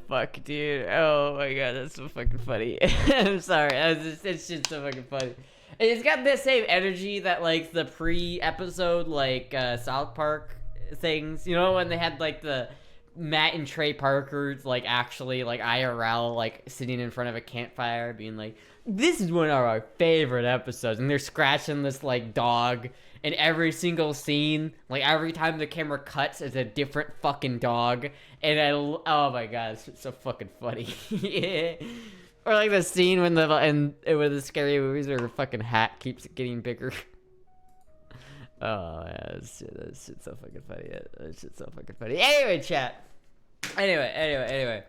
Fuck, dude. Oh my god, that's so fucking funny. I'm sorry. It's just so fucking funny. It's got the same energy that, like, the pre-episode, like, South Park things. You know, when they had, like, the Matt and Trey Parkers, like, actually, like, IRL, like, sitting in front of a campfire being like, this is one of our favorite episodes. And they're scratching this, like, dog. In every single scene, like, every time the camera cuts, it's a different fucking dog. And oh my god, it's so fucking funny. Yeah. Or like the scene when with the scary movies where her fucking hat keeps getting bigger. Oh yeah, that shit's so fucking funny. That shit's so fucking funny. Anyway, chat. Anyway.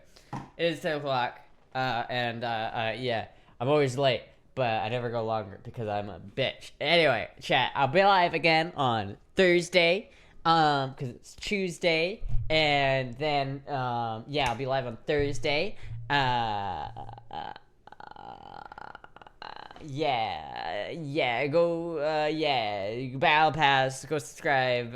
It is 10 o'clock. Yeah, I'm always late, but I never go longer because I'm a bitch. Anyway, chat. I'll be live again on Thursday. Because it's Tuesday, and then yeah, I'll be live on Thursday. Yeah, go, yeah, Battle Pass, go subscribe,